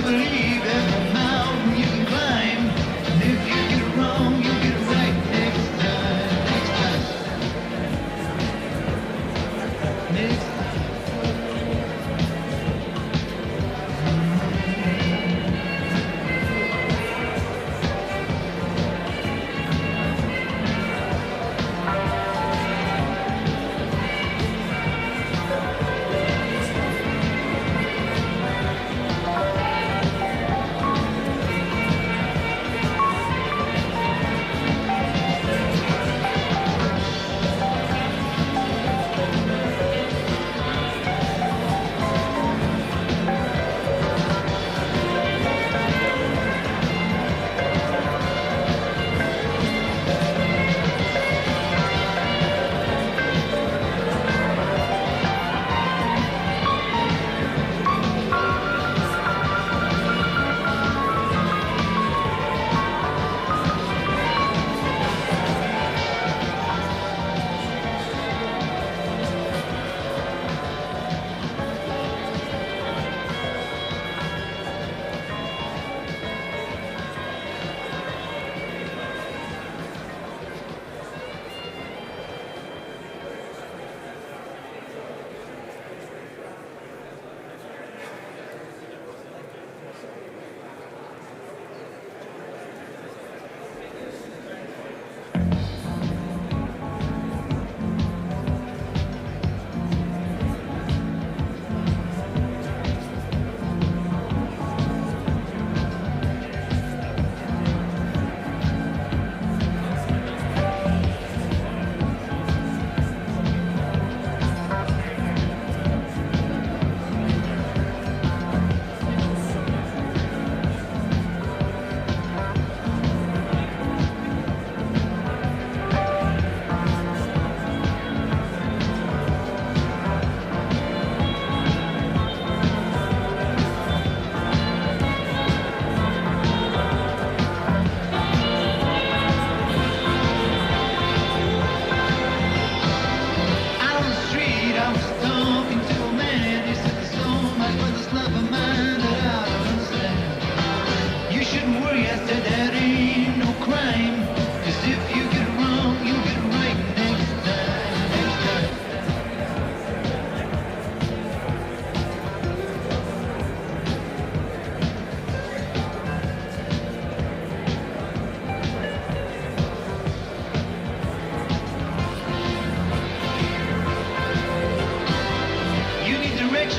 believe every mountain you can climb. And if you get it wrong, you'll get it right next time. Next time. Next time.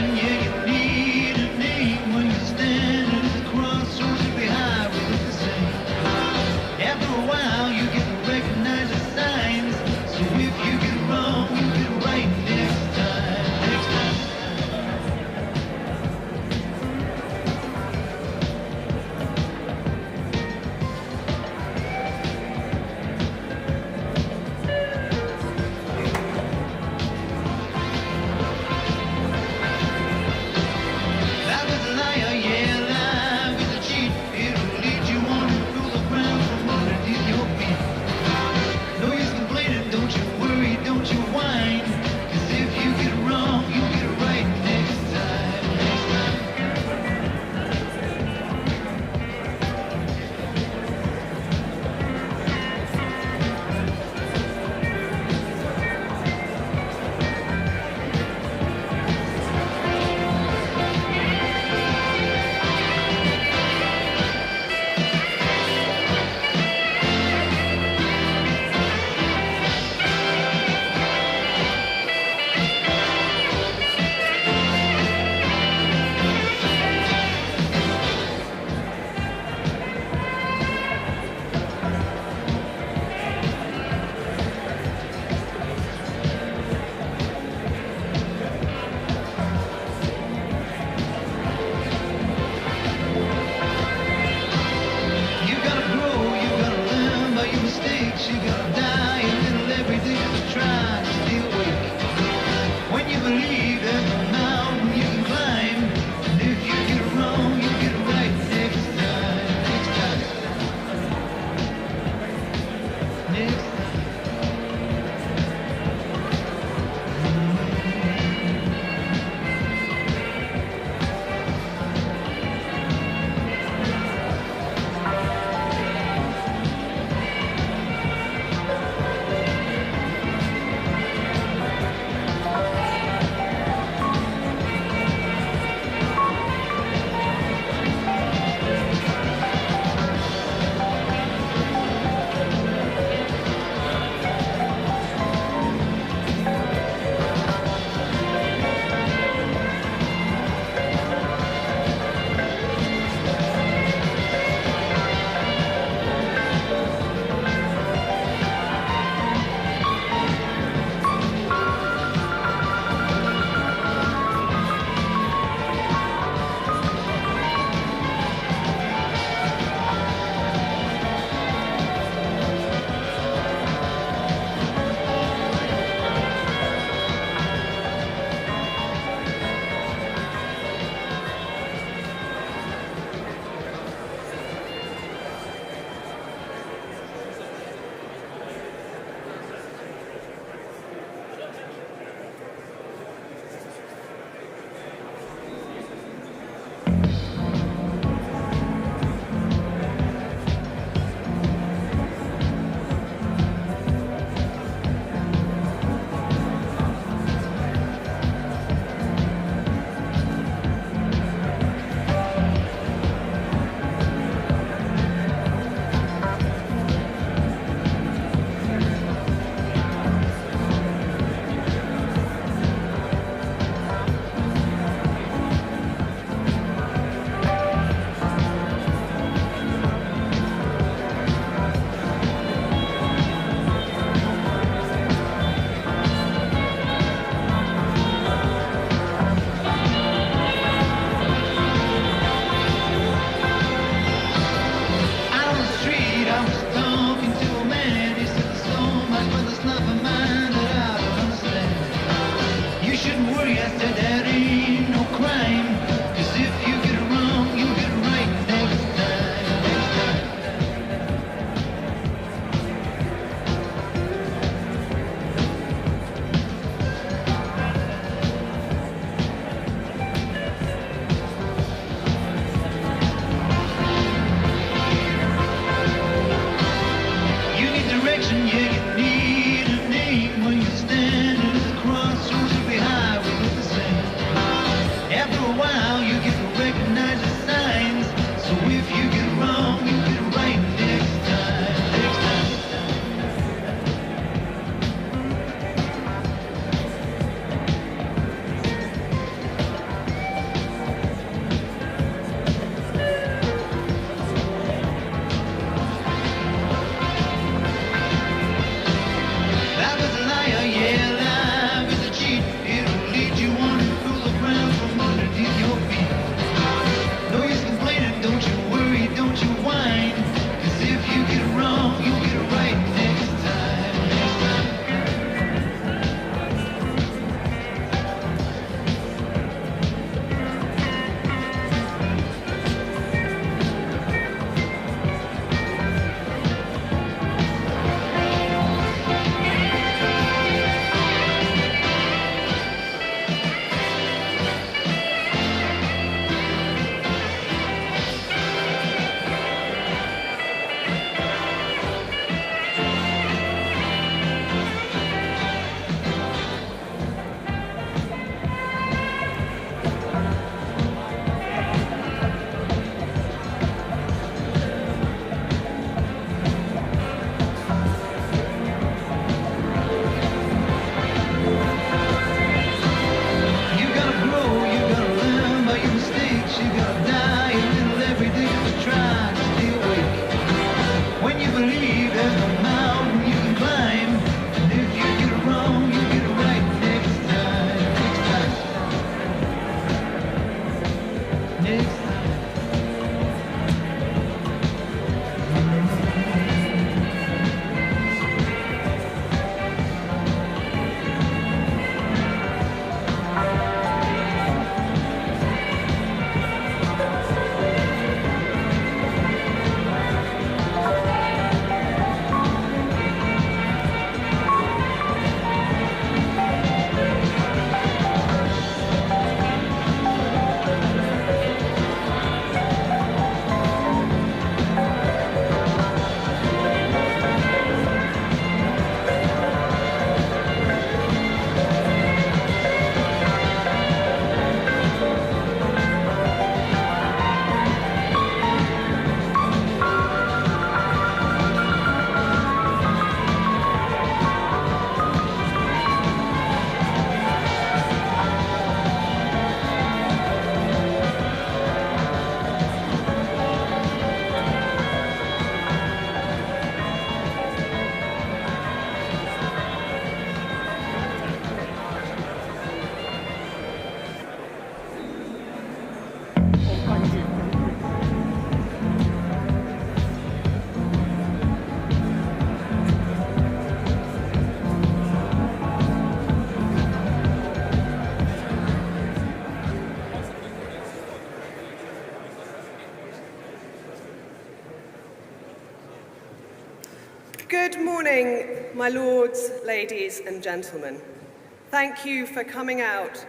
Yeah, you need a name when you're standing at the crossroads. Every highway looks the same. Good morning, my lords, ladies and gentlemen. Thank you for coming out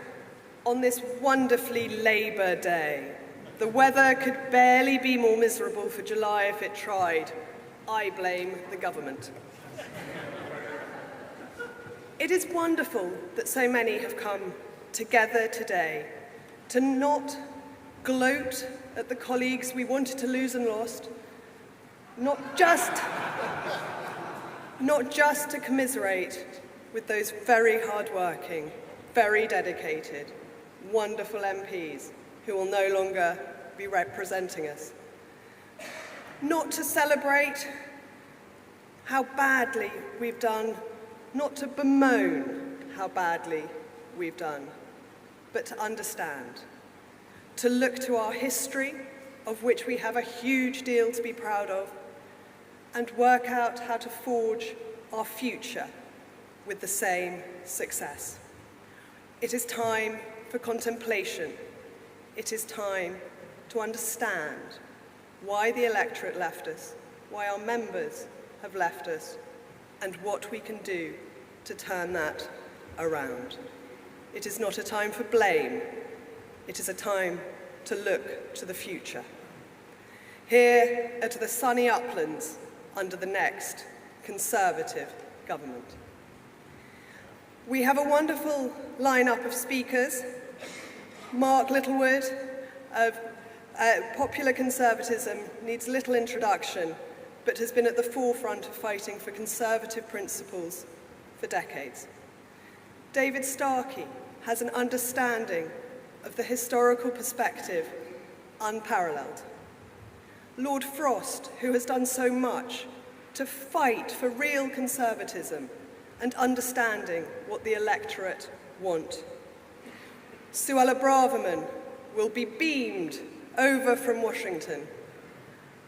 on this wonderfully Labour Day. The weather could barely be more miserable for July if it tried. I blame the government. It is wonderful that so many have come together today to not gloat at the colleagues we wanted to lose and lost, not just to commiserate with those very hard-working, very dedicated, wonderful MPs who will no longer be representing us. Not to celebrate how badly we've done, not to bemoan how badly we've done, but to understand, to look to our history, of which we have a huge deal to be proud of, and work out how to forge our future with the same success. It is time for contemplation. It is time to understand why the electorate left us, why our members have left us, and what we can do to turn that around. It is not a time for blame. It is a time to look to the future. Here at the sunny uplands under the next Conservative government. We have a wonderful lineup of speakers. Mark Littlewood of popular conservatism needs little introduction, but has been at the forefront of fighting for conservative principles for decades. David Starkey has an understanding of the historical perspective unparalleled. Lord Frost, who has done so much to fight for real conservatism and understanding what the electorate want. Suella Braverman will be beamed over from Washington,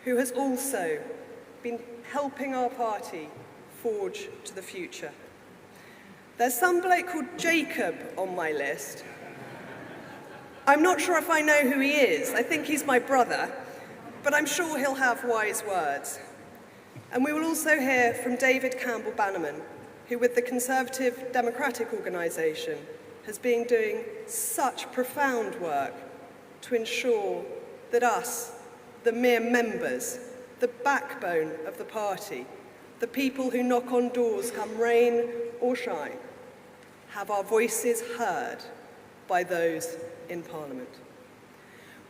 who has also been helping our party forge to the future. There's some bloke called Jacob on my list. I'm not sure if I know who he is. I think he's my brother, but I'm sure he'll have wise words. And we will also hear from David Campbell Bannerman, who with the Conservative Democratic Organisation has been doing such profound work to ensure that us, the mere members, the backbone of the party, the people who knock on doors come rain or shine, have our voices heard by those in Parliament.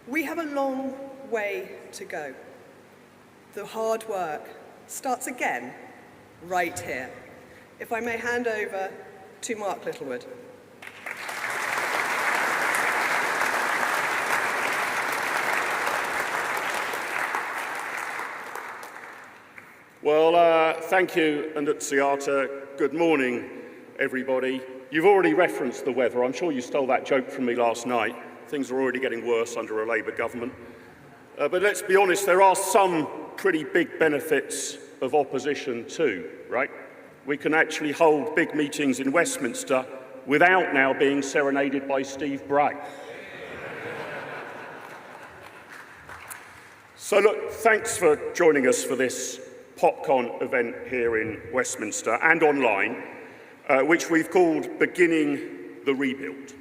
We have a long way to go. The hard work starts again right here. If I may hand over to Mark Littlewood. Well, thank you, Annunziata. Good morning, everybody. You've already referenced the weather. I'm sure you stole that joke from me last night. Things are already getting worse under a Labour government. But let's be honest, there are some pretty big benefits of opposition too, right? We can actually hold big meetings in Westminster without now being serenaded by Steve Bray. So look, thanks for joining us for this PopCon event here in Westminster and online, which we've called Beginning the Rebuild.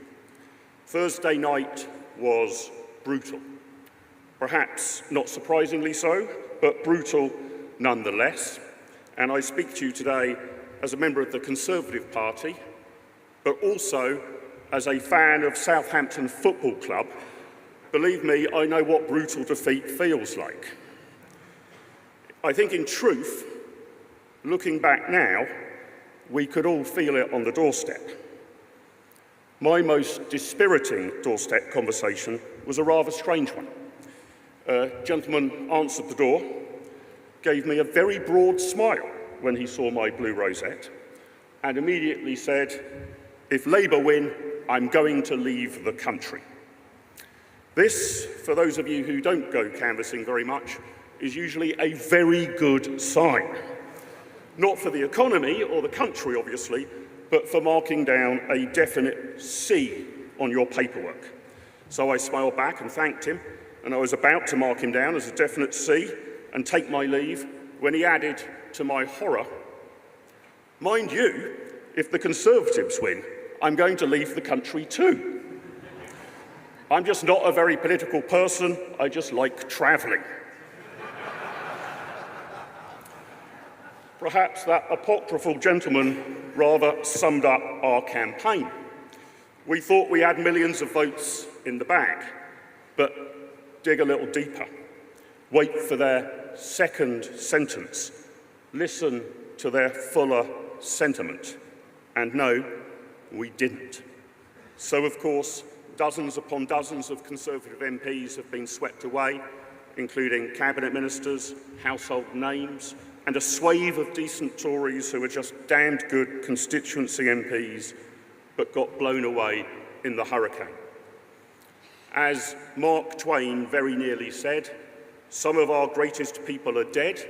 Thursday night was brutal. Perhaps not surprisingly so, but brutal nonetheless. And I speak to you today as a member of the Conservative Party, but also as a fan of Southampton Football Club. Believe me, I know what brutal defeat feels like. I think in truth, looking back now, we could all feel it on the doorstep. My most dispiriting doorstep conversation was a rather strange one. A gentleman answered the door, gave me a very broad smile when he saw my blue rosette, and immediately said, "If Labour win, I'm going to leave the country." This, for those of you who don't go canvassing very much, is usually a very good sign. Not for the economy or the country, obviously, but for marking down a definite C on your paperwork. So I smiled back and thanked him, and I was about to mark him down as a definite C and take my leave when he added, to my horror, "Mind you, if the Conservatives win, I'm going to leave the country too. I'm just not a very political person, I just like travelling." Perhaps that apocryphal gentleman rather summed up our campaign. We thought we had millions of votes in the bag, but dig a little deeper. Wait for their second sentence. Listen to their fuller sentiment. And no, we didn't. So, of course, dozens upon dozens of Conservative MPs have been swept away, including cabinet ministers, household names, and a swathe of decent Tories who were just damned good constituency MPs, but got blown away in the hurricane. As Mark Twain very nearly said, some of our greatest people are dead,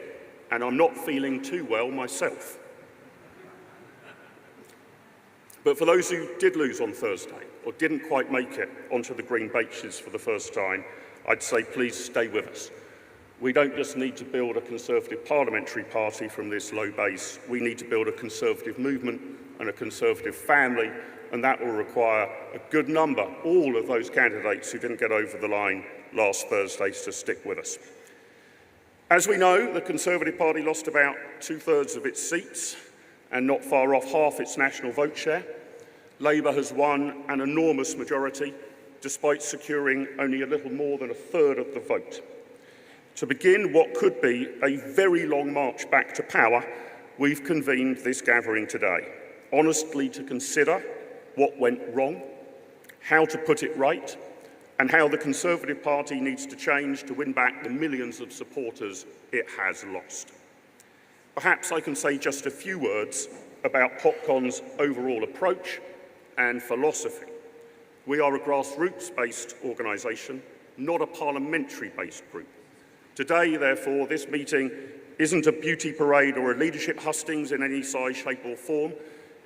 and I'm not feeling too well myself. But for those who did lose on Thursday, or didn't quite make it onto the green benches for the first time, I'd say please stay with us. We don't just need to build a Conservative parliamentary party from this low base, we need to build a Conservative movement and a Conservative family, and that will require a good number, all of those candidates who didn't get over the line last Thursday, to stick with us. As we know, the Conservative Party lost about 2/3 of its seats and not far off half its national vote share. Labour has won an enormous majority, despite securing only a little more than 1/3 of the vote. To begin what could be a very long march back to power, we've convened this gathering today, honestly to consider what went wrong, how to put it right, and how the Conservative Party needs to change to win back the millions of supporters it has lost. Perhaps I can say just a few words about PopCon's overall approach and philosophy. We are a grassroots-based organisation, not a parliamentary-based group. Today, therefore, this meeting isn't a beauty parade or a leadership hustings in any size, shape or form.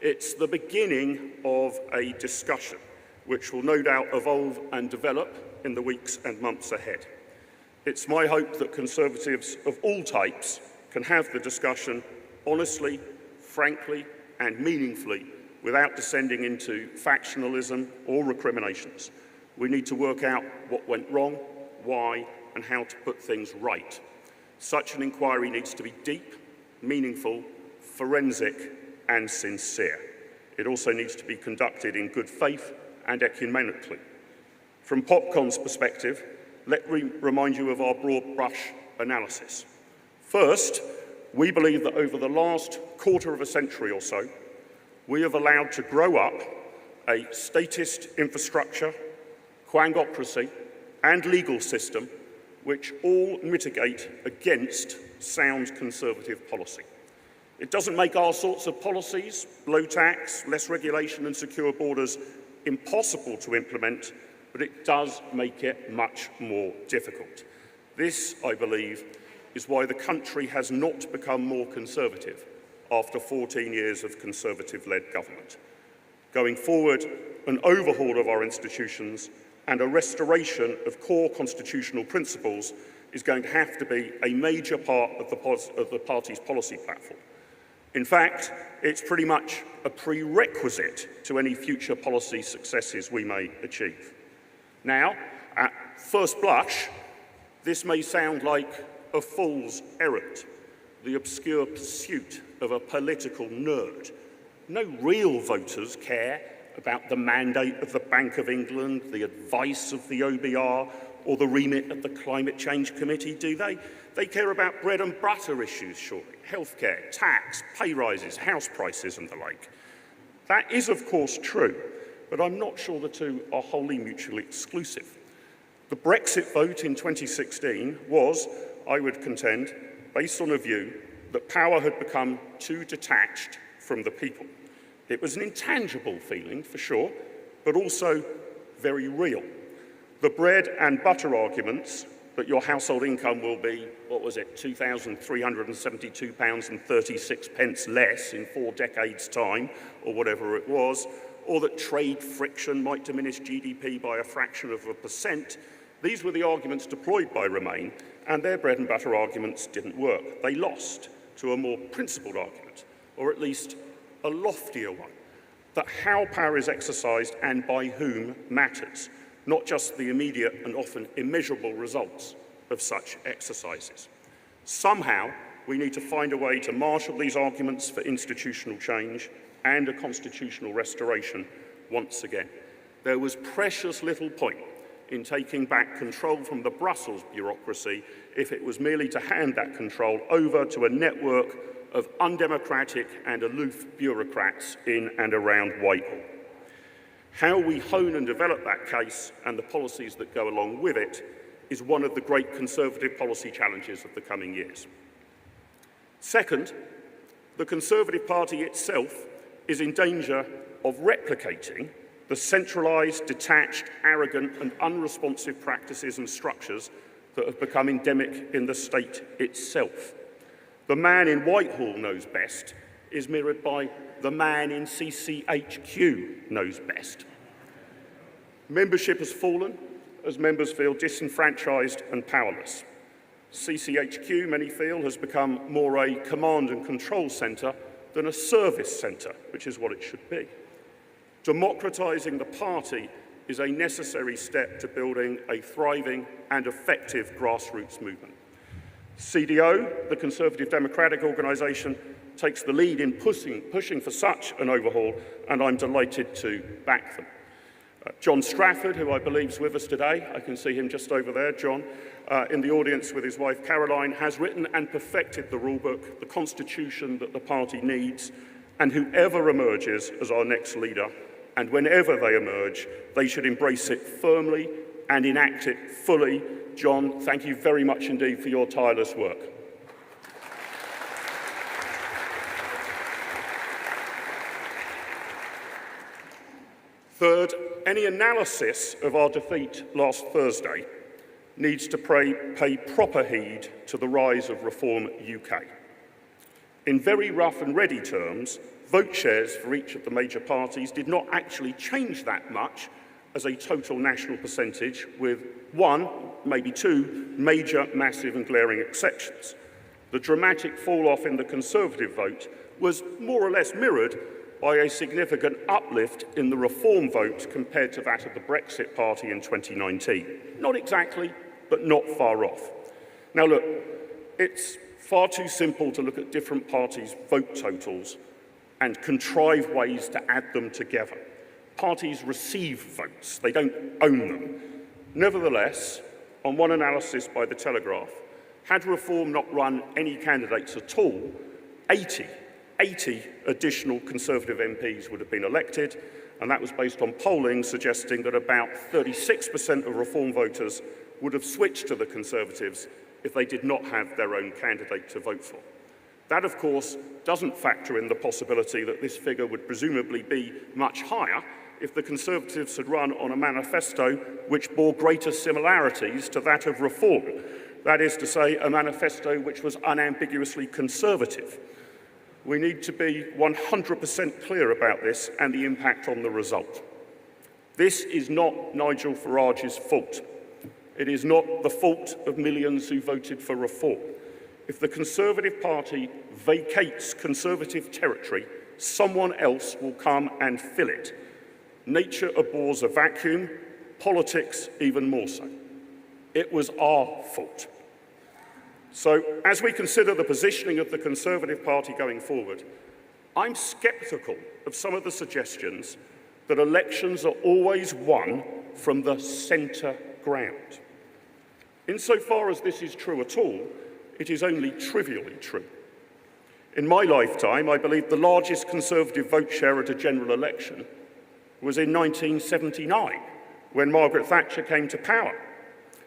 It's the beginning of a discussion which will no doubt evolve and develop in the weeks and months ahead. It's my hope that Conservatives of all types can have the discussion honestly, frankly and meaningfully without descending into factionalism or recriminations. We need to work out what went wrong, why, and how to put things right. Such an inquiry needs to be deep, meaningful, forensic, and sincere. It also needs to be conducted in good faith and ecumenically. From PopCon's perspective, let me remind you of our broad brush analysis. First, we believe that over the last quarter of a century or so, we have allowed to grow up a statist infrastructure, quangocracy, and legal system which all mitigate against sound Conservative policy. It doesn't make our sorts of policies, low tax, less regulation and secure borders, impossible to implement, but it does make it much more difficult. This, I believe, is why the country has not become more conservative after 14 years of Conservative-led government. Going forward, an overhaul of our institutions and a restoration of core constitutional principles is going to have to be a major part of the party's policy platform. In fact, it's pretty much a prerequisite to any future policy successes we may achieve. Now, at first blush, this may sound like a fool's errand, the obscure pursuit of a political nerd. No real voters care about the mandate of the Bank of England, the advice of the OBR, or the remit of the Climate Change Committee, do they? They care about bread and butter issues, surely. Healthcare, tax, pay rises, house prices and the like. That is, of course, true, but I'm not sure the two are wholly mutually exclusive. The Brexit vote in 2016 was, I would contend, based on a view that power had become too detached from the people. It was an intangible feeling, for sure, but also very real. The bread and butter arguments that your household income will be, what was it, £2,372.36 less in 4 decades' time, or whatever it was, or that trade friction might diminish GDP by a fraction of a percent, these were the arguments deployed by Remain, and their bread and butter arguments didn't work. They lost to a more principled argument, or at least a loftier one, that how power is exercised and by whom matters, not just the immediate and often immeasurable results of such exercises. Somehow, we need to find a way to marshal these arguments for institutional change and a constitutional restoration once again. There was precious little point in taking back control from the Brussels bureaucracy if it was merely to hand that control over to a network of undemocratic and aloof bureaucrats in and around Whitehall. How we hone and develop that case and the policies that go along with it is one of the great Conservative policy challenges of the coming years. Second, the Conservative Party itself is in danger of replicating the centralised, detached, arrogant and unresponsive practices and structures that have become endemic in the state itself. The man in Whitehall knows best is mirrored by the man in CCHQ knows best. Membership has fallen as members feel disenfranchised and powerless. CCHQ, many feel, has become more a command and control centre than a service centre, which is what it should be. Democratising the party is a necessary step to building a thriving and effective grassroots movement. CDO, the Conservative Democratic Organisation, takes the lead in pushing for such an overhaul, and I'm delighted to back them. John Strafford, who I believe is with us today, I can see him just over there, John, in the audience with his wife Caroline, has written and perfected the rulebook, the constitution that the party needs, and whoever emerges as our next leader, and whenever they emerge, they should embrace it firmly and enact it fully. John, thank you very much indeed for your tireless work. Third, any analysis of our defeat last Thursday needs to pay proper heed to the rise of Reform UK. In very rough and ready terms, vote shares for each of the major parties did not actually change that much as a total national percentage, with one, maybe two, major, massive and glaring exceptions. The dramatic fall-off in the Conservative vote was more or less mirrored by a significant uplift in the Reform vote compared to that of the Brexit Party in 2019. Not exactly, but not far off. Now look, it's far too simple to look at different parties' vote totals and contrive ways to add them together. Parties receive votes, they don't own them. Nevertheless, on one analysis by The Telegraph, had Reform not run any candidates at all, 80 additional Conservative MPs would have been elected, and that was based on polling suggesting that about 36% of Reform voters would have switched to the Conservatives if they did not have their own candidate to vote for. That, of course, doesn't factor in the possibility that this figure would presumably be much higher if the Conservatives had run on a manifesto which bore greater similarities to that of Reform. That is to say, a manifesto which was unambiguously conservative. We need to be 100% clear about this and the impact on the result. This is not Nigel Farage's fault. It is not the fault of millions who voted for Reform. If the Conservative Party vacates Conservative territory, someone else will come and fill it. Nature abhors a vacuum, politics even more so. It was our fault. So, as we consider the positioning of the Conservative Party going forward, I'm sceptical of some of the suggestions that elections are always won from the centre ground. Insofar as this is true at all, it is only trivially true. In my lifetime, I believe the largest Conservative vote share at a general election was in 1979, when Margaret Thatcher came to power.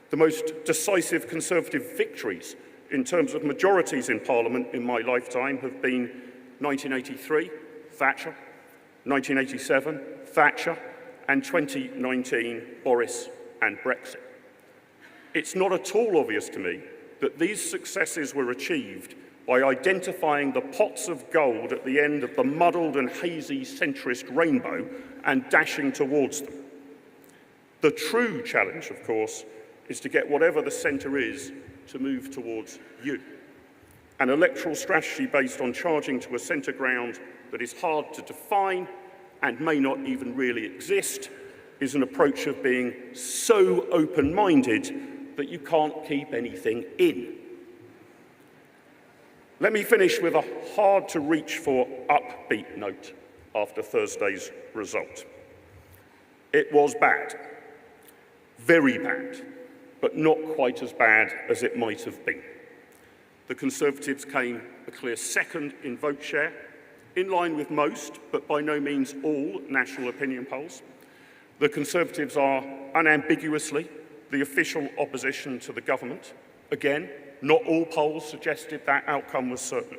The most decisive Conservative victories in terms of majorities in Parliament in my lifetime have been 1983, Thatcher, 1987, Thatcher, and 2019, Boris and Brexit. It's not at all obvious to me that these successes were achieved by identifying the pots of gold at the end of the muddled and hazy centrist rainbow and dashing towards them. The true challenge, of course, is to get whatever the centre is to move towards you. An electoral strategy based on charging to a centre ground that is hard to define and may not even really exist is an approach of being so open-minded that you can't keep anything in. Let me finish with a hard-to-reach-for upbeat note after Thursday's result. It was bad, very bad, but not quite as bad as it might have been. The Conservatives came a clear second in vote share, in line with most, but by no means all, national opinion polls. The Conservatives are unambiguously the official opposition to the government. Again, not all polls suggested that outcome was certain.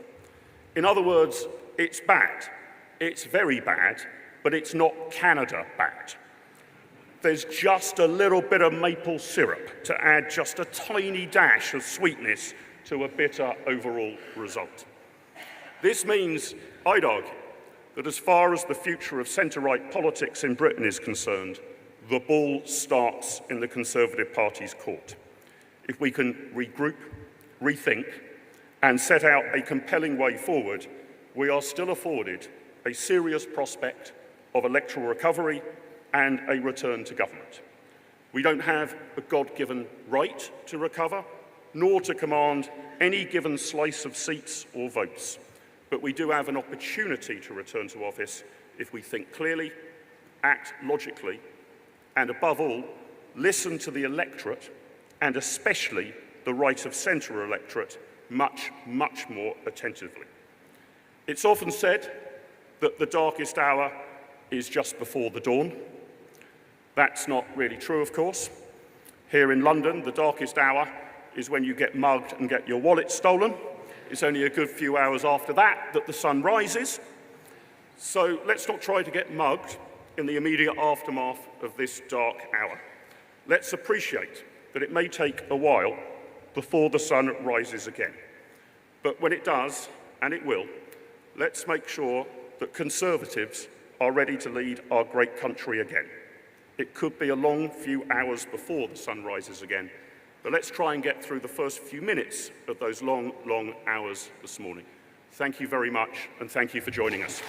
In other words, it's bad. It's very bad, but it's not Canada bad. There's just a little bit of maple syrup to add just a tiny dash of sweetness to a bitter overall result. This means, I'd argue, that as far as the future of centre-right politics in Britain is concerned, the ball starts in the Conservative Party's court. If we can regroup, rethink, and set out a compelling way forward, we are still afforded a serious prospect of electoral recovery and a return to government. We don't have a God-given right to recover, nor to command any given slice of seats or votes, but we do have an opportunity to return to office if we think clearly, act logically, and above all, listen to the electorate, and especially the right of centre electorate, much, much more attentively. It's often said that the darkest hour is just before the dawn. That's not really true, of course. Here in London, the darkest hour is when you get mugged and get your wallet stolen. It's only a good few hours after that that the sun rises. So let's not try to get mugged in the immediate aftermath of this dark hour. Let's appreciate that it may take a while before the sun rises again. But when it does, and it will, let's make sure that Conservatives are ready to lead our great country again. It could be a long few hours before the sun rises again, but let's try and get through the first few minutes of those long, long hours this morning. Thank you very much, and thank you for joining us.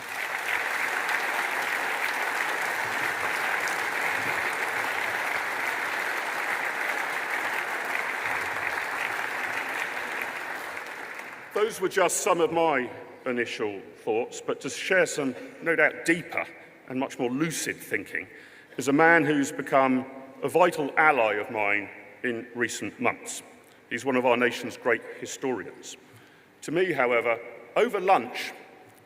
Those were just some of my initial thoughts, but to share some, no doubt, deeper and much more lucid thinking is a man who's become a vital ally of mine in recent months. He's one of our nation's great historians. To me, however, over lunch,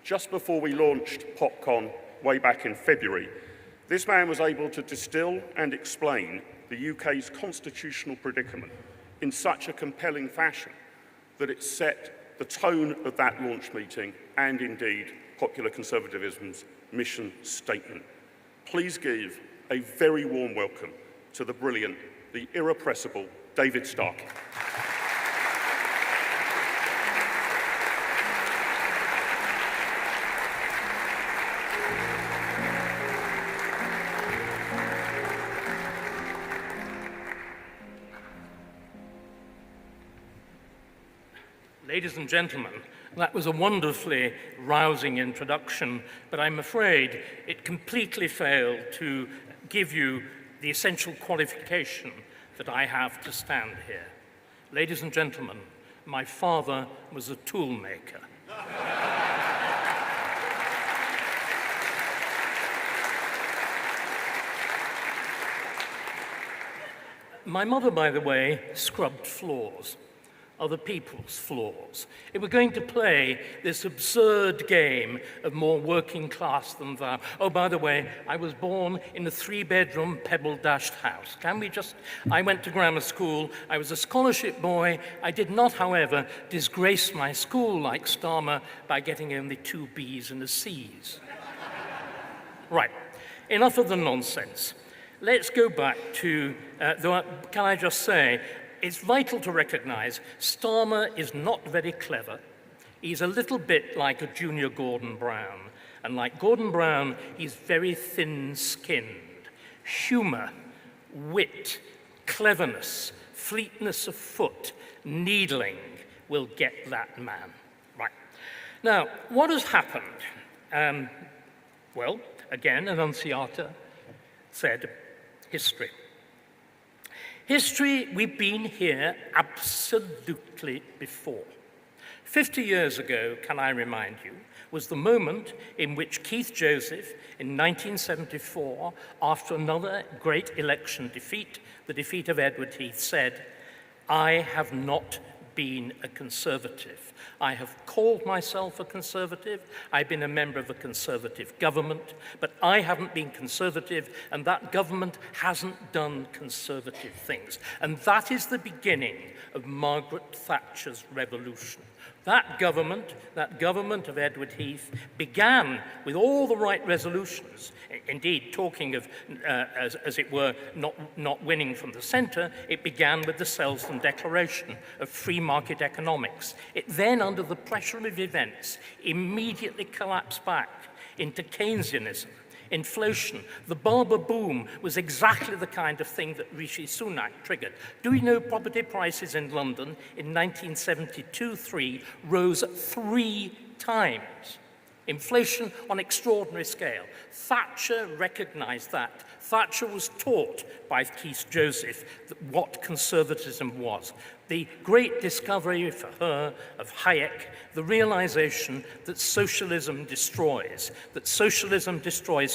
just before we launched PopCon way back in February, this man was able to distill and explain the UK's constitutional predicament in such a compelling fashion that it set the tone of that launch meeting and indeed popular conservatism's mission statement. Please give a very warm welcome to the brilliant, the irrepressible David Starkey. Ladies and gentlemen, that was a wonderfully rousing introduction, but I'm afraid it completely failed to give you the essential qualification that I have to stand here. Ladies and gentlemen, my father was a tool maker. My mother, by the way, scrubbed floors. Other people's floors. If we're going to play this absurd game of more working class than thou. Oh, by the way, I was born in a 3-bedroom pebble-dashed house. I went to grammar school. I was a scholarship boy. I did not, however, disgrace my school like Starmer by getting only 2 B's and a C's. Right, enough of the nonsense. Let's go back to, can I just say, it's vital to recognize Starmer is not very clever. He's a little bit like a junior Gordon Brown. And like Gordon Brown, he's very thin-skinned. Humor, wit, cleverness, fleetness of foot, needling will get that man. Right. Now, what has happened? Well, again, Annunziata said, history. History, we've been here absolutely before. 50 years ago, can I remind you, was the moment in which Keith Joseph, in 1974, after another great election defeat, the defeat of Edward Heath, said, "I have not been a conservative. I have called myself a conservative. I've been a member of a conservative government, but I haven't been conservative, and that government hasn't done conservative things." And that is the beginning of Margaret Thatcher's revolution. That government of Edward Heath, began with all the right resolutions. Indeed, talking of, as it were, not winning from the centre, it began with the Selsdon Declaration of free market economics. It then, under the pressure of events, immediately collapsed back into Keynesianism. Inflation, the Barber boom was exactly the kind of thing that Rishi Sunak triggered. Do we know property prices in London in 1972-3 rose 3 times? Inflation on extraordinary scale. Thatcher recognized that. Thatcher was taught by Keith Joseph what conservatism was. The great discovery for her of Hayek, the realization that socialism destroys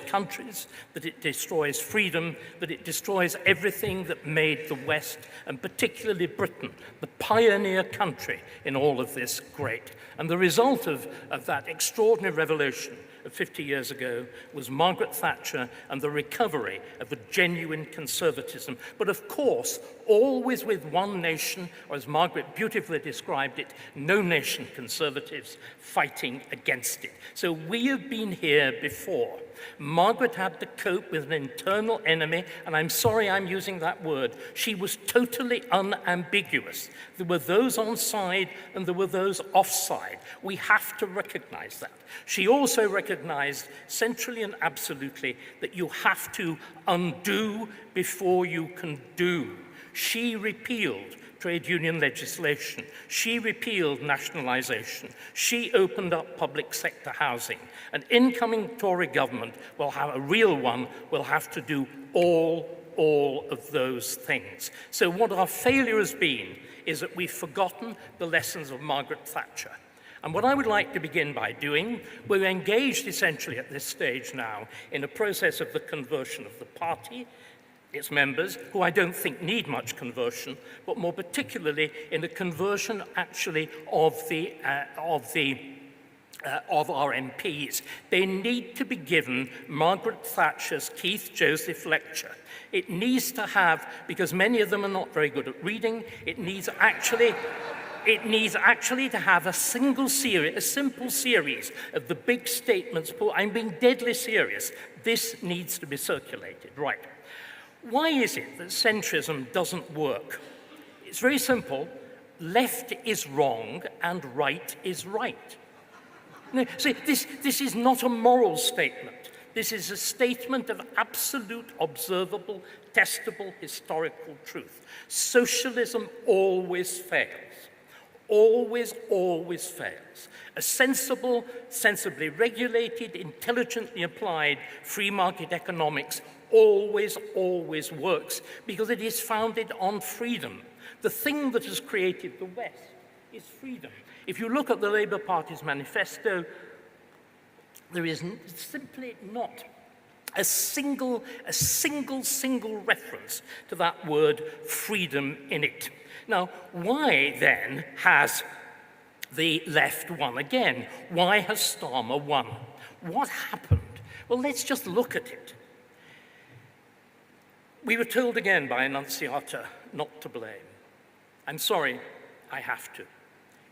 countries, that it destroys freedom, that it destroys everything that made the West, and particularly Britain, the pioneer country in all of this, great. And the result of that extraordinary revelation of 50 years ago was Margaret Thatcher and the recovery of a genuine conservatism. But of course, always with one nation, or as Margaret beautifully described it, no nation conservatives fighting against it. So we have been here before. Margaret had to cope with an internal enemy, and I'm sorry I'm using that word. She was totally unambiguous. There were those on side and there were those offside. We have to recognize that. She also recognized centrally and absolutely that you have to undo before you can do. She repealed trade union legislation. She repealed nationalization. She opened up public sector housing. An incoming Tory government will have a real one, will have to do all of those things. So what our failure has been is that we've forgotten the lessons of Margaret Thatcher. And what I would like to begin by doing, we're engaged essentially at this stage now in a process of the conversion of the party, its members, who I don't think need much conversion, but more particularly in the conversion actually of our MPs. They need to be given Margaret Thatcher's Keith Joseph lecture. It needs to have, because many of them are not very good at reading, it needs actually to have a simple series of the big statements. I'm being deadly serious. This needs to be circulated, right? Why is it that centrism doesn't work? It's very simple. Left is wrong and right is right. No, see, this is not a moral statement. This is a statement of absolute, observable, testable, historical truth. Socialism always fails. Always fails. A sensible, sensibly regulated, intelligently applied free market economics always works because it is founded on freedom. The thing that has created the West is freedom. If you look at the Labour Party's manifesto, there is simply not a single reference to that word freedom in it. Now, why then has the left won again? Why has Starmer won? What happened? Well, let's just look at it. We were told again by Annunziata not to blame. I'm sorry, I have to.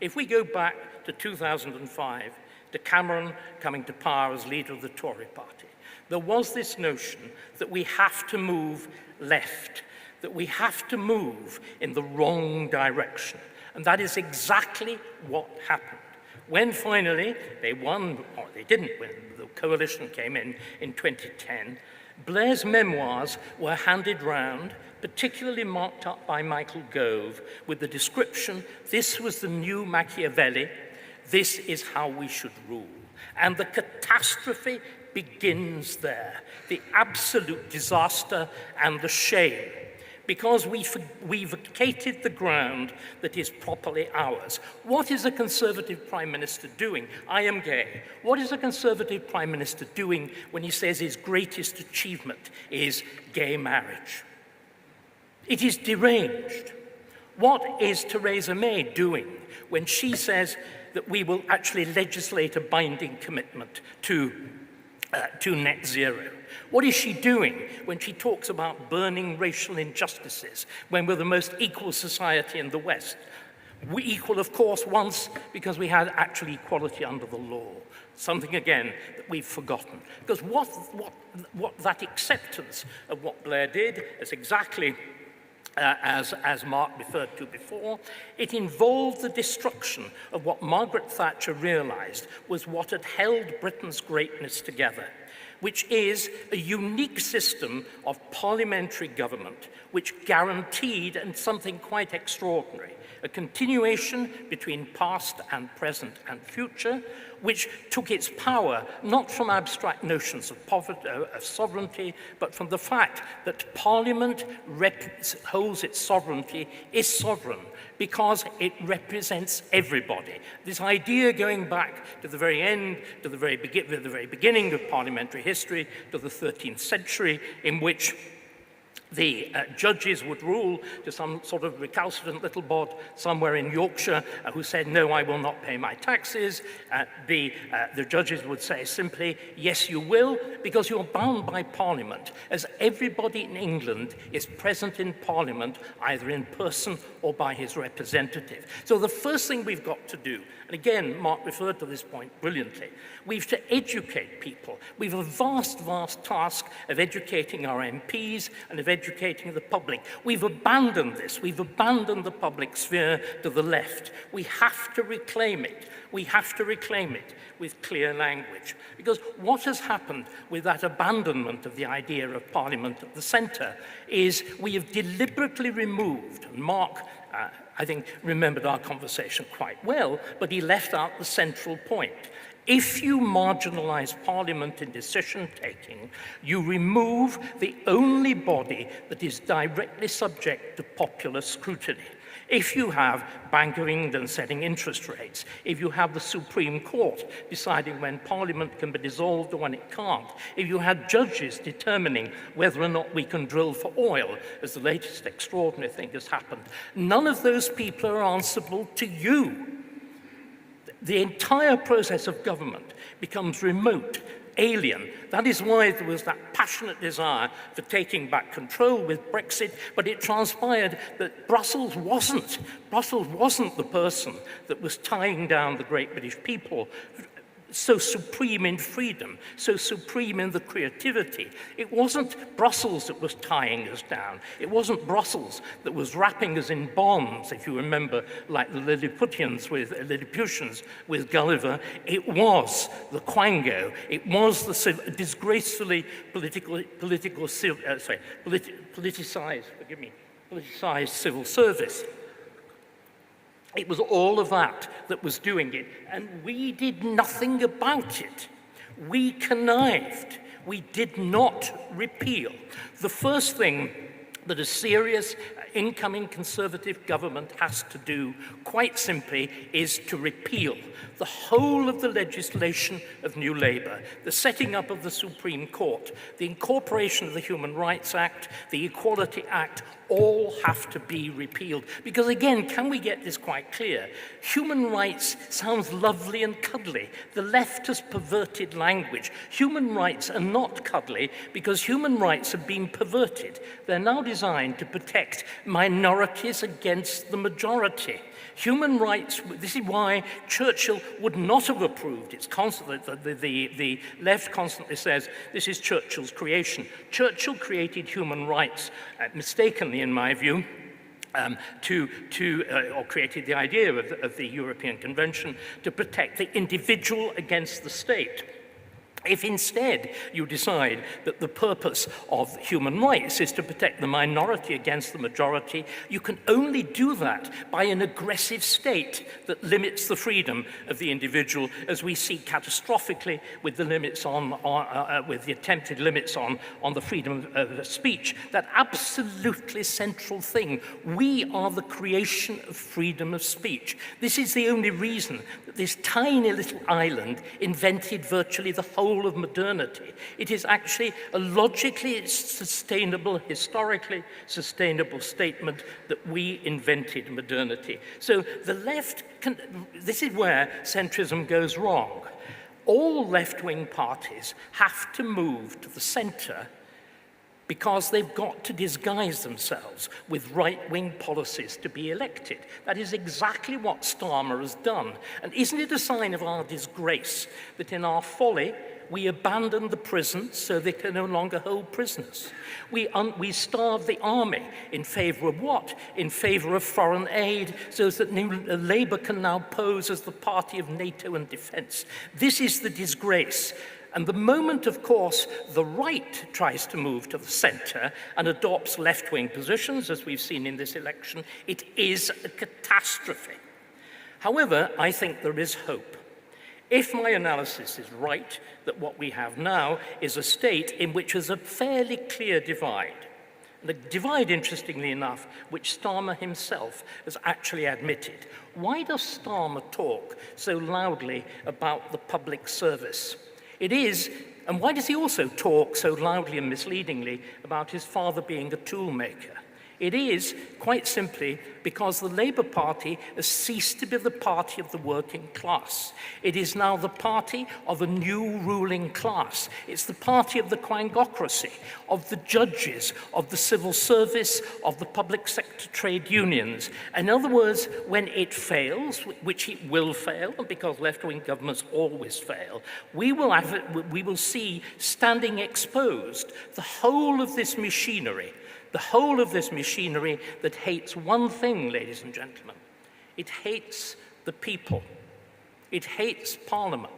If we go back to 2005, to Cameron coming to power as leader of the Tory party, there was this notion that we have to move left, that we have to move in the wrong direction. And that is exactly what happened. When finally they won, or they didn't win, the coalition came in 2010, Blair's memoirs were handed round, particularly marked up by Michael Gove, with the description, "This was the new Machiavelli, this is how we should rule." And the catastrophe begins there, the absolute disaster and the shame, because we vacated the ground that is properly ours. What is a Conservative Prime Minister doing? I am gay. What is a Conservative Prime Minister doing when he says his greatest achievement is gay marriage? It is deranged. What is Theresa May doing when she says that we will actually legislate a binding commitment to net zero? What is she doing when she talks about burning racial injustices, when we're the most equal society in the West? We equal, of course, once because we had actual equality under the law, something, again, that we've forgotten. Because what that acceptance of what Blair did is exactly as Mark referred to before, it involved the destruction of what Margaret Thatcher realized was what had held Britain's greatness together, which is a unique system of parliamentary government which guaranteed, and something quite extraordinary, a continuation between past and present and future, which took its power not from abstract notions of sovereignty, but from the fact that Parliament holds its sovereignty, is sovereign, because it represents everybody. This idea going back to the very end, to the very beginning of parliamentary history, to the 13th century, in which the judges would rule to some sort of recalcitrant little bod somewhere in Yorkshire who said, "No, I will not pay my taxes." The judges would say simply, "Yes, you will, because you're bound by Parliament," as everybody in England is present in Parliament, either in person or by his representative. So the first thing we've got to do, and again, Mark referred to this point brilliantly, we've to educate people. We've a vast, vast task of educating our MPs and of educating the public. We've abandoned this. We've abandoned the public sphere to the left. We have to reclaim it. We have to reclaim it with clear language. Because what has happened with that abandonment of the idea of Parliament at the centre is we have deliberately removed, and Mark, I think, remembered our conversation quite well, but he left out the central point. If you marginalize Parliament in decision-taking, you remove the only body that is directly subject to popular scrutiny. If you have Bank of England setting interest rates, if you have the Supreme Court deciding when Parliament can be dissolved or when it can't, if you had judges determining whether or not we can drill for oil, as the latest extraordinary thing has happened, none of those people are answerable to you. The entire process of government becomes remote, alien. That is why there was that passionate desire for taking back control with Brexit, but it transpired that Brussels wasn't the person that was tying down the great British people, so supreme in freedom, so supreme in the creativity. It wasn't Brussels that was tying us down. It wasn't Brussels that was wrapping us in bonds, if you remember, like the Lilliputians with Gulliver. It was the Quango. It was the disgracefully politicized civil service. It was all of that that was doing it, and we did nothing about it. We connived. We did not repeal. The first thing that a serious incoming Conservative government has to do, quite simply, is to repeal the whole of the legislation of New Labour, the setting up of the Supreme Court, the incorporation of the Human Rights Act, the Equality Act, all have to be repealed. Because again, can we get this quite clear? Human rights sounds lovely and cuddly. The left has perverted language. Human rights are not cuddly because human rights have been perverted. They're now designed to protect minorities against the majority. Human rights, this is why Churchill would not have approved. It's constantly, the left constantly says, this is Churchill's creation. Churchill created human rights, mistakenly in my view, or created the idea of the European Convention to protect the individual against the state. If instead you decide that the purpose of human rights is to protect the minority against the majority, you can only do that by an aggressive state that limits the freedom of the individual, as we see catastrophically with the limits with the attempted limits on the freedom of speech. That absolutely central thing. We are the creation of freedom of speech. This is the only reason that this tiny little island invented virtually the whole of modernity. It is actually a logically sustainable, historically sustainable statement that we invented modernity. So the left, this is where centrism goes wrong. All left-wing parties have to move to the center because they've got to disguise themselves with right-wing policies to be elected. That is exactly what Starmer has done. And isn't it a sign of our disgrace that in our folly, we abandon the prisons so they can no longer hold prisoners? We starve the army in favor of what? In favor of foreign aid, so that Labour can now pose as the party of NATO and defence. This is the disgrace. And the moment, of course, the right tries to move to the centre and adopts left-wing positions, as we've seen in this election, it is a catastrophe. However, I think there is hope. If my analysis is right, that what we have now is a state in which there's a fairly clear divide, and a divide, interestingly enough, which Starmer himself has actually admitted. Why does Starmer talk so loudly about the public service? It is, and why does he also talk so loudly and misleadingly about his father being a toolmaker? It is, quite simply, because the Labour Party has ceased to be the party of the working class. It is now the party of a new ruling class. It's the party of the quangocracy, of the judges, of the civil service, of the public sector trade unions. In other words, when it fails, which it will fail, because left-wing governments always fail, we will see standing exposed the whole of this machinery. The whole of this machinery that hates one thing, ladies and gentlemen. It hates the people. It hates Parliament.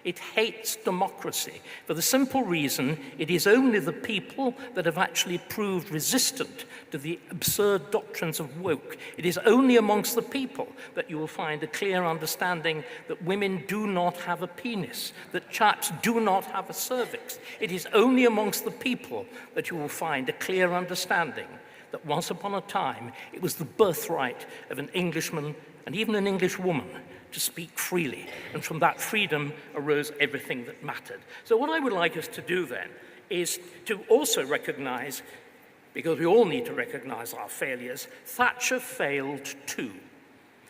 It hates democracy, for the simple reason it is only the people that have actually proved resistant to the absurd doctrines of woke. It is only amongst the people that you will find a clear understanding that women do not have a penis, that chaps do not have a cervix. It is only amongst the people that you will find a clear understanding that once upon a time it was the birthright of an Englishman and even an English woman to speak freely, and from that freedom arose everything that mattered. So what I would like us to do then is to also recognize, because we all need to recognize our failures, Thatcher failed too.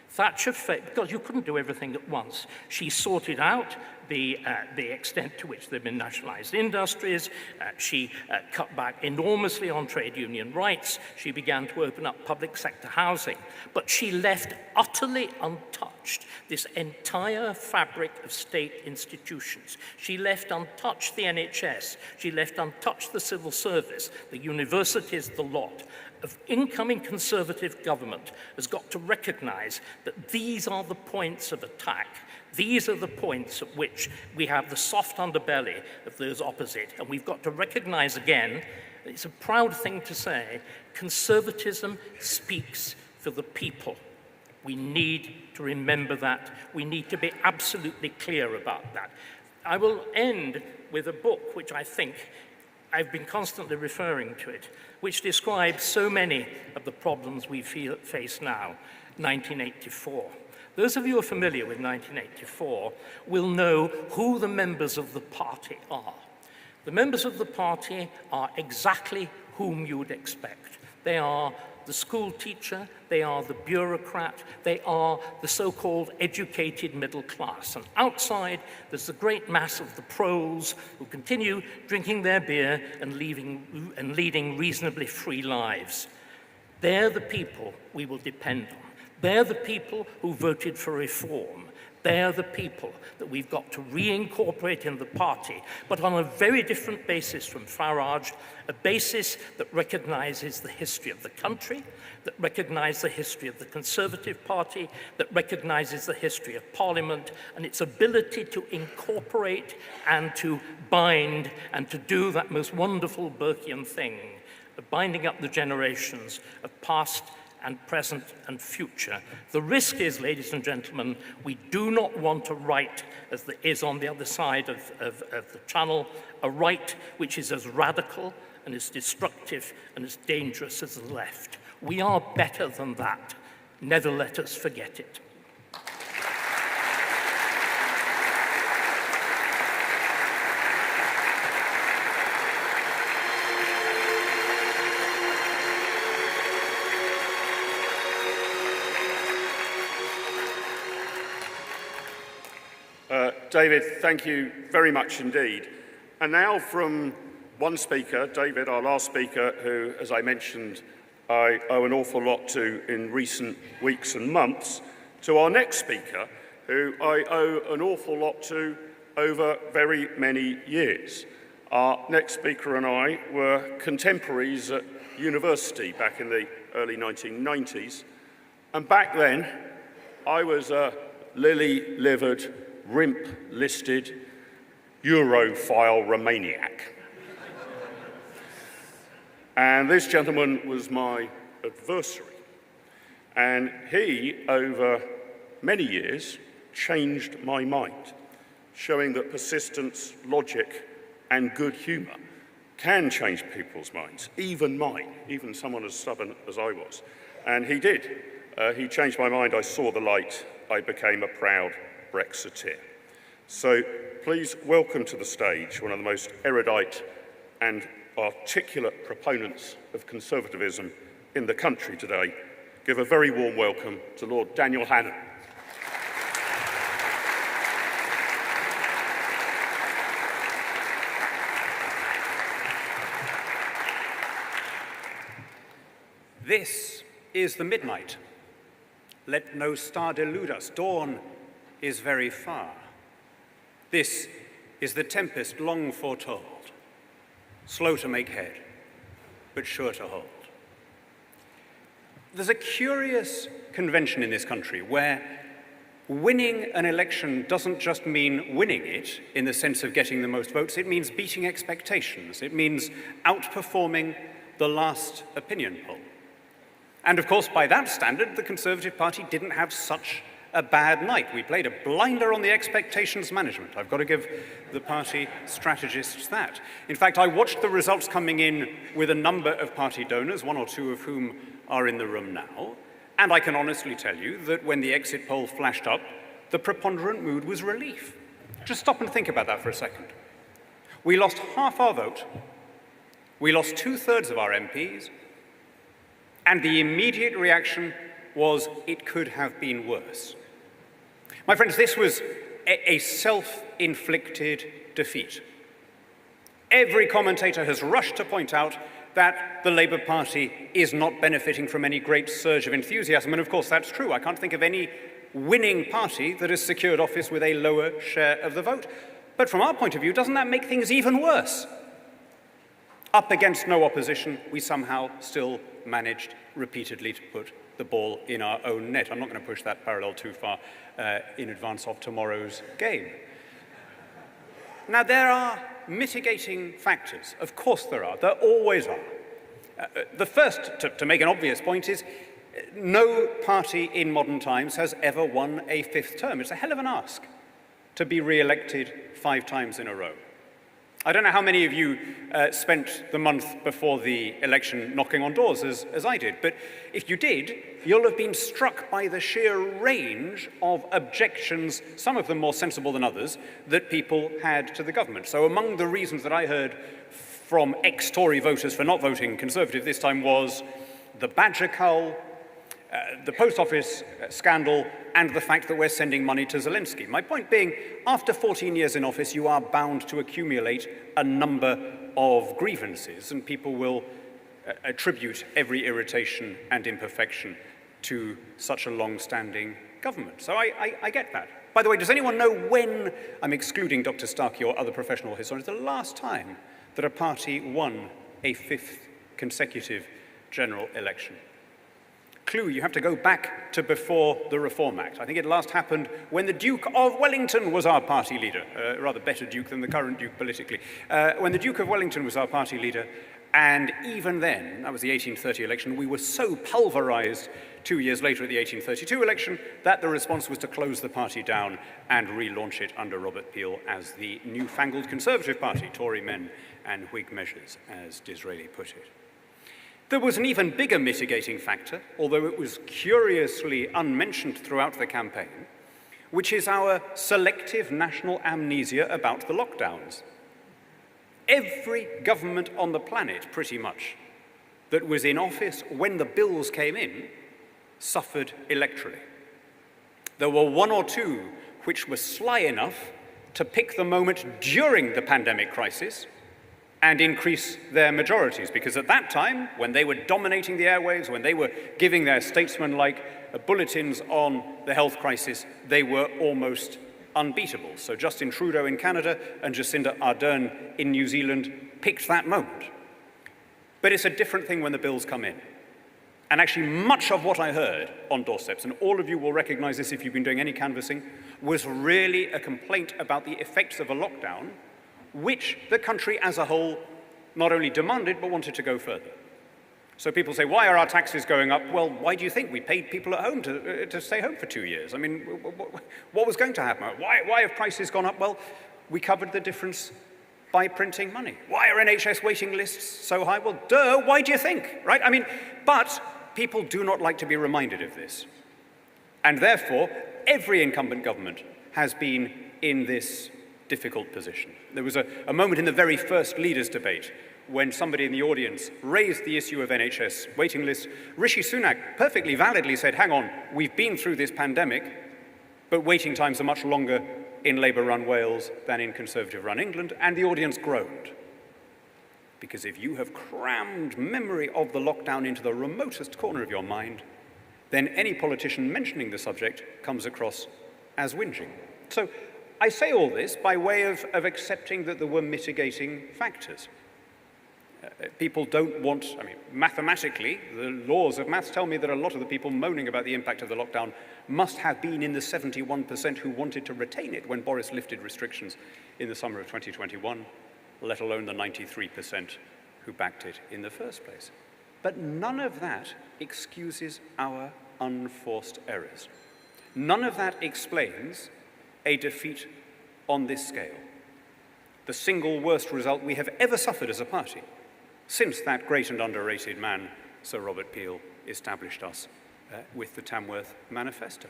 Thatcher failed because you couldn't do everything at once. She sorted out the extent to which there have been nationalized industries. She cut back enormously on trade union rights. She began to open up public sector housing. But she left utterly untouched this entire fabric of state institutions. She left untouched the NHS. She left untouched the civil service, the universities, the lot. Of incoming Conservative government has got to recognize that these are the points of attack. These are the points at which we have the soft underbelly of those opposite. And we've got to recognize again, it's a proud thing to say, conservatism speaks for the people. We need to remember that. We need to be absolutely clear about that. I will end with a book which I think I've been constantly referring to it, which describes so many of the problems we face now, 1984. Those of you who are familiar with 1984 will know who the members of the party are. The members of the party are exactly whom you would expect. They are the school teacher, they are the bureaucrat, they are the so-called educated middle class. And outside, there's the great mass of the proles who continue drinking their beer and leading reasonably free lives. They're the people we will depend on. They're the people who voted for reform. They are the people that we've got to reincorporate in the party, but on a very different basis from Farage, a basis that recognises the history of the country, that recognises the history of the Conservative Party, that recognises the history of Parliament, and its ability to incorporate and to bind and to do that most wonderful Burkean thing of binding up the generations of past and present and future. The risk is, ladies and gentlemen, we do not want a right, as there is on the other side of the channel, a right which is as radical and as destructive and as dangerous as the left. We are better than that. Never let us forget it. David, thank you very much indeed. And now from one speaker, David, our last speaker, who, as I mentioned, I owe an awful lot to in recent weeks and months, to our next speaker, who I owe an awful lot to over very many years. Our next speaker and I were contemporaries at university back in the early 1990s. And back then, I was a lily-livered, RIMP-listed Europhile Romaniac. And this gentleman was my adversary. And he, over many years, changed my mind, showing that persistence, logic, and good humour can change people's minds, even mine, even someone as stubborn as I was. And he did. He changed my mind. I saw the light. I became a proud Brexiteer. So please welcome to the stage one of the most erudite and articulate proponents of conservatism in the country today. Give a very warm welcome to Lord Daniel Hannan. This is the midnight. Let no star delude us. Dawn is very far. This is the tempest long foretold, slow to make head, but sure to hold. There's a curious convention in this country where winning an election doesn't just mean winning it in the sense of getting the most votes, it means beating expectations. It means outperforming the last opinion poll. And of course, by that standard, the Conservative Party didn't have such a bad night. We played a blinder on the expectations management. I've got to give the party strategists that. In fact, I watched the results coming in with a number of party donors, one or two of whom are in the room now, and I can honestly tell you that when the exit poll flashed up, the preponderant mood was relief. Just stop and think about that for a second. We lost half our vote, we lost 2/3 of our MPs, and the immediate reaction was, it could have been worse. My friends, this was a self-inflicted defeat. Every commentator has rushed to point out that the Labour Party is not benefiting from any great surge of enthusiasm, and of course that's true. I can't think of any winning party that has secured office with a lower share of the vote. But from our point of view, doesn't that make things even worse? Up against no opposition, we somehow still managed repeatedly to put the ball in our own net. I'm not going to push that parallel too far in advance of tomorrow's game. Now, there are mitigating factors. Of course there are. There always are. The first, to make an obvious point, is no party in modern times has ever won a 5th term. It's a hell of an ask to be re-elected 5 times in a row. I don't know how many of you spent the month before the election knocking on doors, as I did, but if you did, you'll have been struck by the sheer range of objections, some of them more sensible than others, that people had to the government. So among the reasons that I heard from ex-Tory voters for not voting Conservative this time was the badger cull, the post office scandal, and the fact that we're sending money to Zelensky. My point being, after 14 years in office, you are bound to accumulate a number of grievances, and people will attribute every irritation and imperfection to such a long-standing government. So I get that. By the way, does anyone know when, I'm excluding Dr. Starkey or other professional historians, the last time that a party won a 5th consecutive general election? Clue, you have to go back to before the Reform Act. I think it last happened when the Duke of Wellington was our party leader, a rather better Duke than the current Duke politically. When the Duke of Wellington was our party leader, and even then, that was the 1830 election, we were so pulverized 2 years later at the 1832 election that the response was to close the party down and relaunch it under Robert Peel as the newfangled Conservative Party, Tory men and Whig measures, as Disraeli put it. There was an even bigger mitigating factor, although it was curiously unmentioned throughout the campaign, which is our selective national amnesia about the lockdowns. Every government on the planet, pretty much, that was in office when the bills came in, suffered electorally. There were one or two which were sly enough to pick the moment during the pandemic crisis and increase their majorities, because at that time, when they were dominating the airwaves, when they were giving their statesman-like bulletins on the health crisis, they were almost unbeatable. So Justin Trudeau in Canada and Jacinda Ardern in New Zealand picked that moment. But it's a different thing when the bills come in. And actually, much of what I heard on doorsteps, and all of you will recognize this if you've been doing any canvassing, was really a complaint about the effects of a lockdown, which the country as a whole not only demanded, but wanted to go further. So people say, why are our taxes going up? Well, why do you think we paid people at home to stay home for 2 years? I mean, what was going to happen? Why have prices gone up? Well, we covered the difference by printing money. Why are NHS waiting lists so high? Well, duh, why do you think, right? I mean, but people do not like to be reminded of this. And therefore, every incumbent government has been in this difficult position. There was a moment in the very first leaders' debate when somebody in the audience raised the issue of NHS waiting lists. Rishi Sunak perfectly validly said, hang on, we've been through this pandemic, but waiting times are much longer in Labour-run Wales than in Conservative-run England, and the audience groaned. Because if you have crammed memory of the lockdown into the remotest corner of your mind, then any politician mentioning the subject comes across as whinging. So I say all this by way of accepting that there were mitigating factors. People don't want, I mean, mathematically, the laws of maths tell me that a lot of the people moaning about the impact of the lockdown must have been in the 71% who wanted to retain it when Boris lifted restrictions in the summer of 2021, let alone the 93% who backed it in the first place. But none of that excuses our unforced errors. None of that explains a defeat on this scale, the single worst result we have ever suffered as a party since that great and underrated man, Sir Robert Peel, established us with the Tamworth Manifesto.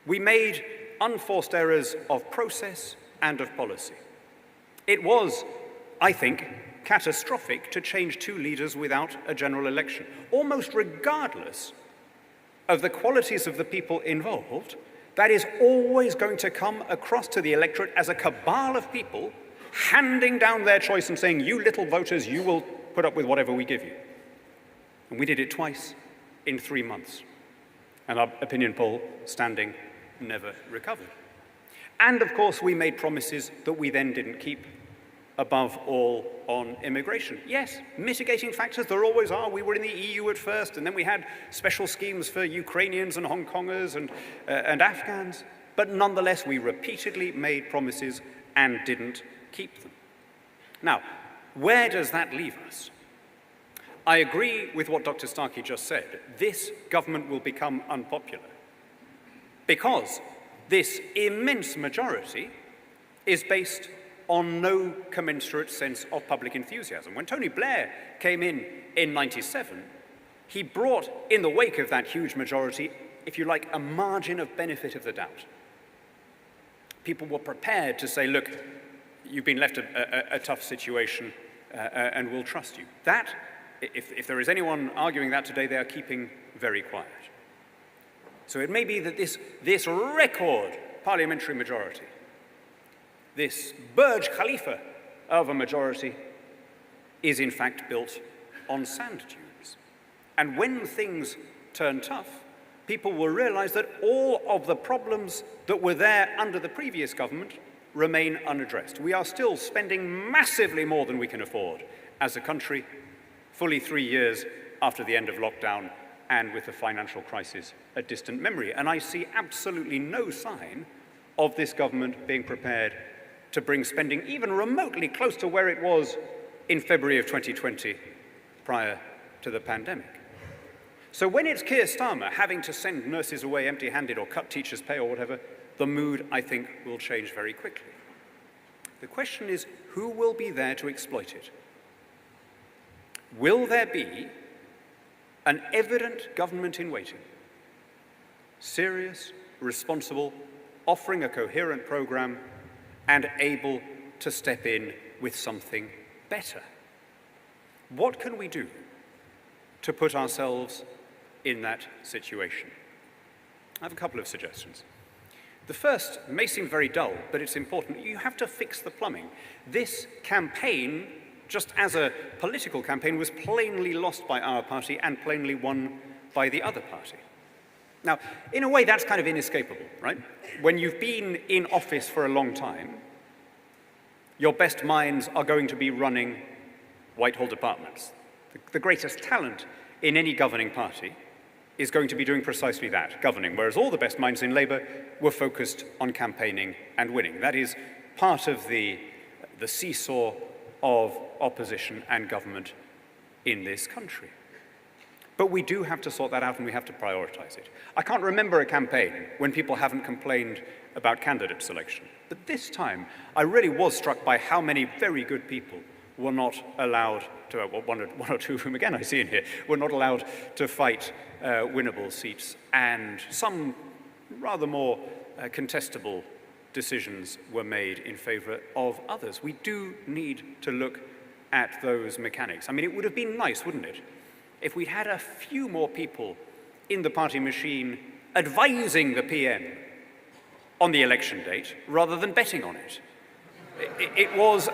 We made unforced errors of process and of policy. It was, I think, catastrophic to change 2 leaders without a general election, almost regardless of the qualities of the people involved. That is always going to come across to the electorate as a cabal of people handing down their choice and saying, you little voters, you will put up with whatever we give you. And we did it twice in 3 months. And our opinion poll standing never recovered. And of course, we made promises that we then didn't keep, above all on immigration. Yes, mitigating factors, there always are. We were in the EU at first, and then we had special schemes for Ukrainians and Hong Kongers and Afghans. But nonetheless, we repeatedly made promises and didn't keep them. Now, where does that leave us? I agree with what Dr. Starkey just said. This government will become unpopular because this immense majority is based on no commensurate sense of public enthusiasm. When Tony Blair came in 97, he brought, in the wake of that huge majority, if you like, a margin of benefit of the doubt. People were prepared to say, look, you've been left a tough situation and we'll trust you. That, if there is anyone arguing that today, they are keeping very quiet. So it may be that this record parliamentary majority, this Burj Khalifa of a majority, is in fact built on sand dunes. And when things turn tough, people will realize that all of the problems that were there under the previous government remain unaddressed. We are still spending massively more than we can afford as a country, fully 3 years after the end of lockdown and with the financial crisis a distant memory. And I see absolutely no sign of this government being prepared to bring spending even remotely close to where it was in February of 2020 prior to the pandemic. So when it's Keir Starmer having to send nurses away empty-handed or cut teachers' pay or whatever, the mood, I think, will change very quickly. The question is, who will be there to exploit it? Will there be an evident government in waiting, serious, responsible, offering a coherent program, and able to step in with something better? What can we do to put ourselves in that situation? I have a couple of suggestions. The first may seem very dull, but it's important. You have to fix the plumbing. This campaign, just as a political campaign, was plainly lost by our party and plainly won by the other party. Now, in a way, that's kind of inescapable, right? When you've been in office for a long time, your best minds are going to be running Whitehall departments. The greatest talent in any governing party is going to be doing precisely that, governing, whereas all the best minds in Labour were focused on campaigning and winning. That is part of the seesaw of opposition and government in this country. But we do have to sort that out and we have to prioritise it. I can't remember a campaign when people haven't complained about candidate selection. But this time, I really was struck by how many very good people were not allowed to, well, one or two of whom again I see in here, were not allowed to fight winnable seats, and some rather more contestable decisions were made in favour of others. We do need to look at those mechanics. I mean, it would have been nice, wouldn't it, if we'd had a few more people in the party machine advising the PM on the election date rather than betting on it. It was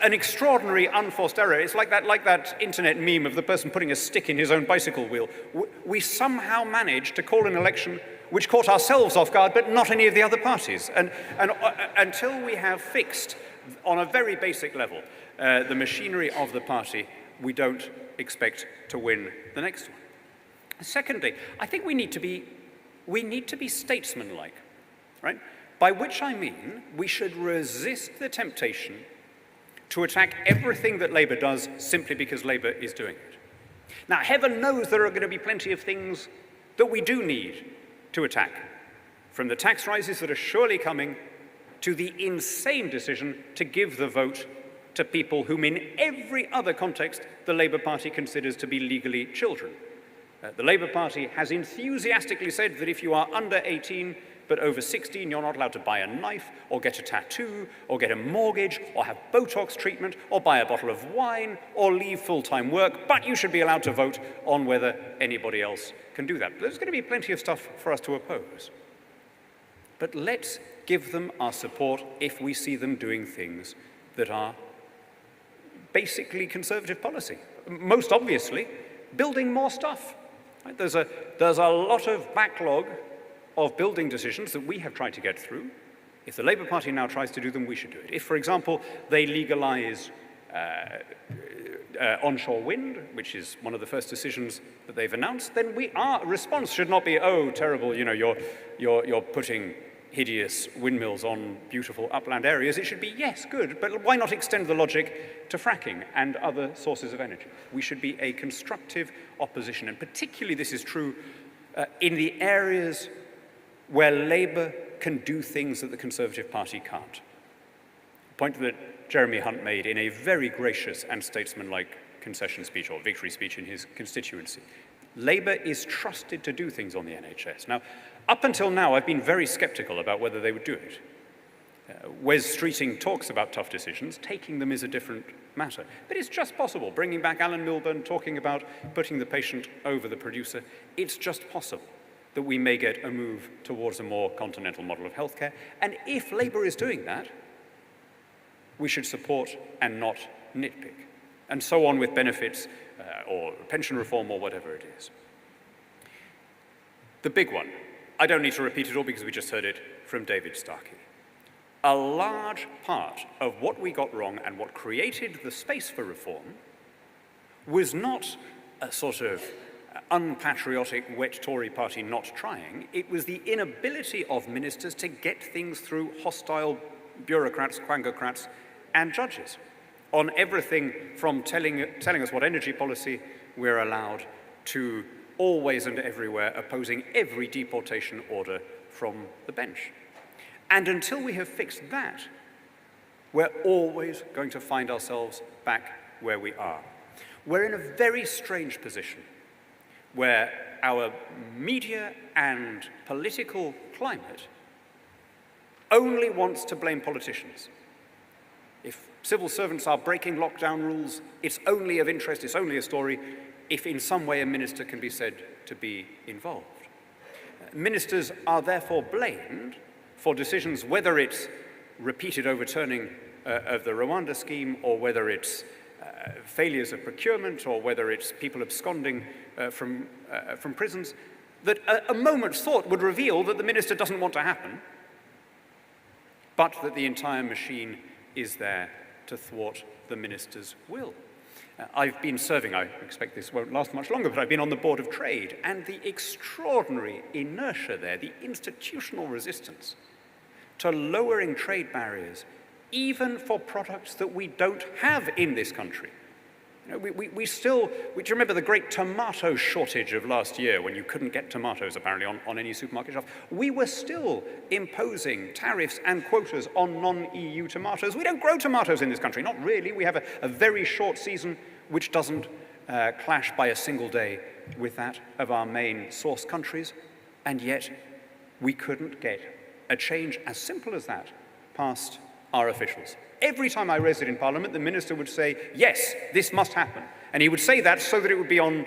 an extraordinary unforced error. It's like that internet meme of the person putting a stick in his own bicycle wheel. We somehow managed to call an election which caught ourselves off guard, but not any of the other parties. And until we have fixed, on a very basic level, the machinery of the party, we don't expect to win the next one. Secondly, I think we need to be statesmanlike, right? By which I mean we should resist the temptation to attack everything that Labour does simply because Labour is doing it. Now, heaven knows there are going to be plenty of things that we do need to attack, from the tax rises that are surely coming to the insane decision to give the vote to people whom in every other context the Labour Party considers to be legally children. The Labour Party has enthusiastically said that if you are under 18 but over 16, you're not allowed to buy a knife or get a tattoo or get a mortgage or have Botox treatment or buy a bottle of wine or leave full-time work, but you should be allowed to vote on whether anybody else can do that. There's going to be plenty of stuff for us to oppose. But let's give them our support if we see them doing things that are basically conservative policy. Most obviously, building more stuff. Right? There's a lot of backlog of building decisions that we have tried to get through. If the Labour Party now tries to do them, we should do it. If, for example, they legalise onshore wind, which is one of the first decisions that they've announced, then our response should not be, oh, terrible, you know, you're putting hideous windmills on beautiful upland areas. It should be, yes, good, but why not extend the logic to fracking and other sources of energy? We should be a constructive opposition, and particularly this is true in the areas where Labour can do things that the Conservative Party can't. A point that Jeremy Hunt made in a very gracious and statesmanlike concession speech or victory speech in his constituency. Labour is trusted to do things on the NHS. Now, up until now, I've been very sceptical about whether they would do it. Wes Streeting talks about tough decisions. Taking them is a different matter. But it's just possible. Bringing back Alan Milburn, talking about putting the patient over the producer, it's just possible that we may get a move towards a more continental model of healthcare. And if Labour is doing that, we should support and not nitpick. And so on with benefits or pension reform or whatever it is. The big one, I don't need to repeat it all because we just heard it from David Starkey. A large part of what we got wrong and what created the space for reform was not a sort of unpatriotic, wet Tory party not trying. It was the inability of ministers to get things through hostile bureaucrats, quangocrats, and judges on everything from telling us what energy policy we're allowed to always and everywhere opposing every deportation order from the bench. And until we have fixed that, we're always going to find ourselves back where we are. We're in a very strange position where our media and political climate only wants to blame politicians. If civil servants are breaking lockdown rules, it's only of interest, it's only a story if in some way a minister can be said to be involved. Ministers are therefore blamed for decisions, whether it's repeated overturning of the Rwanda scheme, or whether it's failures of procurement, or whether it's people absconding from prisons, that a moment's thought would reveal that the minister doesn't want to happen, but that the entire machine is there to thwart the minister's will. I've been serving, I expect this won't last much longer, but I've been on the Board of Trade, and the extraordinary inertia there, the institutional resistance to lowering trade barriers, even for products that we don't have in this country. You know, we still, do you remember the great tomato shortage of last year when you couldn't get tomatoes apparently on any supermarket shelf? We were still imposing tariffs and quotas on non-EU tomatoes. We don't grow tomatoes in this country, not really. We have a very short season which doesn't clash by a single day with that of our main source countries, and yet we couldn't get a change as simple as that past our officials. Every time I raised it in Parliament, the minister would say, yes, this must happen. And he would say that so that it would be on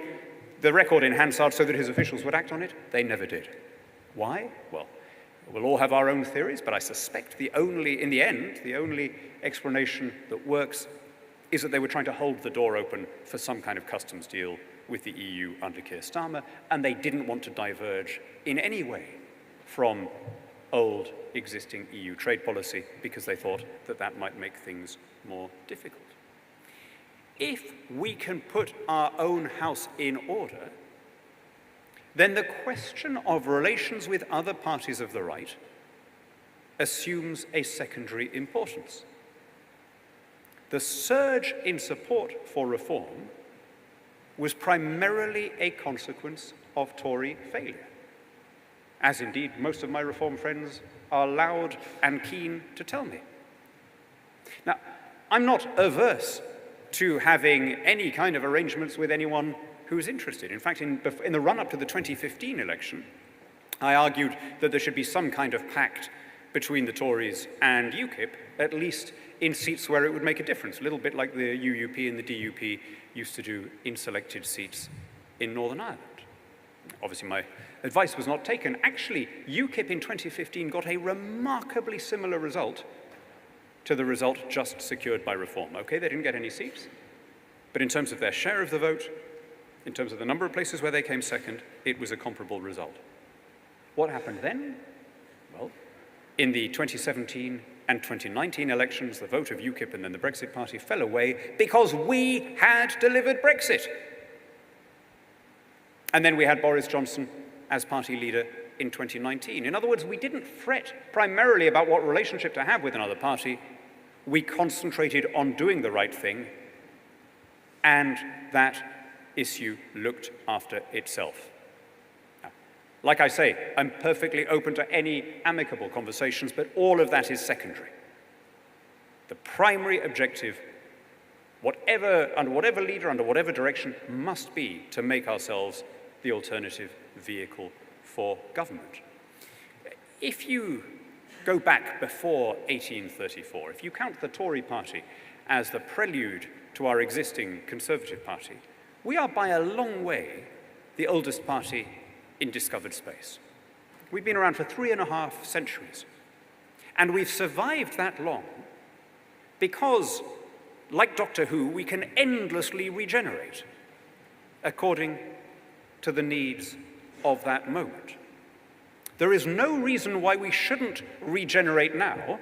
the record in Hansard so that his officials would act on it. They never did. Why? Well, we'll all have our own theories, but I suspect in the end, the only explanation that works is that they were trying to hold the door open for some kind of customs deal with the EU under Keir Starmer, and they didn't want to diverge in any way from old existing EU trade policy because they thought that that might make things more difficult. If we can put our own house in order, then the question of relations with other parties of the right assumes a secondary importance. The surge in support for reform was primarily a consequence of Tory failure, as indeed most of my reform friends are loud and keen to tell me. Now, I'm not averse to having any kind of arrangements with anyone who's interested. In fact, in the run-up to the 2015 election, I argued that there should be some kind of pact between the Tories and UKIP, at least in seats where it would make a difference, a little bit like the UUP and the DUP used to do in selected seats in Northern Ireland. Obviously, my advice was not taken. Actually, UKIP in 2015 got a remarkably similar result to the result just secured by reform. Okay, they didn't get any seats, but in terms of their share of the vote, in terms of the number of places where they came second, it was a comparable result. What happened then? Well, in the 2017 and 2019 elections, the vote of UKIP and then the Brexit Party fell away because we had delivered Brexit. And then we had Boris Johnson as party leader in 2019. In other words, we didn't fret primarily about what relationship to have with another party. We concentrated on doing the right thing, and that issue looked after itself. Now, like I say, I'm perfectly open to any amicable conversations, but all of that is secondary. The primary objective, under whatever leader, under whatever direction, must be to make ourselves the alternative vehicle for government. If you go back before 1834, if you count the Tory party as the prelude to our existing Conservative party, we are by a long way the oldest party in discovered space. We've been around for 3.5 centuries, and we've survived that long because, like Doctor Who, we can endlessly regenerate according to the needs of that moment. There is no reason why we shouldn't regenerate now,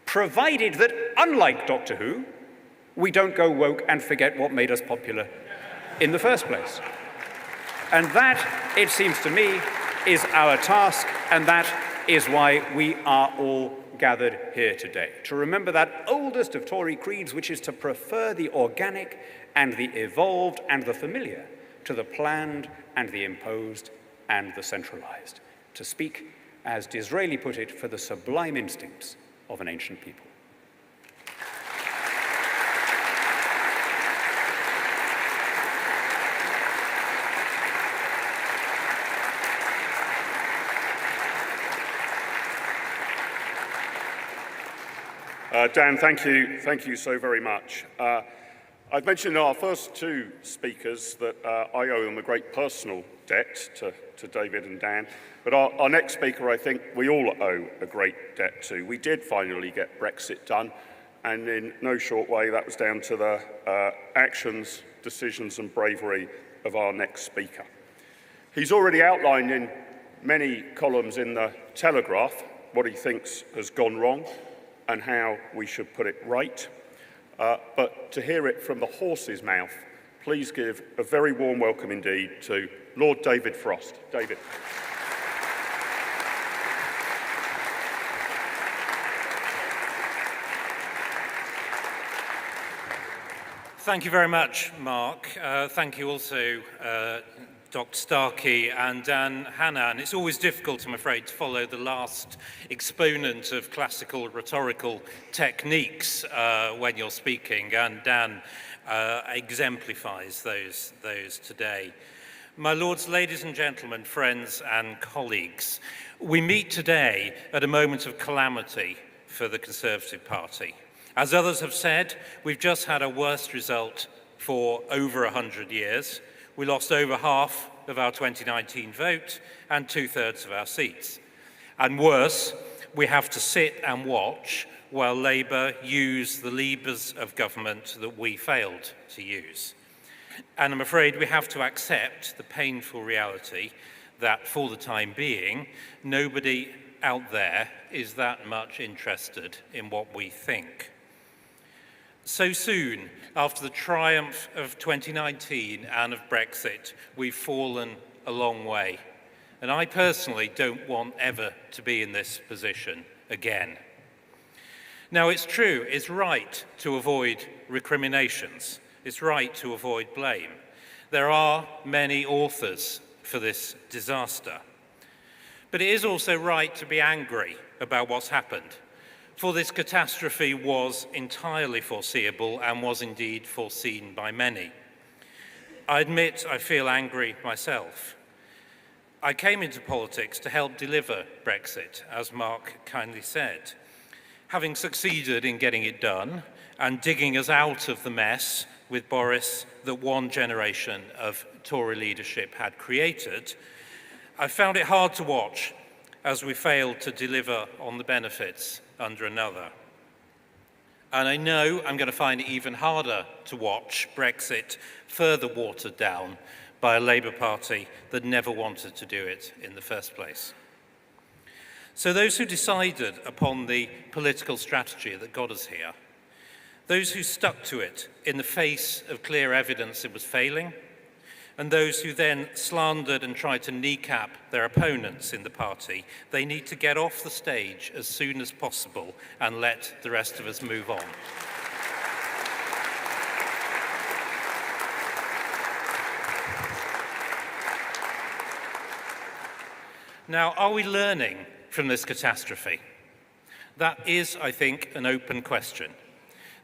provided that, unlike Doctor Who, we don't go woke and forget what made us popular in the first place. And that, it seems to me, is our task, and that is why we are all gathered here today, to remember that oldest of Tory creeds, which is to prefer the organic and the evolved and the familiar to the planned and the imposed and the centralized, to speak, as Disraeli put it, for the sublime instincts of an ancient people. Dan, thank you so very much. I've mentioned in our first two speakers that I owe them a great personal debt to David and Dan, but our next speaker I think we all owe a great debt to. We did finally get Brexit done, and in no short way that was down to the actions, decisions and bravery of our next speaker. He's already outlined in many columns in the Telegraph what he thinks has gone wrong and how we should put it right. But to hear it from the horse's mouth, please give a very warm welcome indeed to Lord David Frost. David. Thank you very much, Mark. Thank you also, Dr. Starkey and Dan Hannan. It's always difficult, I'm afraid, to follow the last exponent of classical rhetorical techniques when you're speaking, and Dan exemplifies those today. My lords, ladies and gentlemen, friends and colleagues, we meet today at a moment of calamity for the Conservative Party. As others have said, we've just had our worst result for over 100 years. We lost over half of our 2019 vote and 2/3 of our seats. And worse, we have to sit and watch while Labour use the levers of government that we failed to use. And I'm afraid we have to accept the painful reality that for the time being, nobody out there is that much interested in what we think. So soon after the triumph of 2019 and of Brexit, we've fallen a long way. And I personally don't want ever to be in this position again. Now, it's true, it's right to avoid recriminations. It's right to avoid blame. There are many authors for this disaster. But it is also right to be angry about what's happened. For this catastrophe was entirely foreseeable and was indeed foreseen by many. I admit I feel angry myself. I came into politics to help deliver Brexit, as Mark kindly said. Having succeeded in getting it done and digging us out of the mess with Boris that one generation of Tory leadership had created, I found it hard to watch as we failed to deliver on the benefits under another. And I know I'm going to find it even harder to watch Brexit further watered down by a Labour Party that never wanted to do it in the first place. So those who decided upon the political strategy that got us here, those who stuck to it in the face of clear evidence it was failing, and those who then slandered and tried to kneecap their opponents in the party, they need to get off the stage as soon as possible and let the rest of us move on. Now, are we learning from this catastrophe? That is, I think, an open question.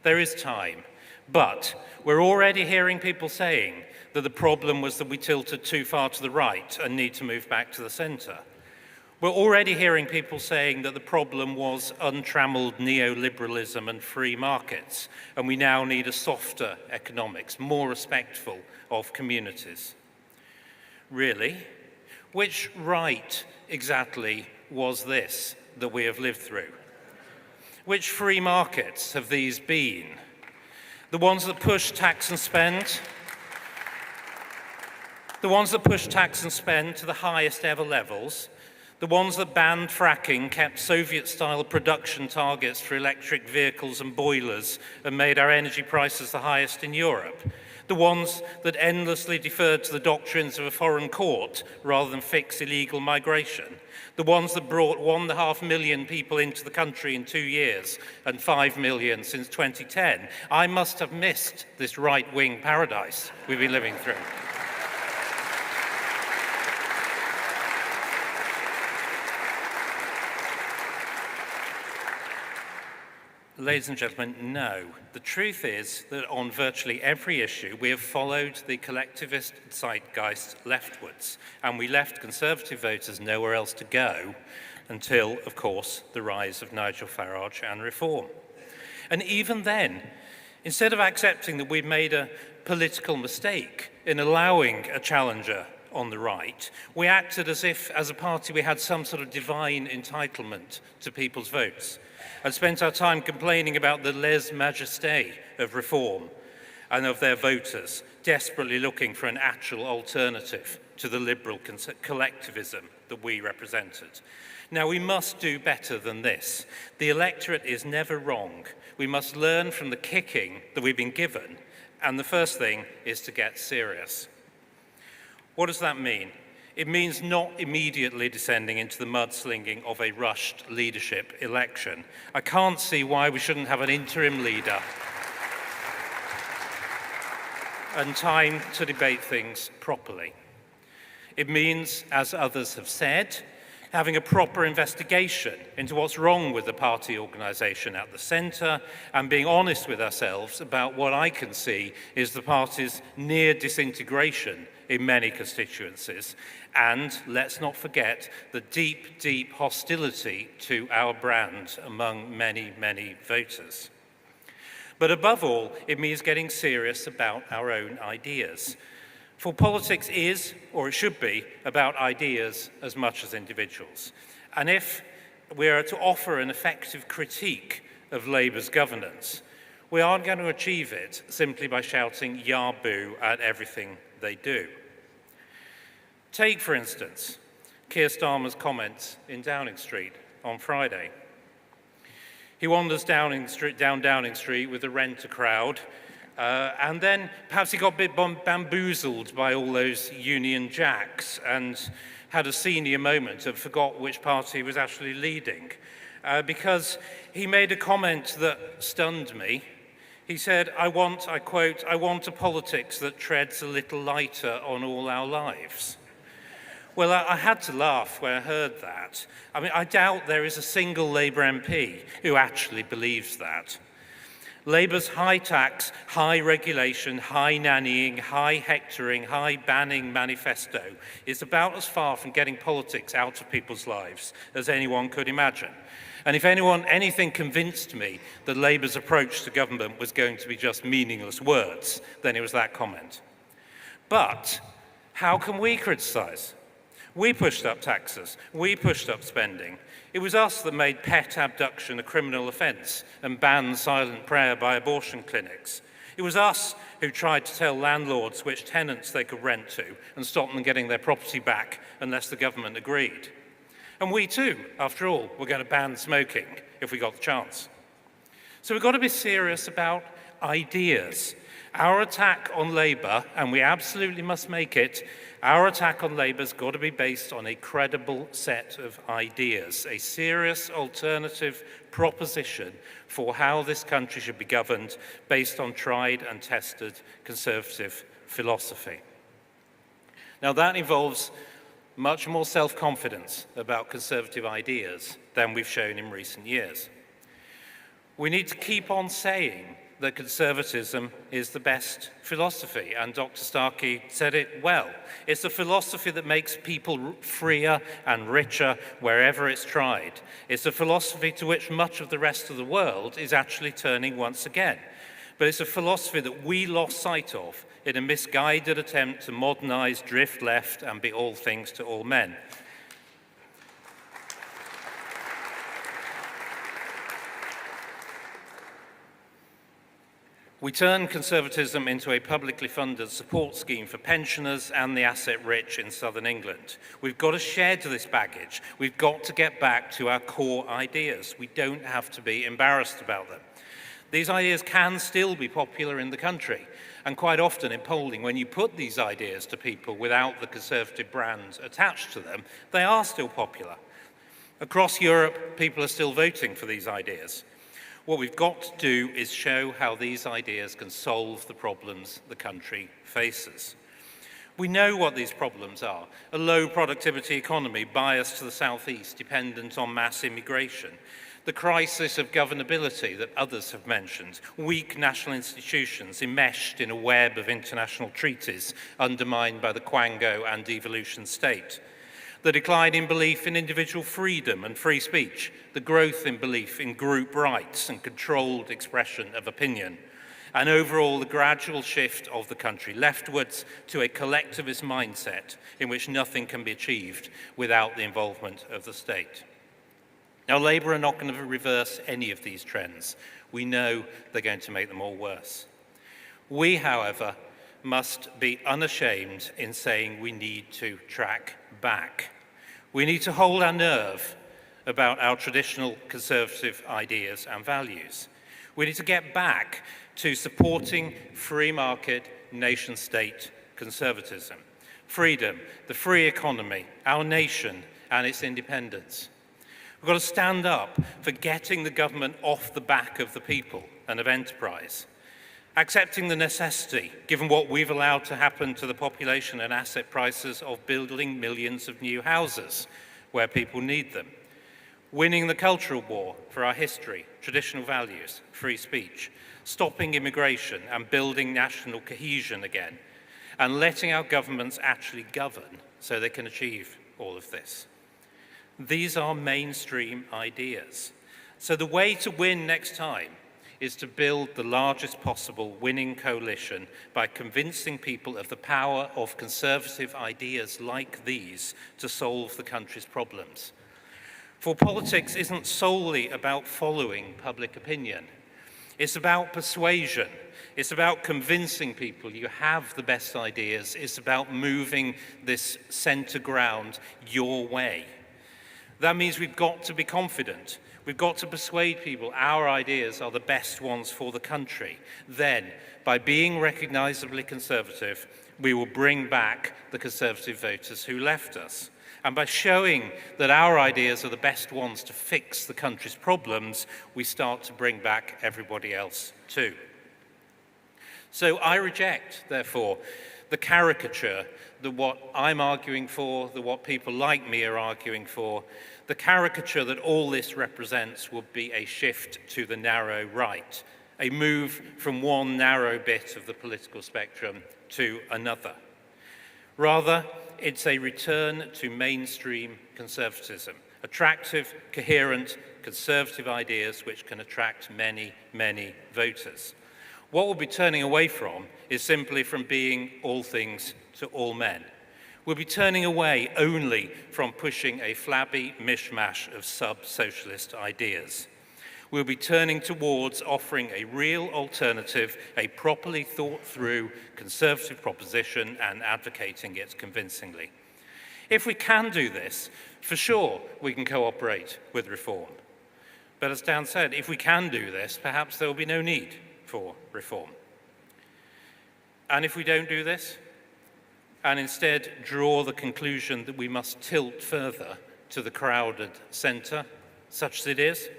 There is time, but we're already hearing people saying that the problem was that we tilted too far to the right and need to move back to the centre. We're already hearing people saying that the problem was untrammeled neoliberalism and free markets, and we now need a softer economics, more respectful of communities. Really? Which right exactly was this that we have lived through? Which free markets have these been? The ones that push tax and spend? The ones that push tax and spend to the highest ever levels The ones that banned fracking, kept Soviet-style production targets for electric vehicles and boilers, and made our energy prices the highest in Europe. The ones that endlessly deferred to the doctrines of a foreign court rather than fix illegal migration. The ones that brought 1.5 million people into the country in 2 years and 5 million since 2010. I must have missed this right-wing paradise we've been living through. Ladies and gentlemen, no. The truth is that on virtually every issue, we have followed the collectivist zeitgeist leftwards, and we left Conservative voters nowhere else to go until, of course, the rise of Nigel Farage and Reform. And even then, instead of accepting that we'd made a political mistake in allowing a challenger on the right, we acted as if, as a party, we had some sort of divine entitlement to people's votes, and spent our time complaining about the lèse-majesté of Reform and of their voters, desperately looking for an actual alternative to the liberal collectivism that we represented. Now, we must do better than this. The electorate is never wrong. We must learn from the kicking that we've been given, and the first thing is to get serious. What does that mean? It means not immediately descending into the mudslinging of a rushed leadership election. I can't see why we shouldn't have an interim leader and time to debate things properly. It means, as others have said, having a proper investigation into what's wrong with the party organisation at the centre and being honest with ourselves about what I can see is the party's near disintegration in many constituencies, and let's not forget the deep, deep hostility to our brand among many, many voters. But above all, it means getting serious about our own ideas. For politics is, or it should be, about ideas as much as individuals. And if we are to offer an effective critique of Labour's governance, we aren't going to achieve it simply by shouting "Yah boo" at everything they do. Take, for instance, Keir Starmer's comments in Downing Street on Friday. He wanders down Downing Street with the Renter crowd, and then perhaps he got a bit bamboozled by all those Union Jacks and had a senior moment and forgot which party he was actually leading, because he made a comment that stunned me. He said, I quote, "I want a politics that treads a little lighter on all our lives." Well, I had to laugh when I heard that. I mean, I doubt there is a single Labour MP who actually believes that. Labour's high tax, high regulation, high nannying, high hectoring, high banning manifesto is about as far from getting politics out of people's lives as anyone could imagine. And if anything convinced me that Labour's approach to government was going to be just meaningless words, then it was that comment. But how can we criticise? We pushed up taxes, we pushed up spending. It was us that made pet abduction a criminal offence and banned silent prayer by abortion clinics. It was us who tried to tell landlords which tenants they could rent to and stop them getting their property back unless the government agreed. And we too, after all, were going to ban smoking if we got the chance. So we've got to be serious about ideas. Our attack on Labour, and we absolutely must make it, our attack on Labour's got to be based on a credible set of ideas, a serious alternative proposition for how this country should be governed based on tried and tested Conservative philosophy. Now that involves much more self-confidence about Conservative ideas than we've shown in recent years. We need to keep on saying that conservatism is the best philosophy, and Dr. Starkey said it well. It's a philosophy that makes people freer and richer wherever it's tried. It's a philosophy to which much of the rest of the world is actually turning once again. But it's a philosophy that we lost sight of in a misguided attempt to modernize, drift left, and be all things to all men. We turn conservatism into a publicly funded support scheme for pensioners and the asset-rich in southern England. We've got to shed this baggage. We've got to get back to our core ideas. We don't have to be embarrassed about them. These ideas can still be popular in the country, and quite often in polling, when you put these ideas to people without the Conservative brand attached to them, they are still popular. Across Europe, people are still voting for these ideas. What we've got to do is show how these ideas can solve the problems the country faces. We know what these problems are: a low productivity economy biased to the southeast, dependent on mass immigration, the crisis of governability that others have mentioned, weak national institutions enmeshed in a web of international treaties undermined by the Quango and devolution state, the decline in belief in individual freedom and free speech, the growth in belief in group rights and controlled expression of opinion, and overall the gradual shift of the country leftwards to a collectivist mindset in which nothing can be achieved without the involvement of the state. Now, Labour are not going to reverse any of these trends. We know they're going to make them all worse. We, however, must be unashamed in saying we need to track back. We need to hold our nerve about our traditional conservative ideas and values. We need to get back to supporting free market, nation-state conservatism, freedom, the free economy, our nation and its independence. We've got to stand up for getting the government off the back of the people and of enterprise, accepting the necessity, given what we've allowed to happen to the population and asset prices, of building millions of new houses where people need them, winning the cultural war for our history, traditional values, free speech, stopping immigration and building national cohesion again, and letting our governments actually govern so they can achieve all of this. These are mainstream ideas. So the way to win next time is to build the largest possible winning coalition by convincing people of the power of conservative ideas like these to solve the country's problems. For politics isn't solely about following public opinion. It's about persuasion. It's about convincing people you have the best ideas. It's about moving this centre ground your way. That means we've got to be confident. We've got to persuade people our ideas are the best ones for the country. Then, by being recognisably conservative, we will bring back the Conservative voters who left us. And by showing that our ideas are the best ones to fix the country's problems, we start to bring back everybody else too. So I reject, therefore, the caricature that what I'm arguing for, that what people like me are arguing for, the caricature that all this represents would be a shift to the narrow right, a move from one narrow bit of the political spectrum to another. Rather, it's a return to mainstream conservatism, attractive, coherent, conservative ideas which can attract many, many voters. What we'll be turning away from is simply from being all things to all men. We'll be turning away only from pushing a flabby mishmash of sub-socialist ideas. We'll be turning towards offering a real alternative, a properly thought-through conservative proposition and advocating it convincingly. If we can do this, for sure we can cooperate with reform. But as Dan said, if we can do this, perhaps there will be no need for reform. And if we don't do this, and instead draw the conclusion that we must tilt further to the crowded centre, such as it is,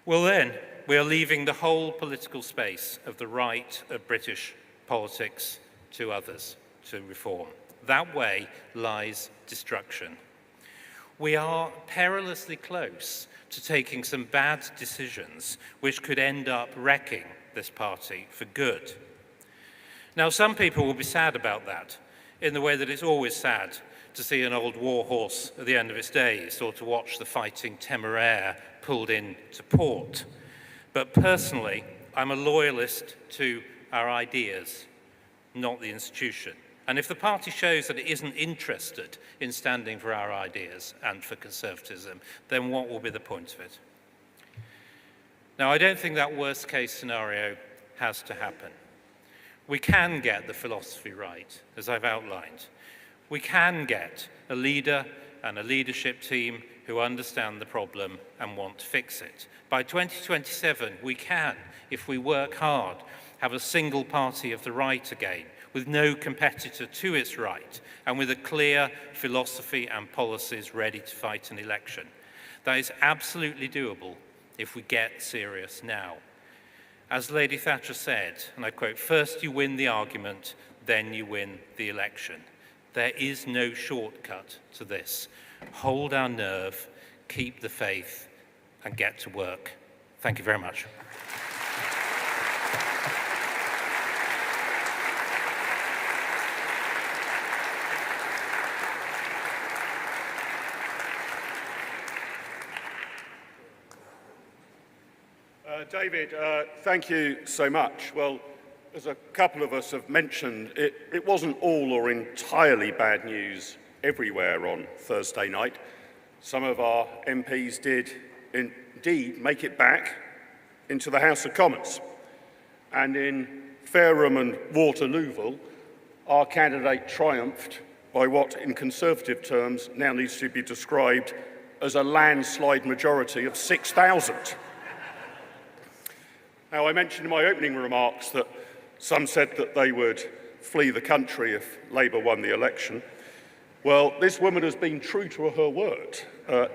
well then, we are leaving the whole political space of the right of British politics to others to reform. That way lies destruction. We are perilously close to taking some bad decisions which could end up wrecking this party for good. Now, some people will be sad about that, in the way that it's always sad to see an old war horse at the end of its days, or to watch the Fighting Temeraire pulled into port. But personally, I'm a loyalist to our ideas, not the institution. And if the party shows that it isn't interested in standing for our ideas and for conservatism, then what will be the point of it? Now, I don't think that worst case scenario has to happen. We can get the philosophy right, as I've outlined. We can get a leader and a leadership team who understand the problem and want to fix it. By 2027, we can, if we work hard, have a single party of the right again, with no competitor to its right, and with a clear philosophy and policies ready to fight an election. That is absolutely doable if we get serious now. As Lady Thatcher said, and I quote, "First you win the argument, then you win the election." There is no shortcut to this. Hold our nerve, keep the faith, and get to work. Thank you very much. David, thank you so much. Well, as a couple of us have mentioned, it wasn't all or entirely bad news everywhere on Thursday night. Some of our MPs did indeed make it back into the House of Commons. And in Fareham and Waterlooville, our candidate triumphed by what, in Conservative terms, now needs to be described as a landslide majority of 6,000. Now, I mentioned in my opening remarks that some said that they would flee the country if Labour won the election. Well, this woman has been true to her word.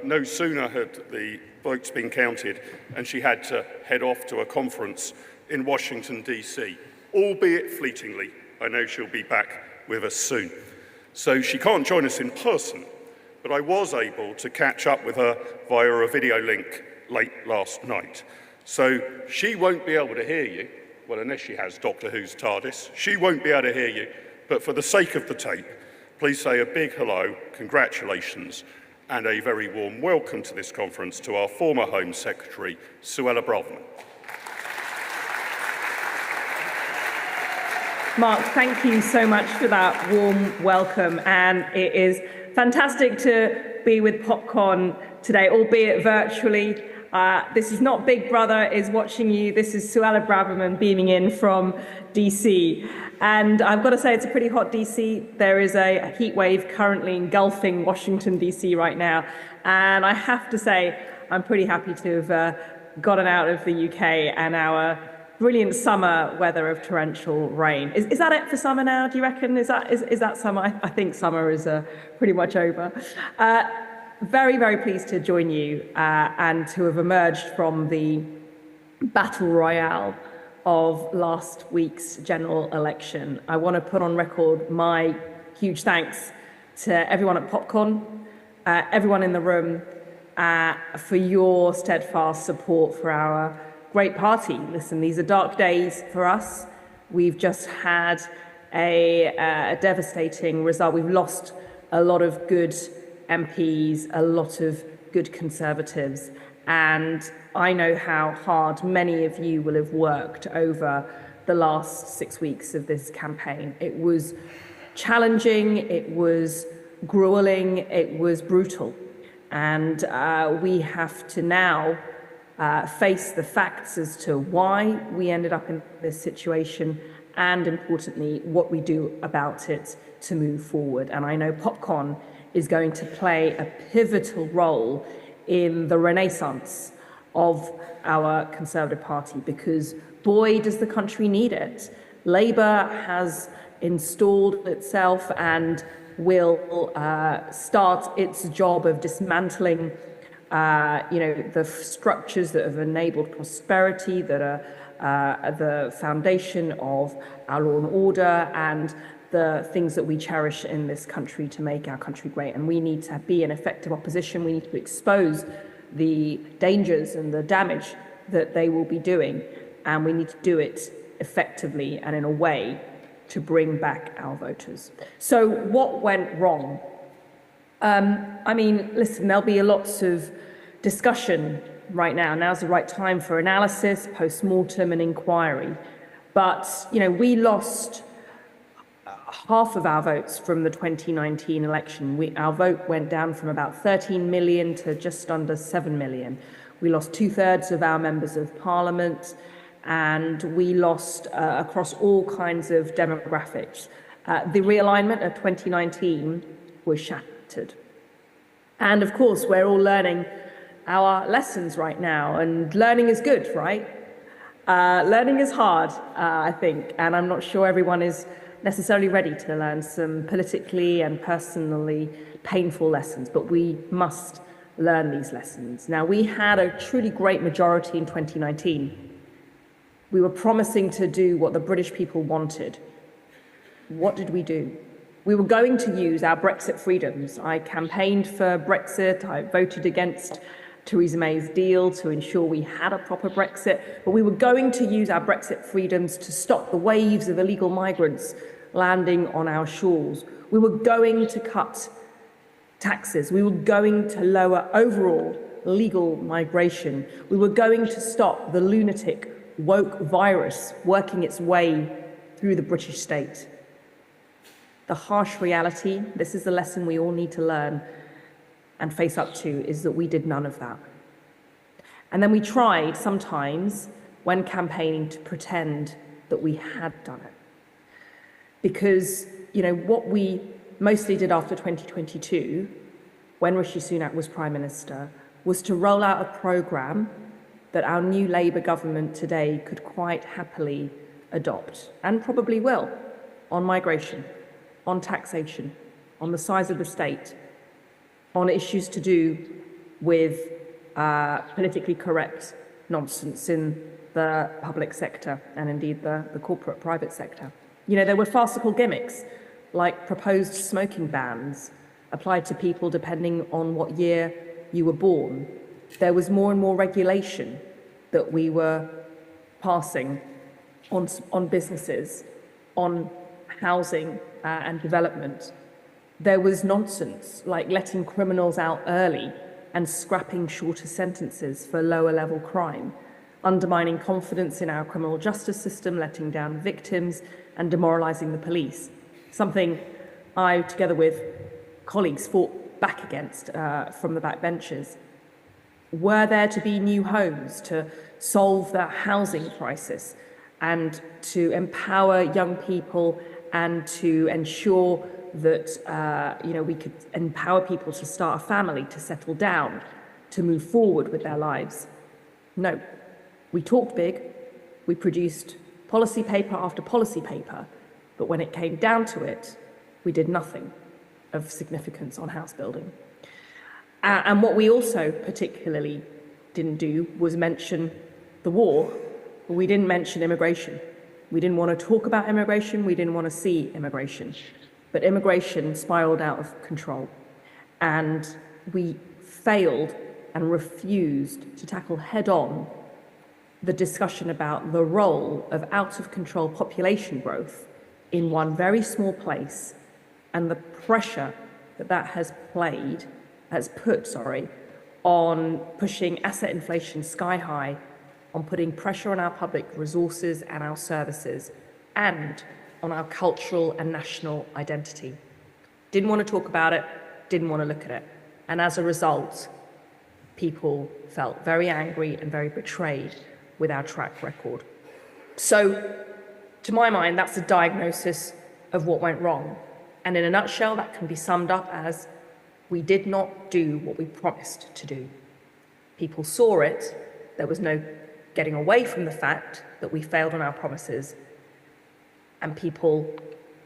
No sooner had the votes been counted and she had to head off to a conference in Washington, D.C. Albeit fleetingly, I know she'll be back with us soon. So she can't join us in person, but I was able to catch up with her via a video link late last night. So she won't be able to hear you, well, unless she has Doctor Who's TARDIS. She won't be able to hear you, but for the sake of the tape, please say a big hello, congratulations, and a very warm welcome to this conference to our former Home Secretary, Suella Braverman. Mark, thank you so much for that warm welcome, and it is fantastic to be with PopCon today, albeit virtually. This is not Big Brother is watching you, this is Suella Braverman beaming in from DC. And I've got to say, it's a pretty hot DC. There is a heat wave currently engulfing Washington, DC right now. And I have to say, I'm pretty happy to have gotten out of the UK and our brilliant summer weather of torrential rain. Is that it for summer now, do you reckon? Is that summer? I think summer is pretty much over. Very, very pleased to join you and to have emerged from the battle royale of last week's general election. I want to put on record my huge thanks to everyone at PopCon, everyone in the room, for your steadfast support for our great party. Listen, these are dark days for us. We've just had a devastating result. We've lost a lot of good MPs, a lot of good Conservatives, and I know how hard many of you will have worked over the last 6 weeks of this campaign. It was challenging, it was grueling, it was brutal, and we have to now face the facts as to why we ended up in this situation, and importantly, what we do about it to move forward. And I know PopCon is going to play a pivotal role in the renaissance of our Conservative Party, because boy, does the country need it. Labour has installed itself and will start its job of dismantling the structures that have enabled prosperity, that are the foundation of our law and order and the things that we cherish in this country to make our country great. And we need to be an effective opposition. We need to expose the dangers and the damage that they will be doing. And we need to do it effectively and in a way to bring back our voters. So what went wrong? Listen, there'll be lots of discussion right now. Now's the right time for analysis, post-mortem and inquiry. But, we lost half of our votes from the 2019 election. Our vote went down from about 13 million to just under 7 million. We lost 2/3 of our members of parliament, and we lost across all kinds of demographics. The realignment of 2019 was shattered. And of course, we're all learning our lessons right now, and learning is good, right? Learning is hard, I think, and I'm not sure everyone is necessarily ready to learn some politically and personally painful lessons, but we must learn these lessons. Now, we had a truly great majority in 2019. We were promising to do what the British people wanted. What did we do? We were going to use our Brexit freedoms. I campaigned for Brexit. I voted against Theresa May's deal to ensure we had a proper Brexit, but we were going to use our Brexit freedoms to stop the waves of illegal migrants landing on our shores. We were going to cut taxes. We were going to lower overall legal migration. We were going to stop the lunatic woke virus working its way through the British state. The harsh reality, this is the lesson we all need to learn and face up to, is that we did none of that. And then we tried sometimes, when campaigning, to pretend that we had done it. Because, what we mostly did after 2022, when Rishi Sunak was Prime Minister, was to roll out a programme that our new Labour government today could quite happily adopt, and probably will, on migration, on taxation, on the size of the state, on issues to do with politically correct nonsense in the public sector and indeed the corporate private sector. There were farcical gimmicks like proposed smoking bans applied to people depending on what year you were born. There was more and more regulation that we were passing on businesses, on housing and development. There was nonsense like letting criminals out early and scrapping shorter sentences for lower level crime, undermining confidence in our criminal justice system, letting down victims and demoralising the police, something I, together with colleagues, fought back against from the backbenches. Were there to be new homes to solve the housing crisis and to empower young people and to ensure that we could empower people to start a family, to settle down, to move forward with their lives? No. We talked big, we produced policy paper after policy paper, but when it came down to it, we did nothing of significance on house building. And what we also particularly didn't do was mention the war, but we didn't mention immigration. We didn't want to talk about immigration, we didn't want to see immigration. But immigration spiraled out of control, and we failed and refused to tackle head-on the discussion about the role of out-of-control population growth in one very small place and the pressure that has put on pushing asset inflation sky high, on putting pressure on our public resources and our services, and on our cultural and national identity. Didn't want to talk about it, didn't want to look at it. And as a result, people felt very angry and very betrayed with our track record. So, to my mind, that's a diagnosis of what went wrong. And in a nutshell, that can be summed up as we did not do what we promised to do. People saw it. There was no getting away from the fact that we failed on our promises, and people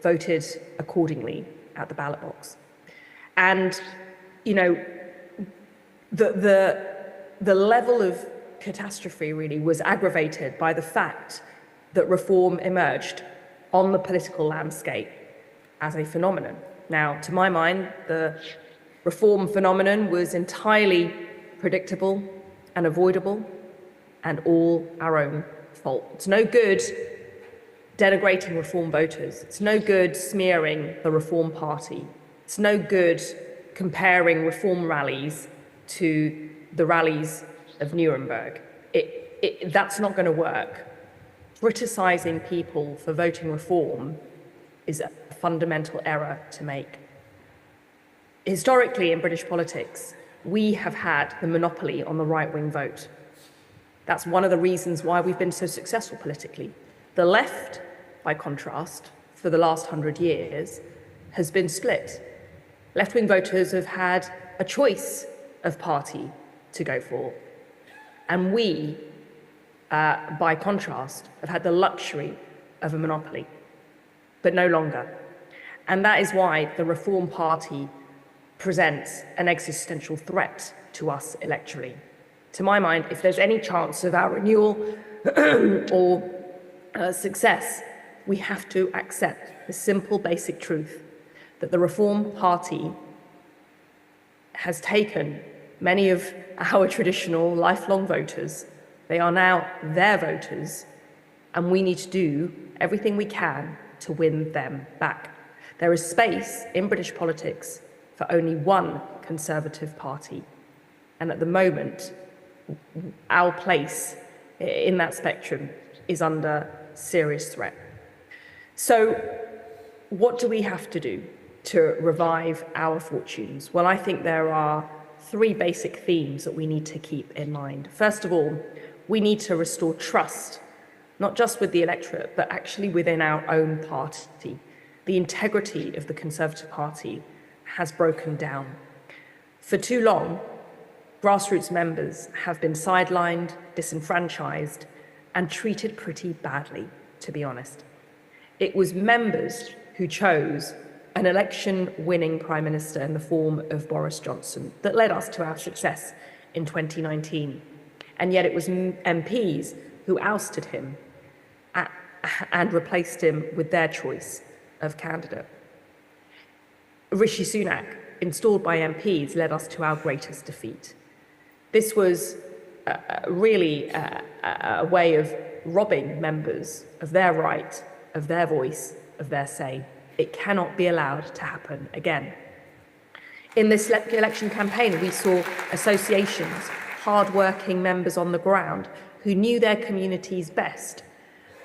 voted accordingly at the ballot box. And, the level of catastrophe really was aggravated by the fact that reform emerged on the political landscape as a phenomenon. Now, to my mind, the reform phenomenon was entirely predictable and avoidable and all our own fault. It's no good denigrating reform voters. It's no good smearing the Reform Party. It's no good comparing reform rallies to the rallies of Nuremberg. That's not going to work. Criticising people for voting reform is a fundamental error to make. Historically, in British politics, we have had the monopoly on the right-wing vote. That's one of the reasons why we've been so successful politically. The left, by contrast, for the last 100 years, has been split. Left-wing voters have had a choice of party to go for. And we, by contrast, have had the luxury of a monopoly, but no longer. And that is why the Reform Party presents an existential threat to us electorally. To my mind, if there's any chance of our renewal or success, we have to accept the simple basic truth that the Reform Party has taken many of our traditional lifelong voters. They are now their voters, and we need to do everything we can to win them back. There is space in British politics for only one Conservative Party, and at the moment, our place in that spectrum is under serious threat. So, what do we have to do to revive our fortunes? Well, I think there are three basic themes that we need to keep in mind. First of all, we need to restore trust, not just with the electorate, but actually within our own party. The integrity of the Conservative Party has broken down. For too long, grassroots members have been sidelined, disenfranchised, and treated pretty badly, to be honest. It was members who chose an election-winning Prime Minister in the form of Boris Johnson that led us to our success in 2019. And yet it was MPs who ousted him and replaced him with their choice of candidate. Rishi Sunak, installed by MPs, led us to our greatest defeat. This was really a way of robbing members of their right, of their voice, of their say. It cannot be allowed to happen again. In this election campaign, we saw associations, hard-working members on the ground who knew their communities best,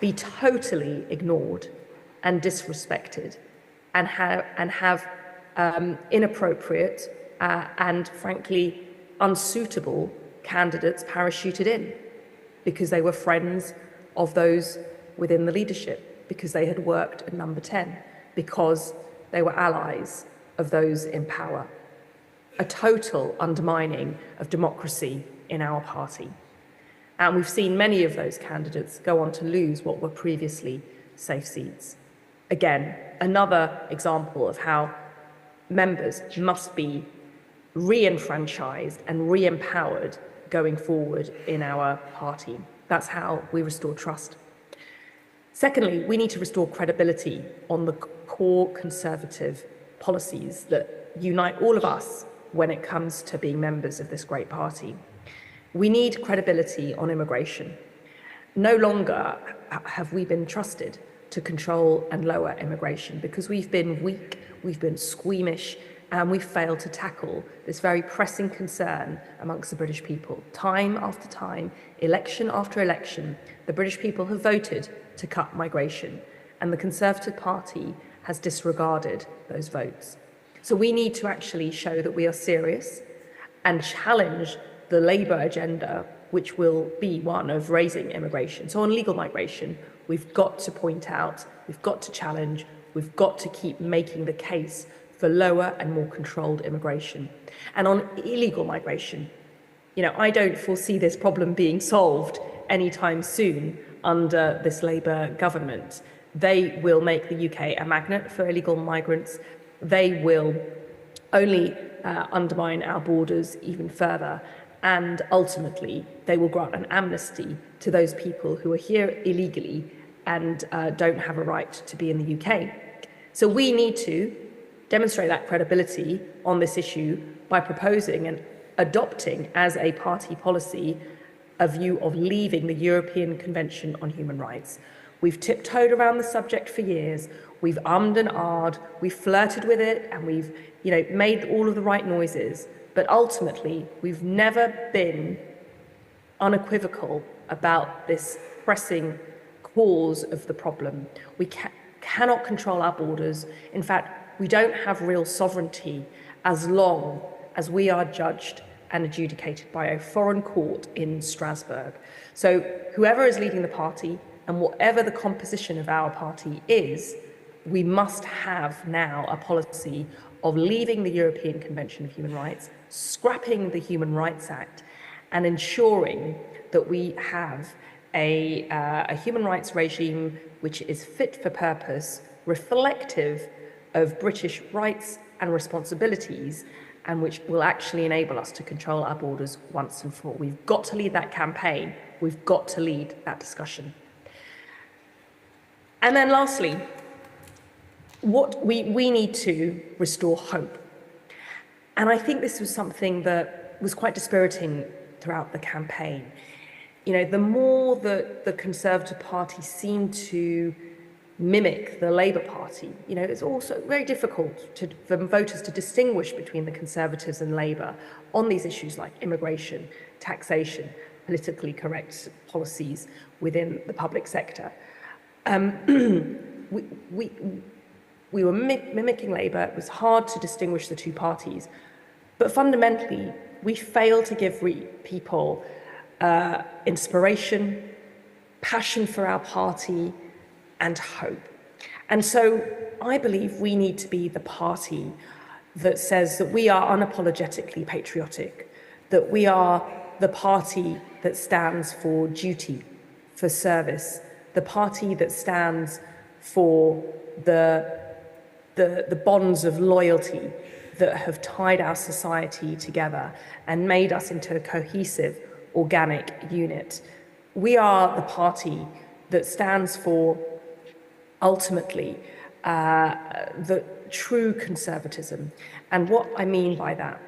be totally ignored and disrespected and have inappropriate and frankly unsuitable candidates parachuted in because they were friends of those within the leadership, because they had worked at Number 10, because they were allies of those in power. A total undermining of democracy in our party. And we've seen many of those candidates go on to lose what were previously safe seats. Again, another example of how members must be re-enfranchised and re-empowered going forward in our party. That's how we restore trust. Secondly, we need to restore credibility on the core Conservative policies that unite all of us when it comes to being members of this great party. We need credibility on immigration. No longer have we been trusted to control and lower immigration because we've been weak, we've been squeamish, and we've failed to tackle this very pressing concern amongst the British people. Time after time, election after election, the British people have voted to cut migration, and the Conservative Party has disregarded those votes. So we need to actually show that we are serious and challenge the Labour agenda, which will be one of raising immigration. So on legal migration, we've got to point out, we've got to challenge, we've got to keep making the case for lower and more controlled immigration. And on illegal migration, I don't foresee this problem being solved anytime soon under this Labour government. They will make the UK a magnet for illegal migrants. They will only undermine our borders even further. And ultimately, they will grant an amnesty to those people who are here illegally and don't have a right to be in the UK. So we need to demonstrate that credibility on this issue by proposing and adopting as a party policy a view of leaving the European Convention on Human Rights. We've tiptoed around the subject for years, we've ummed and ahed, we've flirted with it, and we've made all of the right noises, but ultimately we've never been unequivocal about this pressing cause of the problem. cannot control our borders. In fact, we don't have real sovereignty as long as we are judged and adjudicated by a foreign court in Strasbourg. So whoever is leading the party and whatever the composition of our party is, we must have now a policy of leaving the European Convention of Human Rights, scrapping the Human Rights Act, and ensuring that we have a human rights regime which is fit for purpose, reflective of British rights and responsibilities, and which will actually enable us to control our borders once and for all. We've got to lead that campaign. We've got to lead that discussion. And then lastly, what we need to restore hope. And I think this was something that was quite dispiriting throughout the campaign. You know, the more that the Conservative Party seemed to mimic the Labour Party, you know, it's also very difficult for voters to distinguish between the Conservatives and Labour on these issues like immigration, taxation, politically correct policies within the public sector. We were mimicking Labour. It was hard to distinguish the two parties. But fundamentally, we failed to give people inspiration, passion for our party, and hope. And so I believe we need to be the party that says that we are unapologetically patriotic, that we are the party that stands for duty, for service, the party that stands for the bonds of loyalty that have tied our society together and made us into a cohesive, organic unit. We are the party that stands for, ultimately, the true conservatism. And what I mean by that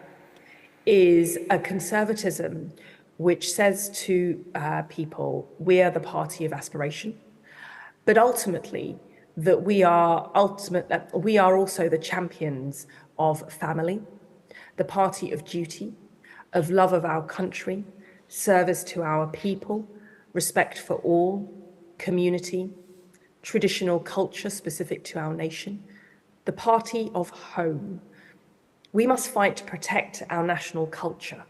is a conservatism which says to people, we are the party of aspiration, but ultimately, that we are also the champions of family, the party of duty, of love of our country, service to our people, respect for all, community, traditional culture specific to our nation, the party of home. We must fight to protect our national culture,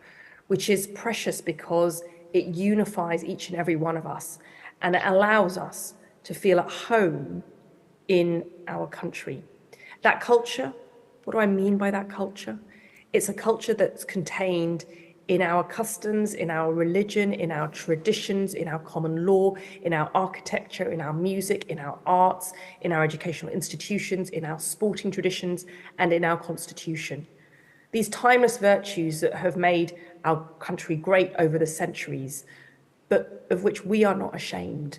which is precious because it unifies each and every one of us and it allows us to feel at home in our country. That culture, what do I mean by that culture? It's a culture that's contained in our customs, in our religion, in our traditions, in our common law, in our architecture, in our music, in our arts, in our educational institutions, in our sporting traditions, and in our constitution. These timeless virtues that have made our country great over the centuries, but of which we are not ashamed.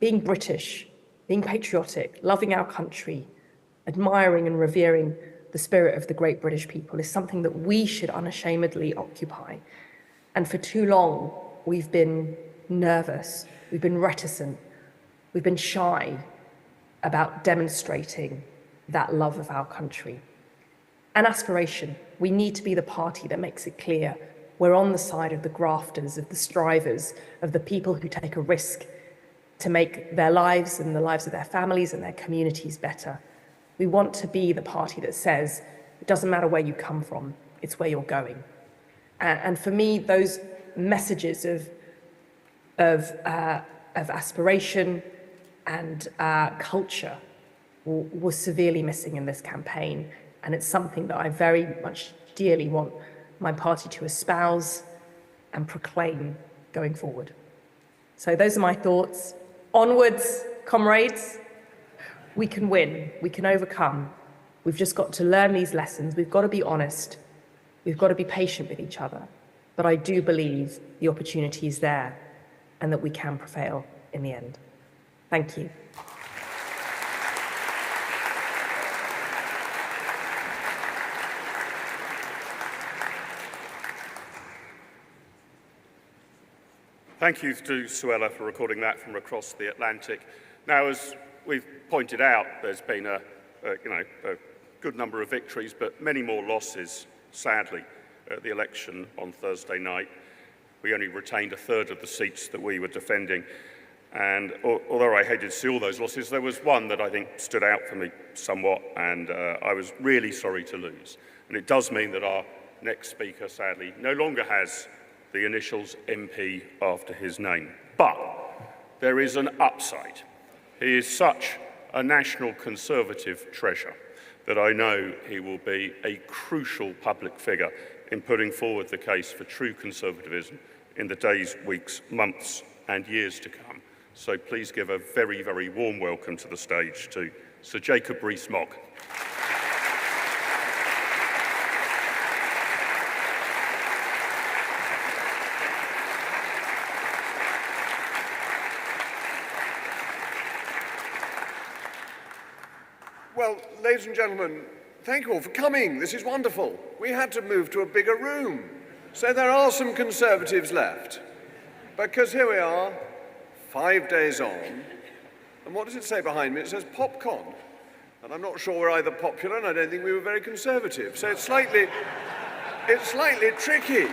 Being British, being patriotic, loving our country, admiring and revering the spirit of the great British people is something that we should unashamedly occupy. And for too long, we've been nervous, we've been reticent, we've been shy about demonstrating that love of our country. And aspiration, we need to be the party that makes it clear we're on the side of the grafters, of the strivers, of the people who take a risk to make their lives and the lives of their families and their communities better. We want to be the party that says, it doesn't matter where you come from, it's where you're going. And for me, those messages of aspiration and culture was severely missing in this campaign. And it's something that I very much dearly want my party to espouse and proclaim going forward. So those are my thoughts. Onwards, comrades. We can win, we can overcome. We've just got to learn these lessons. We've got to be honest. We've got to be patient with each other. But I do believe the opportunity is there and that we can prevail in the end. Thank you. Thank you to Suella for recording that from across the Atlantic. Now, as we've pointed out, there's been a good number of victories, but many more losses, sadly, at the election on Thursday night. We only retained a third of the seats that we were defending. And although I hated to see all those losses, there was one that I think stood out for me somewhat, and I was really sorry to lose. And it does mean that our next speaker, sadly, no longer has the initials MP after his name. But there is an upside. He is such a national Conservative treasure that I know he will be a crucial public figure in putting forward the case for true conservatism in the days, weeks, months, and years to come. So please give a very, very warm welcome to the stage to Sir Jacob Rees-Mogg. Well, ladies and gentlemen, thank you all for coming. This is wonderful. We had to move to a bigger room. So there are some Conservatives left. Because here we are, 5 days on. And what does it say behind me? It says PopCon. And I'm not sure we're either popular, and I don't think we were very conservative. So it's slightly tricky.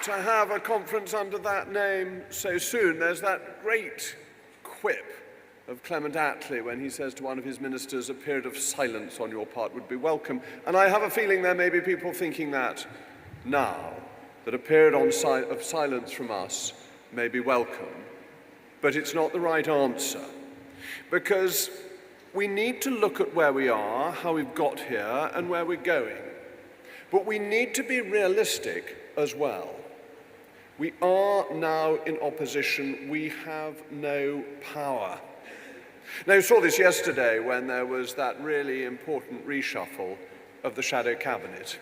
To have a conference under that name so soon. There's that great quip of Clement Attlee when he says to one of his ministers, a period of silence on your part would be welcome. And I have a feeling there may be people thinking that now, that a period of silence from us may be welcome. But it's not the right answer, because we need to look at where we are, how we've got here, and where we're going. But we need to be realistic as well. We are now in opposition. We have no power. Now, you saw this yesterday when there was that really important reshuffle of the shadow cabinet.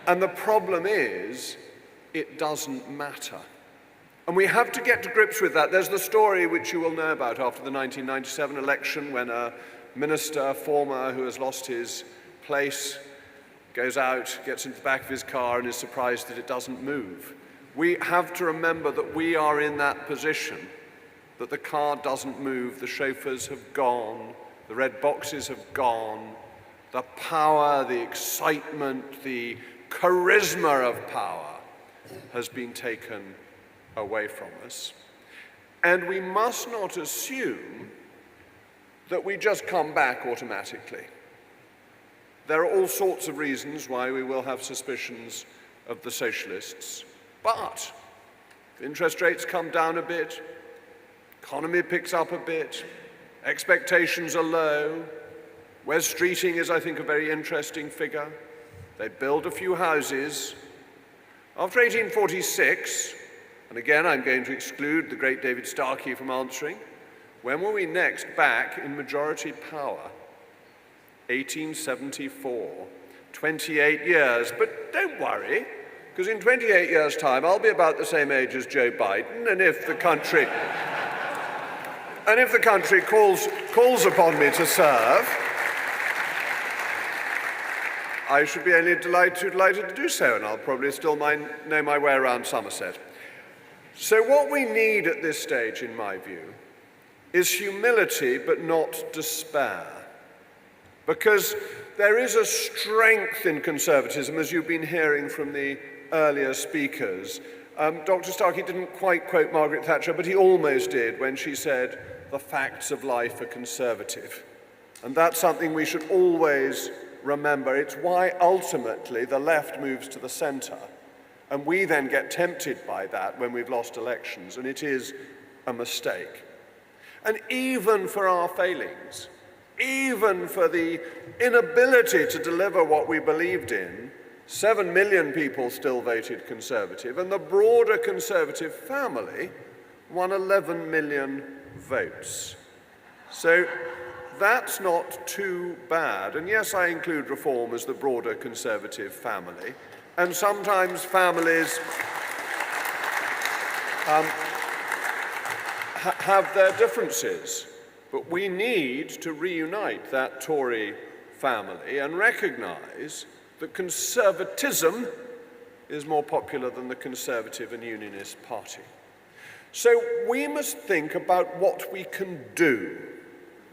And the problem is, it doesn't matter. And we have to get to grips with that. There's the story which you will know about after the 1997 election when a minister, former, who has lost his place, goes out, gets into the back of his car and is surprised that it doesn't move. We have to remember that we are in that position, that the car doesn't move, the chauffeurs have gone, the red boxes have gone, the power, the excitement, the charisma of power has been taken away from us. And we must not assume that we just come back automatically. There are all sorts of reasons why we will have suspicions of the socialists. But if interest rates come down a bit, economy picks up a bit, expectations are low, Wes Streeting is, I think, a very interesting figure. They build a few houses. After 1846, and again I'm going to exclude the great David Starkey from answering, when were we next back in majority power? 1874, 28 years. But don't worry, because in 28 years' time, I'll be about the same age as Joe Biden, and if the country, calls upon me to serve, I should be only delighted to do so, and I'll probably still know my way around Somerset. So what we need at this stage, in my view, is humility, but not despair. Because there is a strength in conservatism, as you've been hearing from the earlier speakers. Dr. Starkey didn't quite quote Margaret Thatcher, but he almost did when she said, the facts of life are conservative. And that's something we should always remember. It's why ultimately the left moves to the center. And we then get tempted by that when we've lost elections, and it is a mistake. And even for our failings, even for the inability to deliver what we believed in, 7 million people still voted Conservative, and the broader Conservative family won 11 million votes. So that's not too bad. And yes, I include Reform as the broader Conservative family. And sometimes families have their differences. But we need to reunite that Tory family and recognize that conservatism is more popular than the Conservative and Unionist Party. So we must think about what we can do.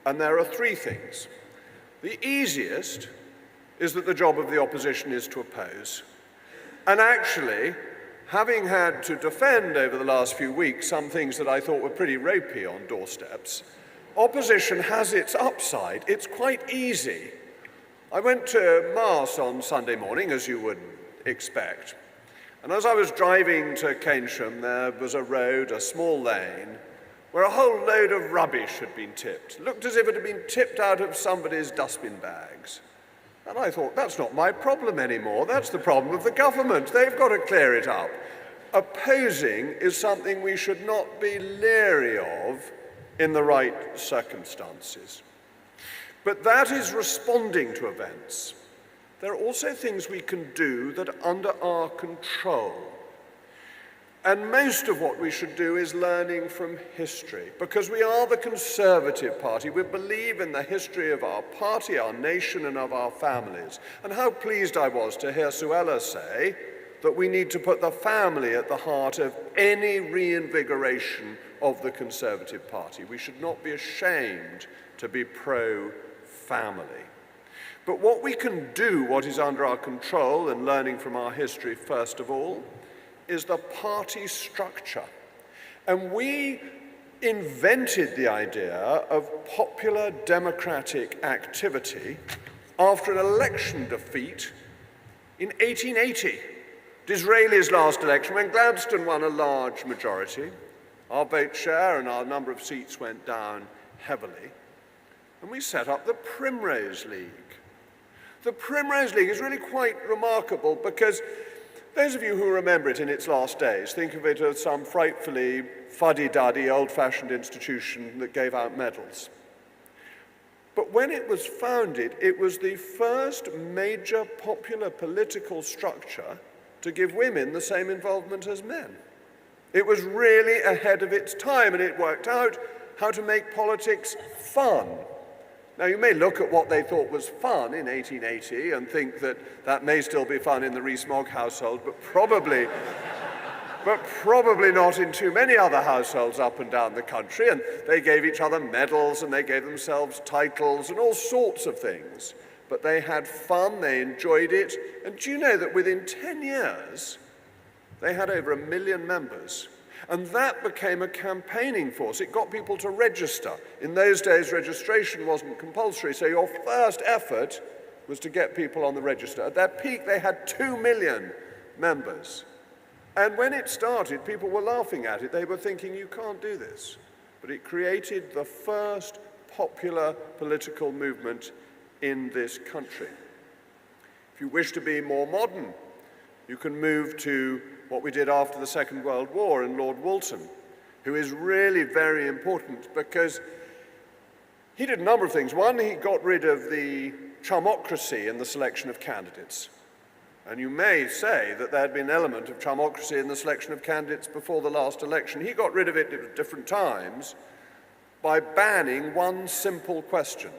And there are three things. The easiest is that the job of the opposition is to oppose. And actually, having had to defend over the last few weeks some things that I thought were pretty ropey on doorsteps, opposition has its upside. It's quite easy. I went to Mass on Sunday morning, as you would expect. And as I was driving to Keynsham, there was a road, a small lane, where a whole load of rubbish had been tipped. It looked as if it had been tipped out of somebody's dustbin bags. And I thought, that's not my problem anymore. That's the problem of the government. They've got to clear it up. Opposing is something we should not be leery of in the right circumstances. But that is responding to events. There are also things we can do that are under our control. And most of what we should do is learning from history, because we are the Conservative Party. We believe in the history of our party, our nation, and of our families. And how pleased I was to hear Suella say that we need to put the family at the heart of any reinvigoration of the Conservative Party. We should not be ashamed to be pro-family. But what we can do, what is under our control, and learning from our history first of all, is the party structure. And we invented the idea of popular democratic activity after an election defeat in 1880. Disraeli's last election, when Gladstone won a large majority, our vote share and our number of seats went down heavily, and we set up the Primrose League. The Primrose League is really quite remarkable because those of you who remember it in its last days think of it as some frightfully fuddy-duddy, old-fashioned institution that gave out medals. But when it was founded, it was the first major popular political structure to give women the same involvement as men. It was really ahead of its time, and it worked out how to make politics fun. Now, you may look at what they thought was fun in 1880 and think that that may still be fun in the Rees-Mogg household, but probably not in too many other households up and down the country. And they gave each other medals, and they gave themselves titles and all sorts of things. But they had fun, they enjoyed it. And do you know that within 10 years, they had over 1 million members? And that became a campaigning force. It got people to register. In those days, registration wasn't compulsory, so your first effort was to get people on the register. At their peak, they had 2 million members. And when it started, people were laughing at it. They were thinking, you can't do this. But it created the first popular political movement in this country. If you wish to be more modern, you can move to what we did after the Second World War and Lord Woolton, who is really very important because he did a number of things. One, he got rid of the chumocracy in the selection of candidates. And you may say that there had been an element of chumocracy in the selection of candidates before the last election. He got rid of it at different times by banning one simple question.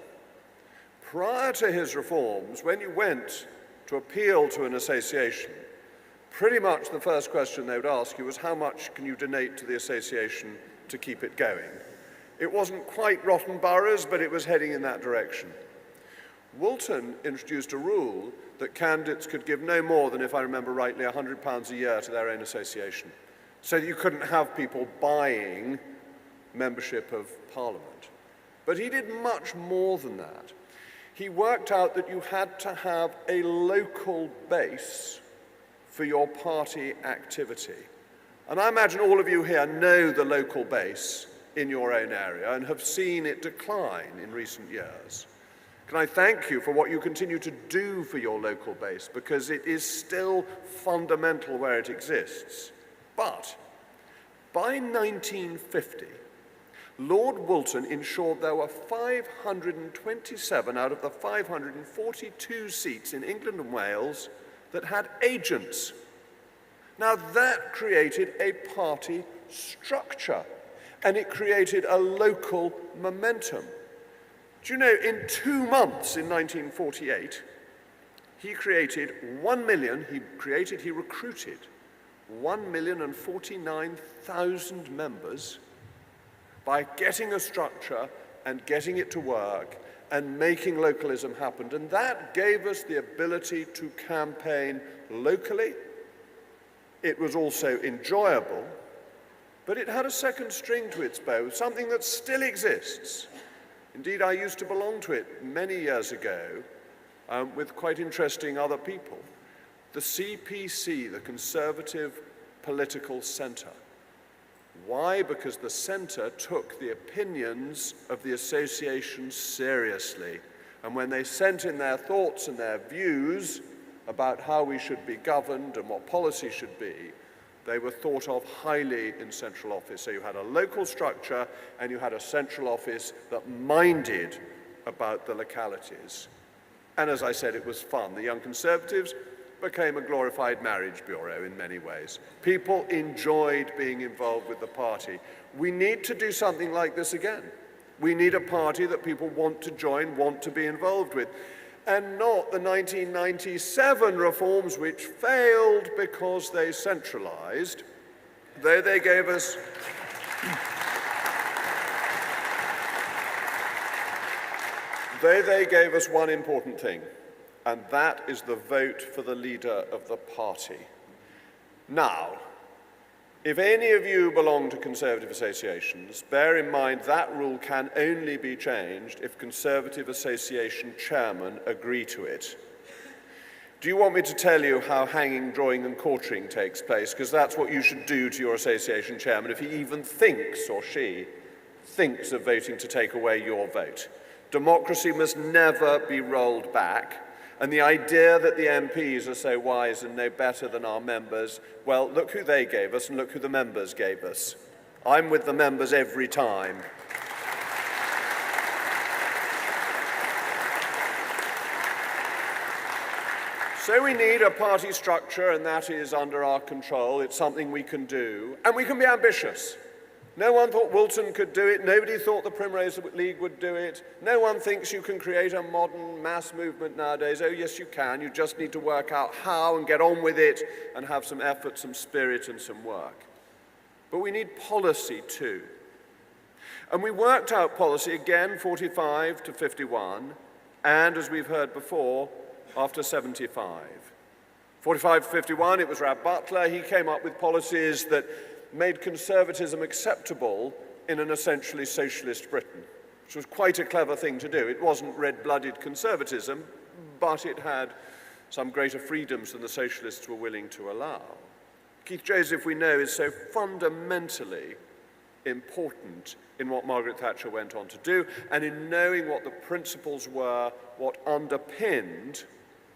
Prior to his reforms, when you went to appeal to an association, pretty much the first question they would ask you was, how much can you donate to the association to keep it going? It wasn't quite rotten boroughs, but it was heading in that direction. Woolton introduced a rule that candidates could give no more than, if I remember rightly, £100 a year to their own association, so that you couldn't have people buying membership of Parliament. But he did much more than that. He worked out that you had to have a local base for your party activity. And I imagine all of you here know the local base in your own area and have seen it decline in recent years. Can I thank you for what you continue to do for your local base, because it is still fundamental where it exists. But by 1950, Lord Woolton ensured there were 527 out of the 542 seats in England and Wales that had agents. Now that created a party structure, and it created a local momentum. Do you know, in 2 months in 1948, he recruited 1,049,000 members by getting a structure and getting it to work and making localism happen. And that gave us the ability to campaign locally It was also enjoyable, but it had a second string to its bow, something that still exists. Indeed, I used to belong to it many years ago with quite interesting other people. The CPC, the Conservative Political Centre. Why? Because the centre took the opinions of the association seriously. And when they sent in their thoughts and their views about how we should be governed and what policy should be, they were thought of highly in central office. So you had a local structure and you had a central office that minded about the localities. And as I said, it was fun. The Young Conservatives became a glorified marriage bureau in many ways. People enjoyed being involved with the party. We need to do something like this again. We need a party that people want to join, want to be involved with, and not the 1997 reforms which failed because they centralized, though they gave us one important thing, and that is the vote for the leader of the party. Now, if any of you belong to Conservative associations, bear in mind that rule can only be changed if Conservative association chairmen agree to it. Do you want me to tell you how hanging, drawing and quartering takes place? Because that's what you should do to your association chairman if he even thinks, or she thinks, of voting to take away your vote. Democracy must never be rolled back. And the idea that the MPs are so wise and know better than our members, well, look who they gave us and look who the members gave us. I'm with the members every time. So we need a party structure, and that is under our control. It's something we can do, and we can be ambitious. No one thought Wilton could do it. Nobody thought the Primrose League would do it. No one thinks you can create a modern mass movement nowadays. Oh, yes, you can. You just need to work out how and get on with it and have some effort, some spirit, and some work. But we need policy too. And we worked out policy again, 45 to 51, and as we've heard before, after 75. 45 to 51, it was Rab Butler. He came up with policies that made conservatism acceptable in an essentially socialist Britain, which was quite a clever thing to do. It wasn't red-blooded conservatism, but it had some greater freedoms than the socialists were willing to allow. Keith Joseph, we know, is so fundamentally important in what Margaret Thatcher went on to do, and in knowing what the principles were, what underpinned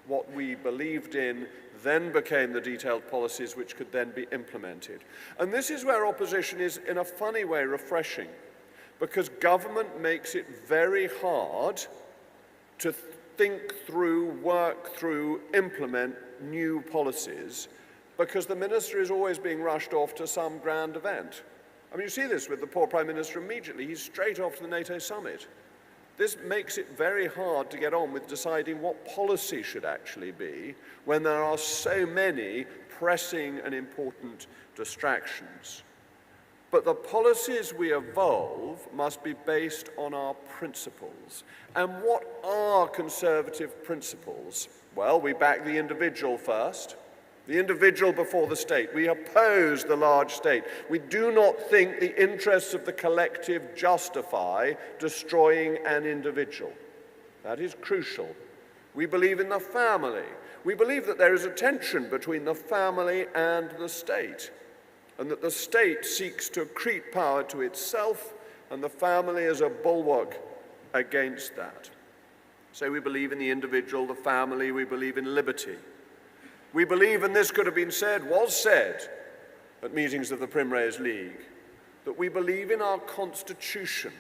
what we believed in, then became the detailed policies which could then be implemented. And this is where opposition is, in a funny way, refreshing, because government makes it very hard to think through, work through, implement new policies, because the minister is always being rushed off to some grand event. I mean, you see this with the poor Prime Minister immediately. He's straight off to the NATO summit. This makes it very hard to get on with deciding what policy should actually be when there are so many pressing and important distractions. But the policies we evolve must be based on our principles. And what are conservative principles? Well, we back the individual first. The individual before the state. We oppose the large state. We do not think the interests of the collective justify destroying an individual. That is crucial. We believe in the family. We believe that there is a tension between the family and the state, and that the state seeks to accrete power to itself, and the family is a bulwark against that. So we believe in the individual, the family, we believe in liberty. We believe, and this could have been said, was said, at meetings of the Primrose League, that we believe in our Constitution.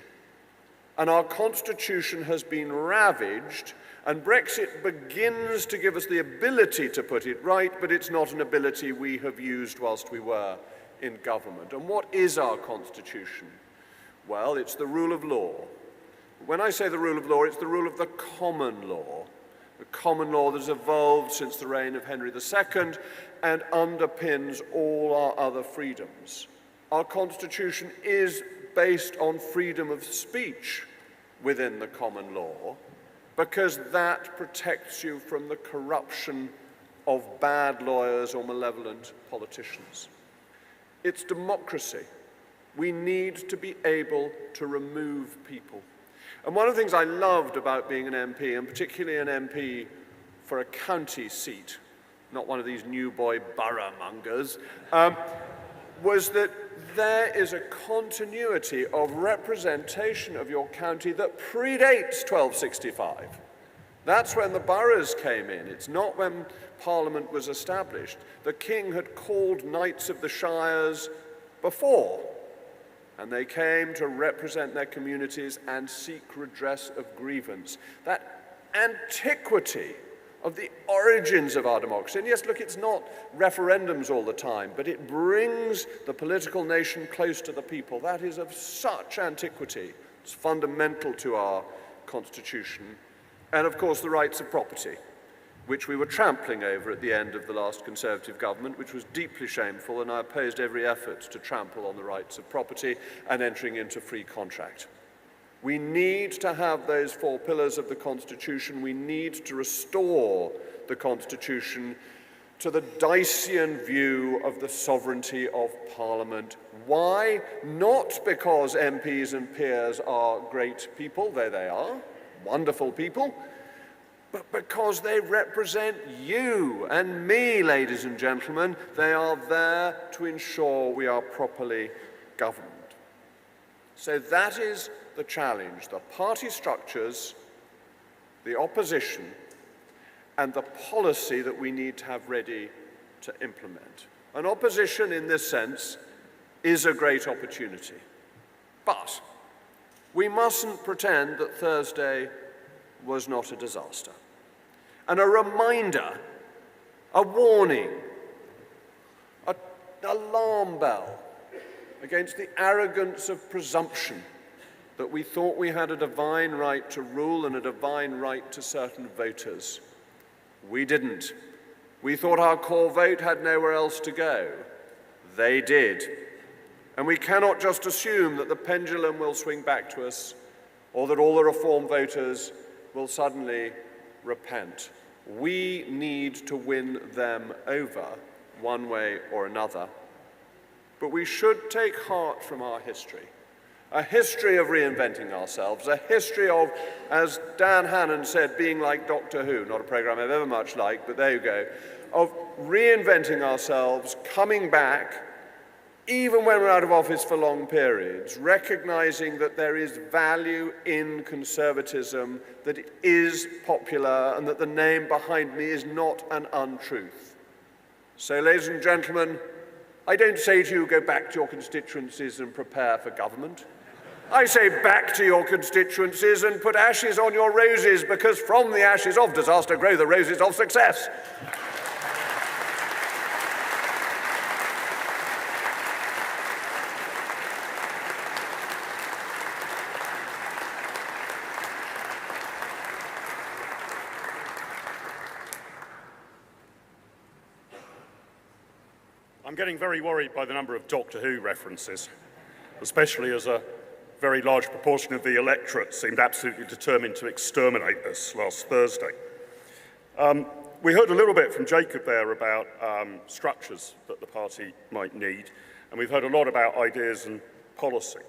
And our Constitution has been ravaged, and Brexit begins to give us the ability to put it right, but it's not an ability we have used whilst we were in government. And what is our Constitution? Well, it's the rule of law. When I say the rule of law, it's the rule of the common law. The common law that has evolved since the reign of Henry II and underpins all our other freedoms. Our Constitution is based on freedom of speech within the common law, because that protects you from the corruption of bad lawyers or malevolent politicians. It's democracy. We need to be able to remove people. And one of the things I loved about being an MP, and particularly an MP for a county seat, not one of these new boy borough mongers, was that there is a continuity of representation of your county that predates 1265. That's when the boroughs came in. It's not when Parliament was established. The King had called Knights of the Shires before, and they came to represent their communities and seek redress of grievance. That antiquity of the origins of our democracy. And yes, look, it's not referendums all the time, but it brings the political nation close to the people. That is of such antiquity. It's fundamental to our constitution. And of course, the rights of property, which we were trampling over at the end of the last Conservative government, which was deeply shameful, and I opposed every effort to trample on the rights of property and entering into free contract. We need to have those four pillars of the Constitution. We need to restore the Constitution to the Dyson view of the sovereignty of Parliament. Why? Not because MPs and peers are great people, though they are, wonderful people, but because they represent you and me, ladies and gentlemen. They are there to ensure we are properly governed. So that is the challenge, the party structures, the opposition, and the policy that we need to have ready to implement. An opposition in this sense is a great opportunity. But we mustn't pretend that Thursday was not a disaster. And a reminder, a warning, an alarm bell against the arrogance of presumption that we thought we had a divine right to rule and a divine right to certain voters. We didn't. We thought our core vote had nowhere else to go. They did. And we cannot just assume that the pendulum will swing back to us or that all the Reform voters will suddenly repent. We need to win them over one way or another. But we should take heart from our history. A history of reinventing ourselves, a history of, as Dan Hannan said, being like Doctor Who, not a program I've ever much liked, but there you go, of reinventing ourselves, coming back, even when we're out of office for long periods, recognizing that there is value in conservatism, that it is popular, and that the name behind me is not an untruth. So, ladies and gentlemen, I don't say to you, go back to your constituencies and prepare for government. I say back to your constituencies and put ashes on your roses, because from the ashes of disaster grow the roses of success. I'm getting very worried by the number of Doctor Who references, especially as a very large proportion of the electorate seemed absolutely determined to exterminate us last Thursday. We heard a little bit from Jacob there about structures that the party might need, and we've heard a lot about ideas and policy.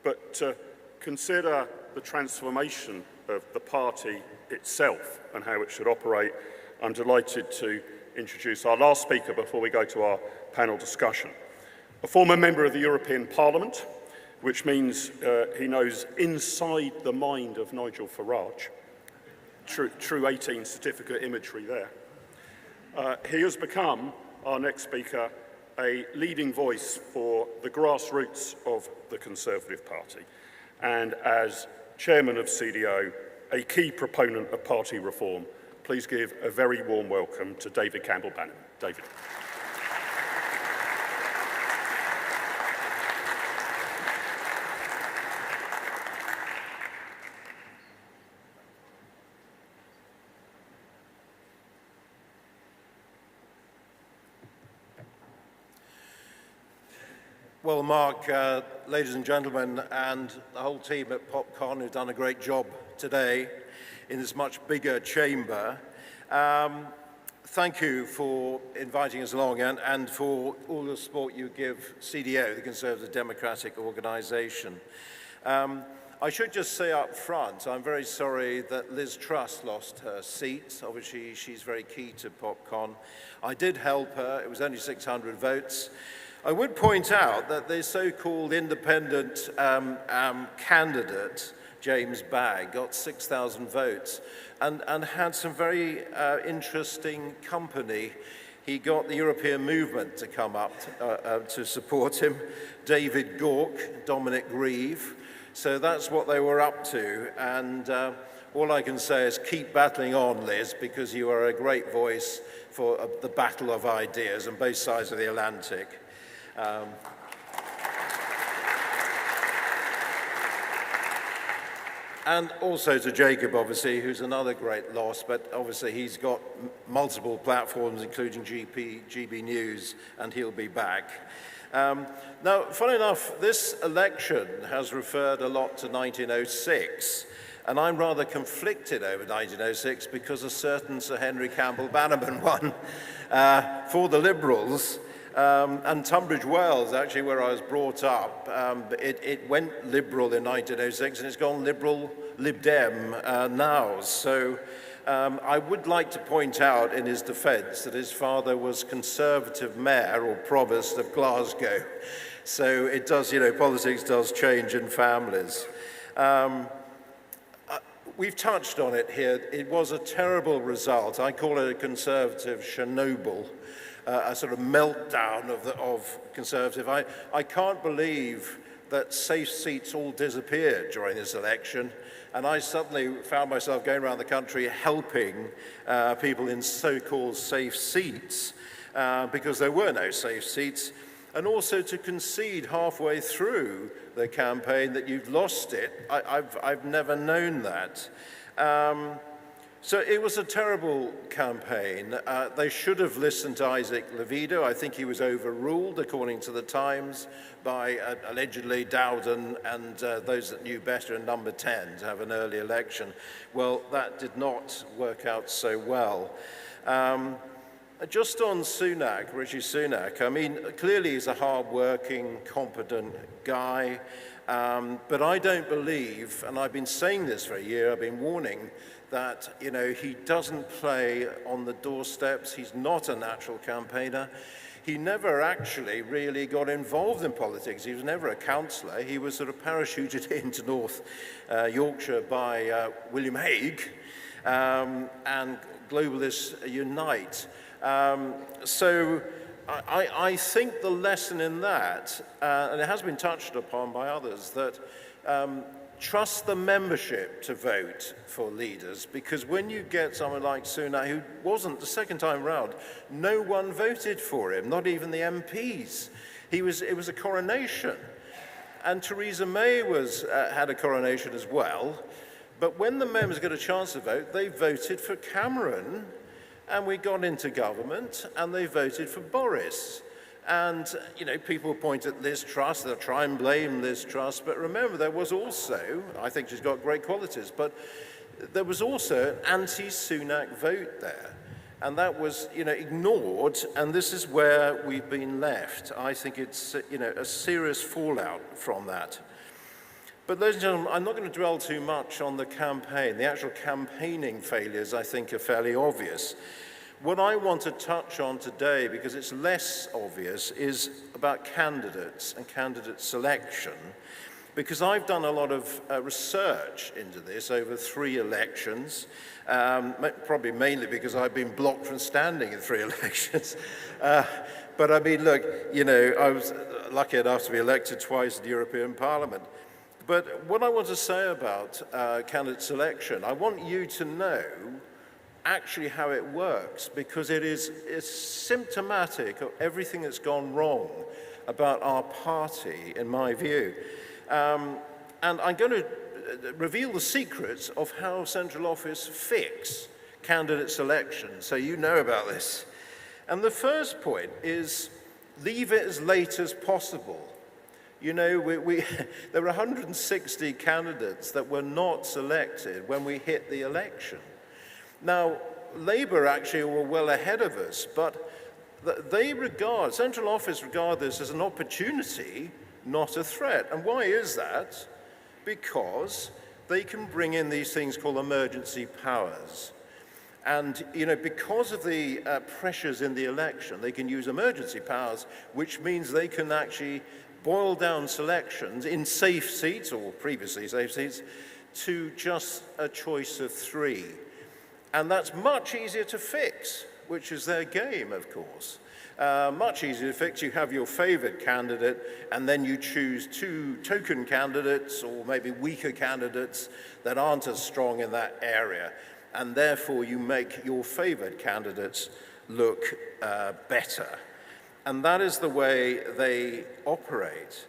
But to consider the transformation of the party itself and how it should operate, I'm delighted to introduce our last speaker before we go to our panel discussion. A former member of the European Parliament, which means he knows inside the mind of Nigel Farage. True 18 certificate imagery there. He has become, our next speaker, a leading voice for the grassroots of the Conservative Party, and as chairman of CDO, a key proponent of party reform. Please give a very warm welcome to David Campbell-Bannerman. David. Well, Mark, ladies and gentlemen, and the whole team at PopCon have done a great job today in this much bigger chamber. thank you for inviting us along and for all the support you give CDO, the Conservative Democratic Organisation. I should just say up front, I'm very sorry that Liz Truss lost her seat. Obviously, she's very key to PopCon. I did help her. It was only 600 votes. I would point out that the so-called independent candidate, James Bagg, got 6,000 votes and had some very interesting company. He got the European movement to come up to support him, David Gauke, Dominic Grieve. So that's what they were up to, and all I can say is keep battling on, Liz, because you are a great voice for the battle of ideas on both sides of the Atlantic. And also to Jacob, obviously, who's another great loss, but obviously he's got multiple platforms, including GB News, and he'll be back. Now, funny enough, this election has referred a lot to 1906, and I'm rather conflicted over 1906 because a certain Sir Henry Campbell Bannerman won for the Liberals, and Tunbridge Wells, actually where I was brought up, it went Liberal in 1906 and it's gone Liberal Lib Dem now. So I would like to point out in his defence that his father was Conservative Mayor or Provost of Glasgow. So it does, you know, politics does change in families. We've touched on it here. It was a terrible result. I call it a Conservative Chernobyl, a sort of meltdown of Conservative. I can't believe that safe seats all disappeared during this election. And I suddenly found myself going around the country helping people in so-called safe seats because there were no safe seats. And also to concede halfway through the campaign that you've lost it. I've never known that. So it was a terrible campaign. They should have listened to Isaac Levido. I think he was overruled, according to the Times, by allegedly Dowden and those that knew better in number 10 to have an early election. Well, that did not work out so well. Just on Sunak, Rishi Sunak, I mean, clearly he's a hard-working, competent guy, but I don't believe, and I've been saying this for a year, I've been warning, that, you know, he doesn't play on the doorsteps. He's not a natural campaigner. He never actually really got involved in politics. He was never a councillor. He was sort of parachuted into North Yorkshire by William Hague and Globalists Unite. So I think the lesson in that, and it has been touched upon by others, that trust the membership to vote for leaders, because when you get someone like Sunak, who wasn't the second time round, no one voted for him, not even the MPs. It was a coronation. And Theresa May had a coronation as well, but when the members got a chance to vote, they voted for Cameron, and we got into government, and they voted for Boris. And, you know, people point at Liz Truss, they'll try and blame Liz Truss, but remember, there was also, I think she's got great qualities, but there was also an anti-Sunak vote there. And that was, you know, ignored, and this is where we've been left. I think it's, you know, a serious fallout from that. But ladies and gentlemen, I'm not going to dwell too much on the campaign. The actual campaigning failures, I think, are fairly obvious. What I want to touch on today, because it's less obvious, is about candidates and candidate selection, because I've done a lot of research into this over 3 elections, probably mainly because I've been blocked from standing in 3 elections. But I mean, look, you know, I was lucky enough to be elected twice in the European Parliament. But what I want to say about candidate selection, I want you to know actually how it works, because it's symptomatic of everything that's gone wrong about our party, in my view. And I'm going to reveal the secrets of how Central Office fix candidate selection, so you know about this. And the first point is leave it as late as possible. You know, there were 160 candidates that were not selected when we hit the election. Now, Labour actually were well ahead of us, but Central Office regard this as an opportunity, not a threat. And why is that? Because they can bring in these things called emergency powers. And, because of the pressures in the election, they can use emergency powers, which means they can actually boil down selections in safe seats, or previously safe seats, to just a choice of 3. And that's much easier to fix, which is their game, of course. Much easier to fix. You have your favored candidate, and then you choose 2 token candidates, or maybe weaker candidates that aren't as strong in that area. And therefore, you make your favored candidates look better. And that is the way they operate.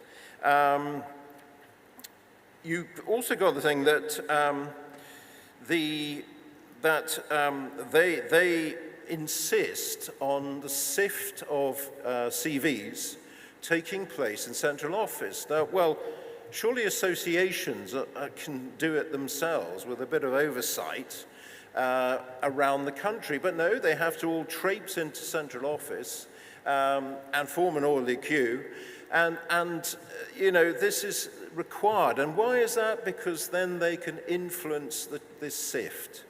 You've also got the thing that they insist on the sift of CVs taking place in central office. Now, well, surely associations can do it themselves with a bit of oversight around the country, but no, they have to all traipse into central office and form an orderly queue, and this is required. And why is that? Because then they can influence this sift.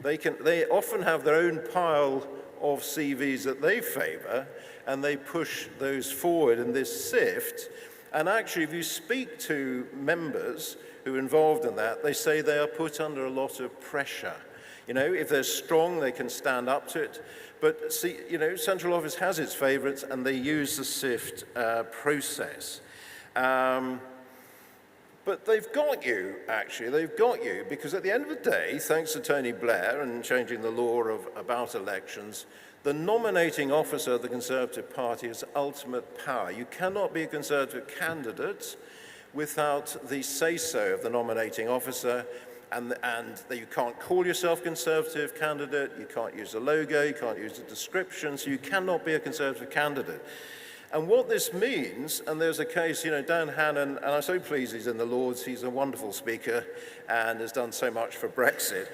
They often have their own pile of CVs that they favor, and they push those forward in this sift. And actually, if you speak to members who are involved in that, they say they are put under a lot of pressure. If they're strong, they can stand up to it. But see, central office has its favorites, and they use the sift process. But they've got you, actually. They've got you, because at the end of the day, thanks to Tony Blair and changing the law about elections, the nominating officer of the Conservative Party has ultimate power. You cannot be a Conservative candidate without the say-so of the nominating officer, and you can't call yourself Conservative candidate, you can't use a logo, you can't use a description, so you cannot be a Conservative candidate. And what this means, and there's a case, Dan Hannan, and I'm so pleased he's in the Lords, he's a wonderful speaker and has done so much for Brexit,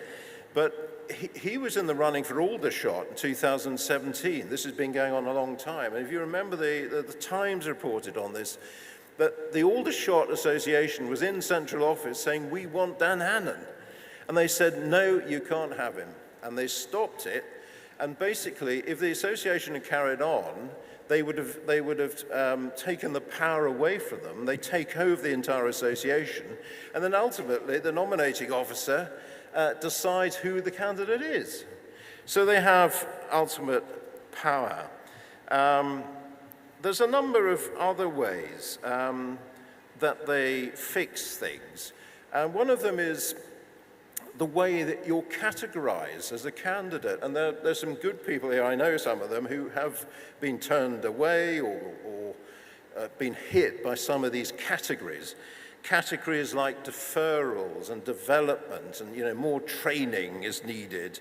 but he was in the running for Aldershot in 2017. This has been going on a long time. And if you remember, the Times reported on this, that the Aldershot Association was in central office saying, we want Dan Hannan. And they said, no, you can't have him. And they stopped it. And basically, if the association had carried on, they would have taken the power away from them. They take over the entire association. And then ultimately, the nominating officer decides who the candidate is. So they have ultimate power. There's a number of other ways that they fix things. And one of them is the way that you're categorized as a candidate. And there's some good people here, I know some of them, who have been turned away or been hit by some of these categories. Categories like deferrals and development and, more training is needed.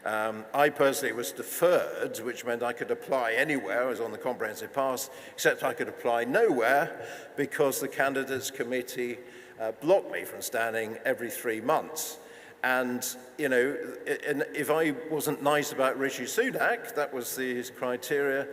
I personally was deferred, which meant I could apply anywhere. I was on the comprehensive pass, except I could apply nowhere because the candidates committee blocked me from standing every 3 months. And, if I wasn't nice about Rishi Sunak, that was his criteria,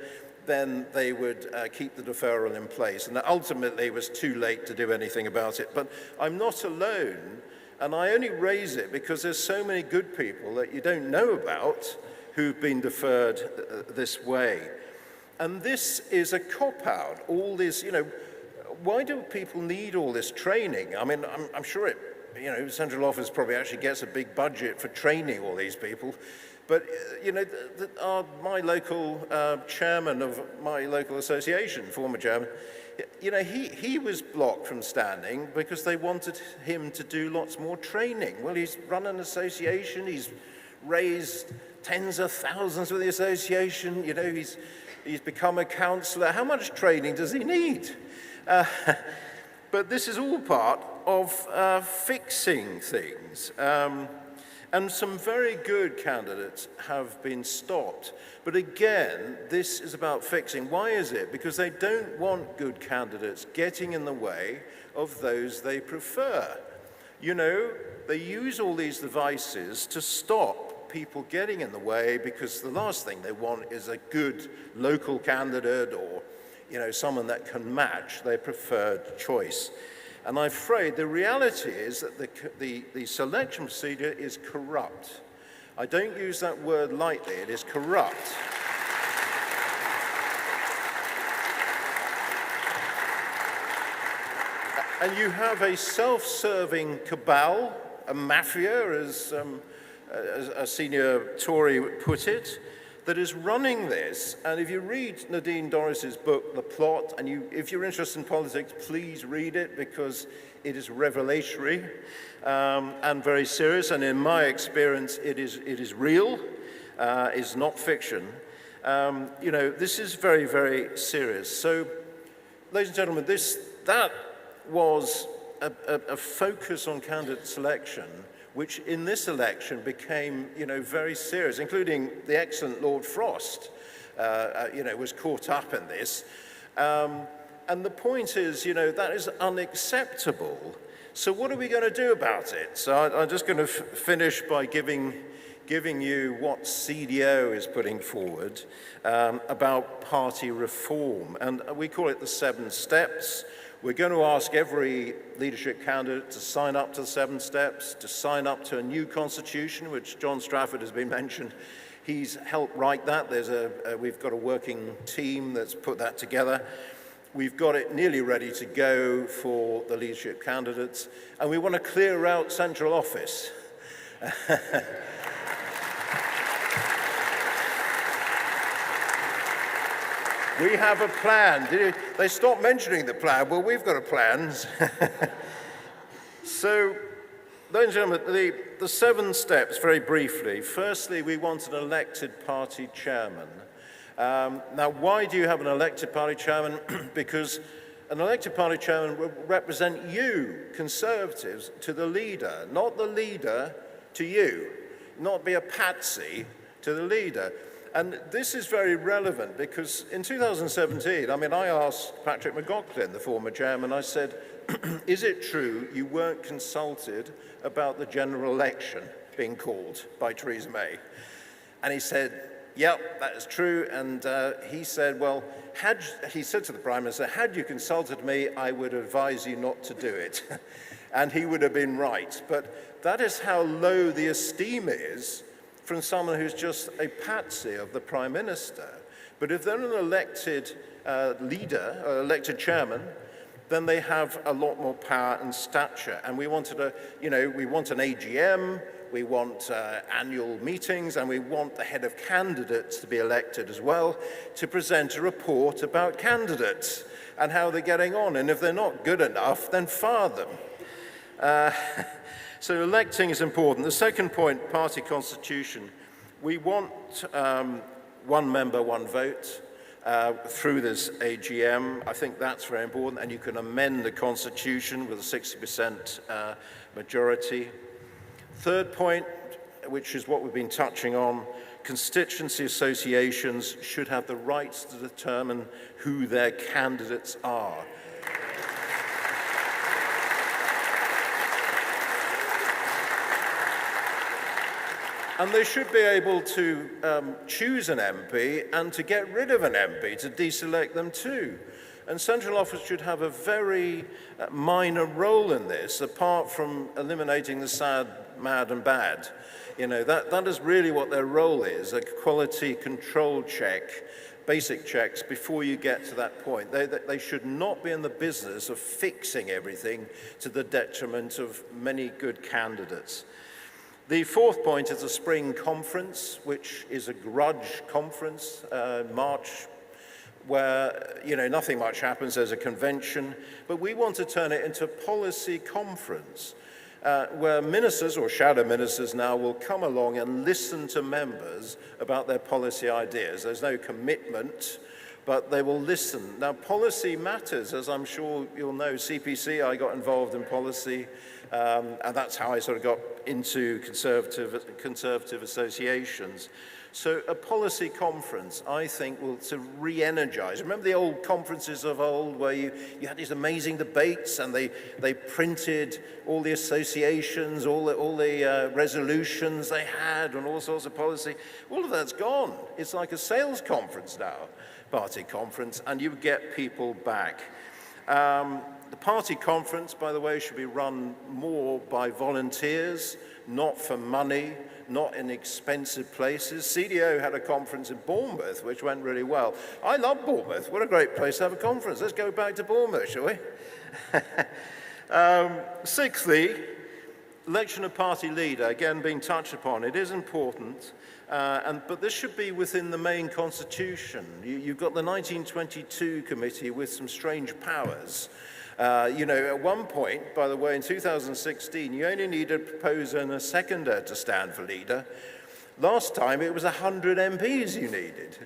then they would keep the deferral in place. And ultimately, it was too late to do anything about it. But I'm not alone, and I only raise it because there's so many good people that you don't know about who've been deferred this way. And this is a cop-out. All this, why do people need all this training? I mean, I'm sure it, central office probably actually gets a big budget for training all these people. But, my local chairman of my local association, former chairman, he was blocked from standing because they wanted him to do lots more training. Well, he's run an association, he's raised tens of thousands with the association, he's become a councillor. How much training does he need? But this is all part of fixing things. And some very good candidates have been stopped. But again, this is about fixing. Why is it? Because they don't want good candidates getting in the way of those they prefer. They use all these devices to stop people getting in the way, because the last thing they want is a good local candidate or, you know, someone that can match their preferred choice. And I'm afraid the reality is that the selection procedure is corrupt. I don't use that word lightly, it is corrupt. And you have a self-serving cabal, a mafia, as a senior Tory put it, that is running this. And if you read Nadine Dorris's book, The Plot, and if you're interested in politics, please read it, because it is revelatory and very serious. And in my experience, it is real, it's not fiction. You know, this is very, very serious. So, ladies and gentlemen, that was a focus on candidate selection, which in this election became, you know, very serious, including the excellent Lord Frost, you know, was caught up in this. And the point is, you know, that is unacceptable. So what are we going to do about it? So I'm just going to finish by giving you what CDO is putting forward about party reform. And we call it the 7 steps. We're going to ask every leadership candidate to sign up to the 7 steps, to sign up to a new constitution, which John Strafford has been mentioned. He's helped write that. We've got a working team that's put that together. We've got it nearly ready to go for the leadership candidates. And we want to clear out central office. We have a plan. They stopped mentioning the plan. Well, we've got a plan. So, ladies and gentlemen, the 7 steps, very briefly. Firstly, we want an elected party chairman. Now, why do you have an elected party chairman? Because an elected party chairman will represent you, Conservatives, to the leader, not the leader to you, not be a patsy to the leader. And this is very relevant because in 2017, I mean, I asked Patrick McLaughlin, the former chairman, I said, is it true you weren't consulted about the general election being called by Theresa May? And he said, yep, that is true. And he said, well, he said to the Prime Minister, had you consulted me, I would advise you not to do it. And he would have been right. But that is how low the esteem is from someone who's just a patsy of the Prime Minister. But if they're an elected leader, or elected chairman, then they have a lot more power and stature. And we wanted we want an AGM, we want annual meetings, and we want the head of candidates to be elected as well, to present a report about candidates and how they're getting on. And if they're not good enough, then fire them. So electing is important. The second point, party constitution. We want 1 member, 1 vote through this AGM. I think that's very important, and you can amend the constitution with a 60% majority. Third point, which is what we've been touching on, constituency associations should have the rights to determine who their candidates are. And they should be able to choose an MP and to get rid of an MP, to deselect them too. And central office should have a very minor role in this, apart from eliminating the sad, mad and bad. You know, that is really what their role is, a quality control check, basic checks before you get to that point. They should not be in the business of fixing everything to the detriment of many good candidates. The fourth point is a spring conference, which is a grudge conference, March, where, you know, nothing much happens. There's a convention, but we want to turn it into a policy conference, where ministers or shadow ministers now will come along and listen to members about their policy ideas. There's no commitment, but they will listen. Now, policy matters, as I'm sure you'll know. CPC, I got involved in policy, and that's how I sort of got into conservative associations. So a policy conference, I think, will to re-energize. Remember the old conferences of old where you had these amazing debates and they printed all the associations, all the resolutions they had and all sorts of policy. All of that's gone. It's like a sales conference now, party conference, and you get people back. The party conference, by the way, should be run more by volunteers, not for money, not in expensive places. CDO had a conference in Bournemouth, which went really well. I love Bournemouth. What a great place to have a conference. Let's go back to Bournemouth, shall we? Sixthly, election of party leader, again being touched upon. It is important, but this should be within the main constitution. You've got the 1922 committee with some strange powers. At one point, by the way, in 2016, you only needed a proposer and a seconder to stand for leader. Last time, it was 100 MPs you needed.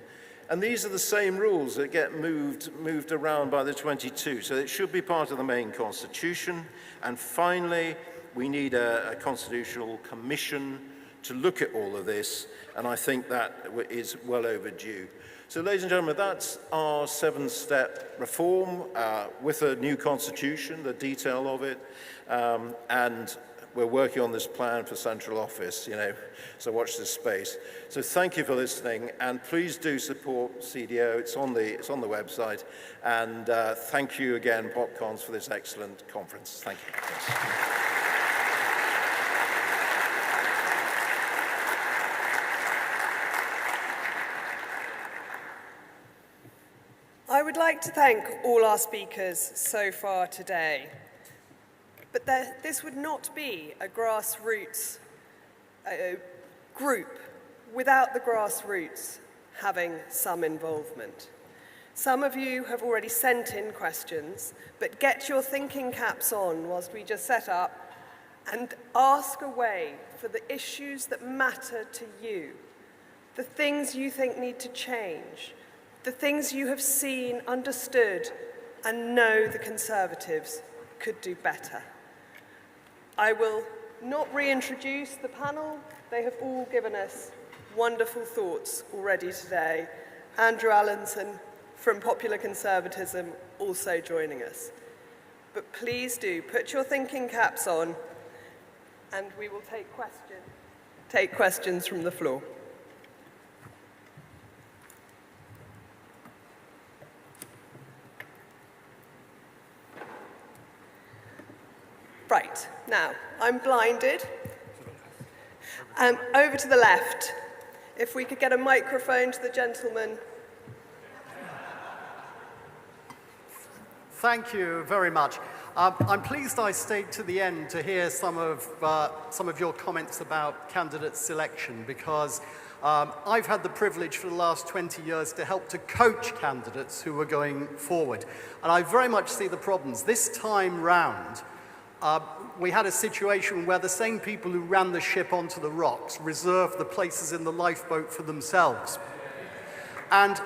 And these are the same rules that get moved around by the 22. So it should be part of the main constitution. And finally, we need a constitutional commission to look at all of this. And I think that is well overdue. So, ladies and gentlemen, that's our 7-step reform with a new constitution, the detail of it, and we're working on this plan for central office, so watch this space. So thank you for listening, and please do support CDO. It's on the website, and thank you again, PopCons, for this excellent conference. Thank you. Yes. I would like to thank all our speakers so far today, but this would not be a grassroots group without the grassroots having some involvement. Some of you have already sent in questions, but get your thinking caps on whilst we just set up and ask away for the issues that matter to you, the things you think need to change, the things you have seen, understood, and know the Conservatives could do better. I will not reintroduce the panel. They have all given us wonderful thoughts already today. Andrew Allinson from Popular Conservatism also joining us. But please do put your thinking caps on, and we will take questions from the floor. Right, now, I'm blinded. Over to the left. If we could get a microphone to the gentleman. Thank you very much. I'm pleased I stayed to the end to hear some of your comments about candidate selection, because I've had the privilege for the last 20 years to help to coach candidates who were going forward. And I very much see the problems. This time round, we had a situation where the same people who ran the ship onto the rocks reserved the places in the lifeboat for themselves. And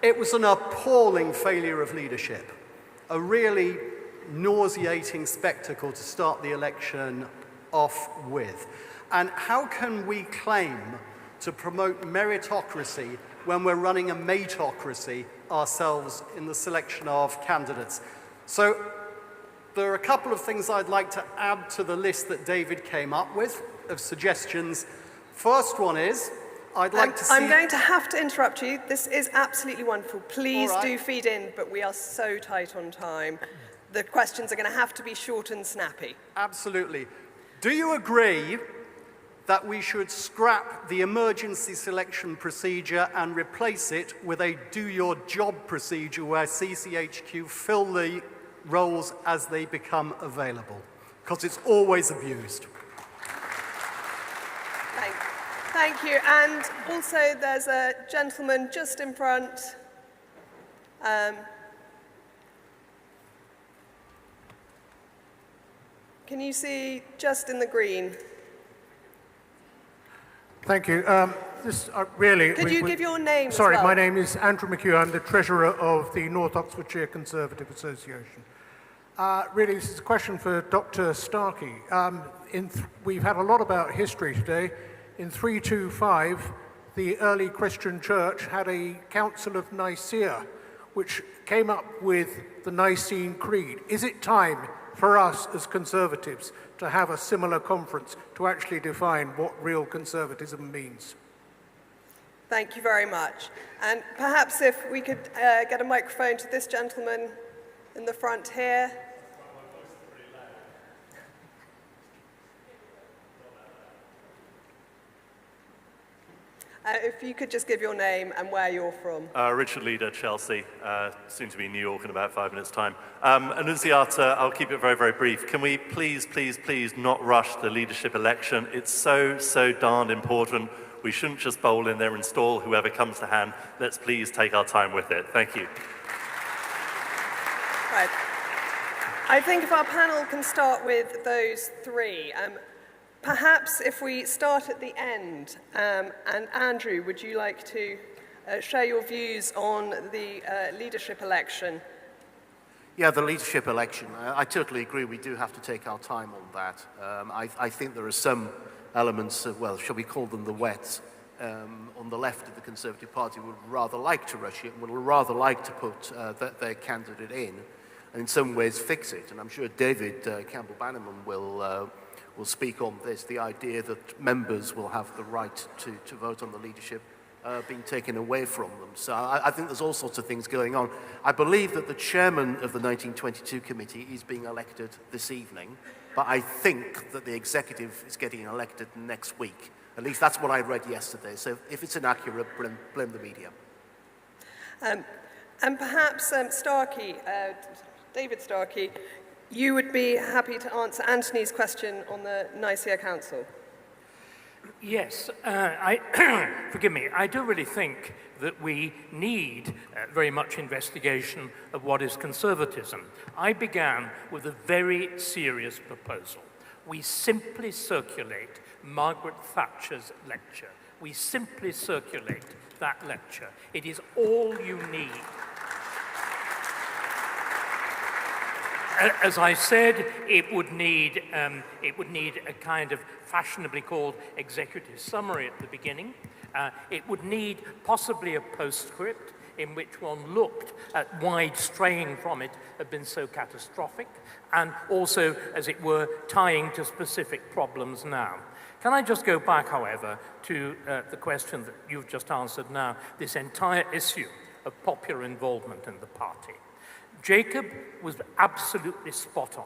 it was an appalling failure of leadership, a really nauseating spectacle to start the election off with. And how can we claim to promote meritocracy when we're running a matocracy ourselves in the selection of candidates? So there are a couple of things I'd like to add to the list that David came up with of suggestions. First one is, I'd like to see... I'm going to have to interrupt you. This is absolutely wonderful. Please do feed in, but we are so tight on time. The questions are going to have to be short and snappy. Absolutely. Do you agree that we should scrap the emergency selection procedure and replace it with a do-your-job procedure where CCHQ fill the roles as they become available? Because it's always abused. Thank you. And also there's a gentleman just in front. Can you see just in the green? Thank you. Could you give your name Sorry, as well? My name is Andrew McHugh. I'm the Treasurer of the North Oxfordshire Conservative Association. Really, this is a question for Dr. Starkey. We've had a lot about history today. In 325, the early Christian church had a Council of Nicaea, which came up with the Nicene Creed. Is it time for us as conservatives to have a similar conference to actually define what real conservatism means? Thank you very much. And perhaps if we could get a microphone to this gentleman in the front here. If you could just give your name and where you're from. Richard Leader, Chelsea, soon to be New York in about 5 minutes' time. Annunziata, I'll keep it very, very brief. Can we please, please, please not rush the leadership election? It's so, so darned important. We shouldn't just bowl in there and install whoever comes to hand. Let's please take our time with it. Thank you. Right. I think if our panel can start with those three. Perhaps if we start at the end, and Andrew, would you like to share your views on the leadership election? Yeah, the leadership election. I totally agree. We do have to take our time on that. I think there are some elements of, well, shall we call them the wets, on the left of the Conservative Party would rather like to rush it and would rather like to put their candidate in and in some ways fix it. And I'm sure David Campbell-Bannerman will speak on this, the idea that members will have the right to vote on the leadership being taken away from them. So I think there's all sorts of things going on. I believe that the chairman of the 1922 committee is being elected this evening, but I think that the executive is getting elected next week. At least that's what I read yesterday. So if it's inaccurate, blame the media. And perhaps Starkey, David Starkey, you would be happy to answer Anthony's question on the Nicaea Council. Yes, forgive me, I do really think that we need very much investigation of what is conservatism. I began with a very serious proposal. We simply circulate Margaret Thatcher's lecture. We simply circulate that lecture. It is all you need. As I said, it would need a kind of fashionably called executive summary at the beginning. It would need possibly a postscript in which one looked at why straying from it had been so catastrophic, and also, as it were, tying to specific problems now. Can I just go back, however, to the question that you've just answered now, this entire issue of popular involvement in the party. Jacob was absolutely spot on.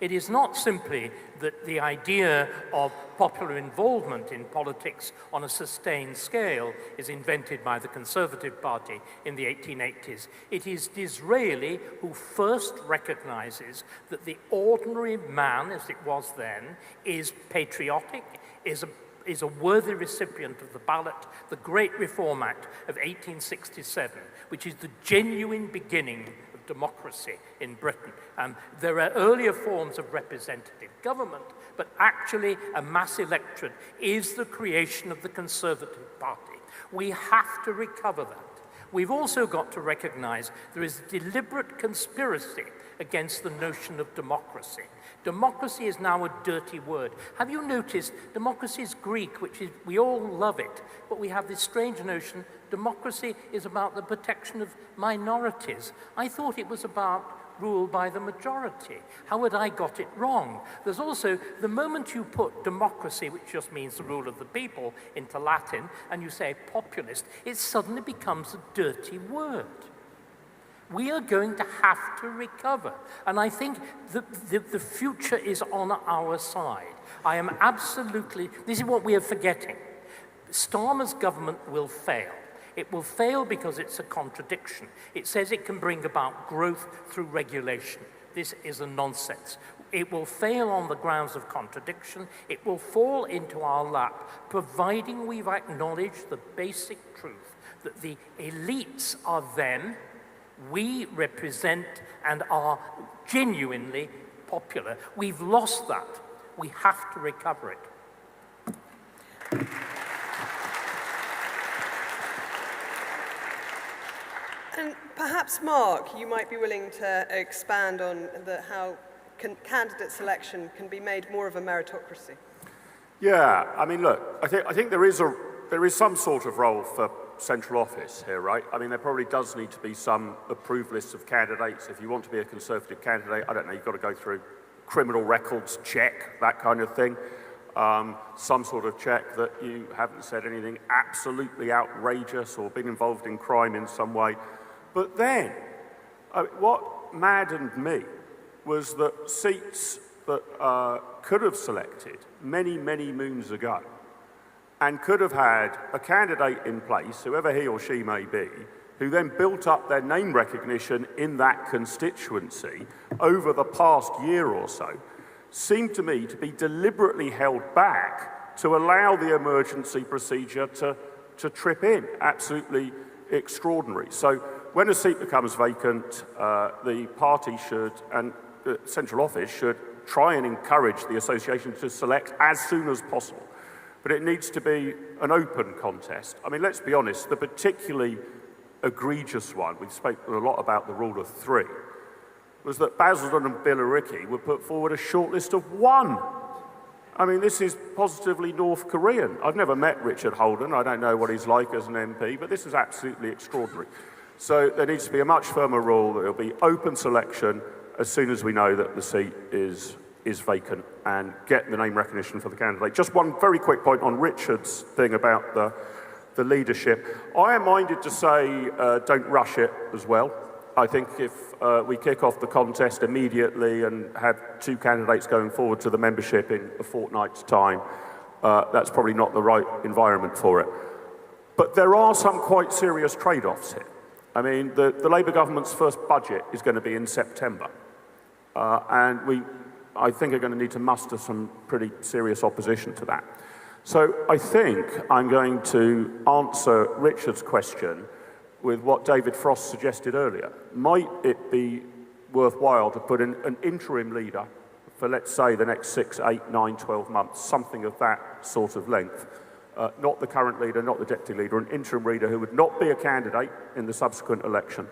It is not simply that the idea of popular involvement in politics on a sustained scale is invented by the Conservative Party in the 1880s. It is Disraeli who first recognizes that the ordinary man, as it was then, is patriotic, is a worthy recipient of the ballot, the Great Reform Act of 1867, which is the genuine beginning of democracy in Britain. There are earlier forms of representative government, but actually a mass electorate is the creation of the Conservative Party. We have to recover that. We've also got to recognize there is deliberate conspiracy against the notion of democracy. Democracy is now a dirty word. Have you noticed democracy is Greek, which is, we all love it, but we have this strange notion democracy is about the protection of minorities. I thought it was about rule by the majority. How had I got it wrong? There's also, the moment you put democracy, which just means the rule of the people, into Latin, and you say populist, it suddenly becomes a dirty word. We are going to have to recover. And I think the future is on our side. I am absolutely, this is what we are forgetting. Starmer's government will fail. It will fail because it's a contradiction. It says it can bring about growth through regulation. This is a nonsense. It will fail on the grounds of contradiction. It will fall into our lap, providing we've acknowledged the basic truth that the elites are them, we represent and are genuinely popular. We've lost that. We have to recover it. And perhaps, Mark, you might be willing to expand on how candidate selection can be made more of a meritocracy. Yeah, I mean, look, I think there is a there is some sort of role for central office here, right? I mean, there probably does need to be some approved list of candidates. If you want to be a Conservative candidate, I don't know, you've got to go through criminal records check, that kind of thing. Some sort of check that you haven't said anything absolutely outrageous or been involved in crime in some way. But then, what maddened me was that seats that could have selected many, many moons ago and could have had a candidate in place, whoever he or she may be, who then built up their name recognition in that constituency over the past year or so, seemed to me to be deliberately held back to allow the emergency procedure to trip in. Absolutely extraordinary. So when a seat becomes vacant, the party should, and central office should, try and encourage the association to select as soon as possible. But it needs to be an open contest. I mean, let's be honest, the particularly egregious one, we've spoken a lot about the rule of three, was that Basildon and Billericay would put forward a shortlist of one. I mean, this is positively North Korean. I've never met Richard Holden. I don't know what he's like as an MP, but this is absolutely extraordinary. So there needs to be a much firmer rule that there'll be open selection as soon as we know that the seat is vacant, and get the name recognition for the candidate. Just one very quick point on Richard's thing about the leadership. I am minded to say don't rush it as well. I think if we kick off the contest immediately and have two candidates going forward to the membership in a fortnight's time, that's probably not the right environment for it. But there are some quite serious trade-offs here. I mean, the Labour government's first budget is going to be in September. And we, I think, are going to need to muster some pretty serious opposition to that. So I think I'm going to answer Richard's question with what David Frost suggested earlier. Might it be worthwhile to put in an interim leader for, let's say, the next 6, 8, 9, 12 months, something of that sort of length? Not the current leader, not the deputy leader, an interim leader who would not be a candidate in the subsequent election,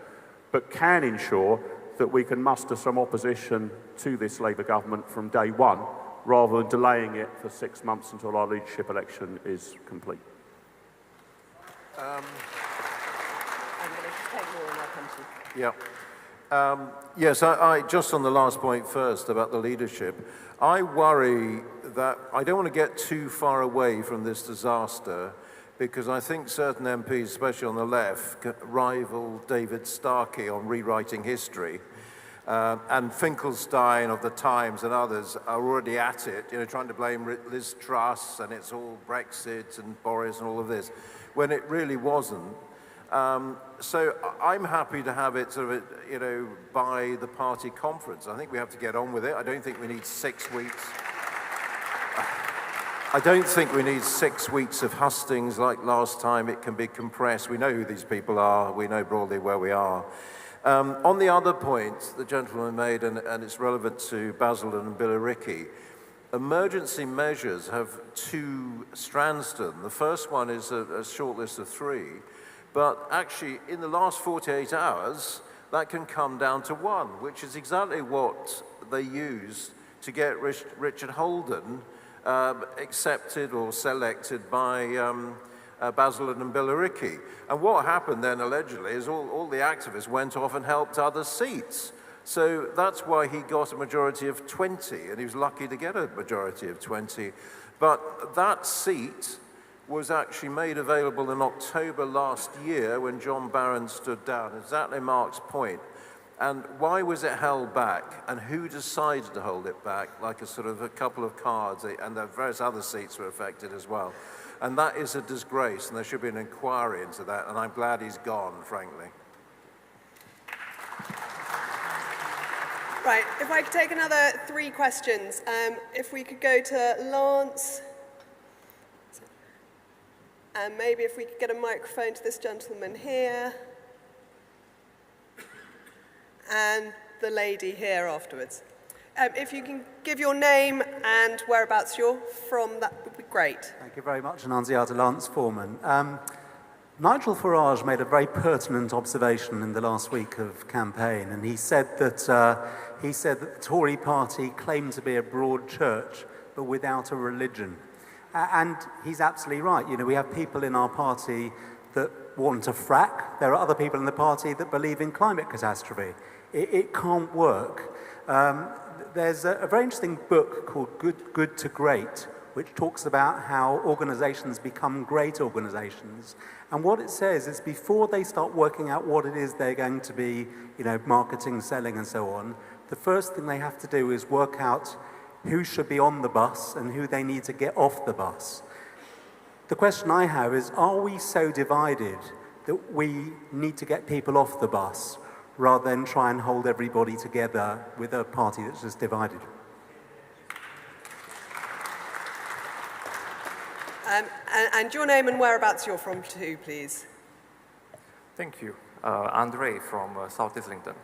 but can ensure that we can muster some opposition to this Labour government from day one, rather than delaying it for 6 months until our leadership election is complete. I'm going to take more and I'll come to you. Yeah. Yes, I just on the last point first about the leadership, I worry that I don't want to get too far away from this disaster, because I think certain MPs, especially on the left, rival David Starkey on rewriting history. And Finkelstein of the Times and others are already at it, you know, trying to blame Liz Truss and it's all Brexit and Boris and all of this, when it really wasn't. So I'm happy to have it sort of, you know, by the party conference. I think we have to get on with it. I don't think we need 6 weeks. I don't think we need 6 weeks of hustings like last time. It can be compressed. We know who these people are. We know broadly where we are. On the other point the gentleman made, and it's relevant to Basildon and Billericay, emergency measures have 2 strands to them. The first one is a short list of 3, but actually in the last 48 hours, that can come down to 1, which is exactly what they used to get Richard Holden accepted or selected by Basildon and Billericay. And what happened then, allegedly, is all the activists went off and helped other seats. So that's why he got a majority of 20, and he was lucky to get a majority of 20. But that seat was actually made available in October last year when John Barron stood down, exactly Mark's point. And why was it held back? And who decided to hold it back? Like a sort of a couple of cards, and the various other seats were affected as well. And that is a disgrace, and there should be an inquiry into that, and I'm glad he's gone, frankly. Right, if I could take another 3 questions. If we could go to Lance, and maybe if we could get a microphone to this gentleman here, and the lady here afterwards. If you can give your name and whereabouts you're from, that would be great. Thank you very much, Annunziata Lance Foreman. Nigel Farage made a very pertinent observation in the last week of campaign, and he said that the Tory party claimed to be a broad church, but without a religion. And he's absolutely right. You know, we have people in our party that want to frack. There are other people in the party that believe in climate catastrophe. It can't work. There's a very interesting book called Good to Great, which talks about how organizations become great organizations. And what it says is before they start working out what it is they're going to be, you know, marketing, selling, and so on, the first thing they have to do is work out who should be on the bus and who they need to get off the bus. The question I have is, are we so divided that we need to get people off the bus rather than try and hold everybody together with a party that's just divided? And your name and whereabouts you're from too, please. Thank you. Andre from South Islington.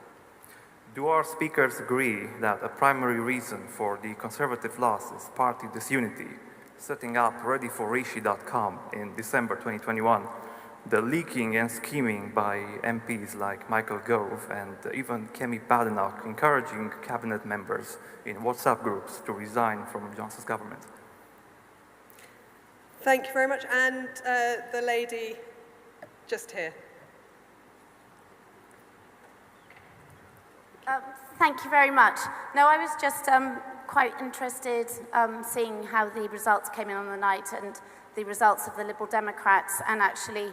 Do our speakers agree that a primary reason for the Conservative loss is party disunity? Setting up readyforrishi.com in December 2021, the leaking and scheming by MPs like Michael Gove and even Kemi Badenoch encouraging cabinet members in WhatsApp groups to resign from Johnson's government. Thank you very much. And the lady just here. Thank you very much. No, I was just quite interested seeing how the results came in on the night and the results of the Liberal Democrats. And actually,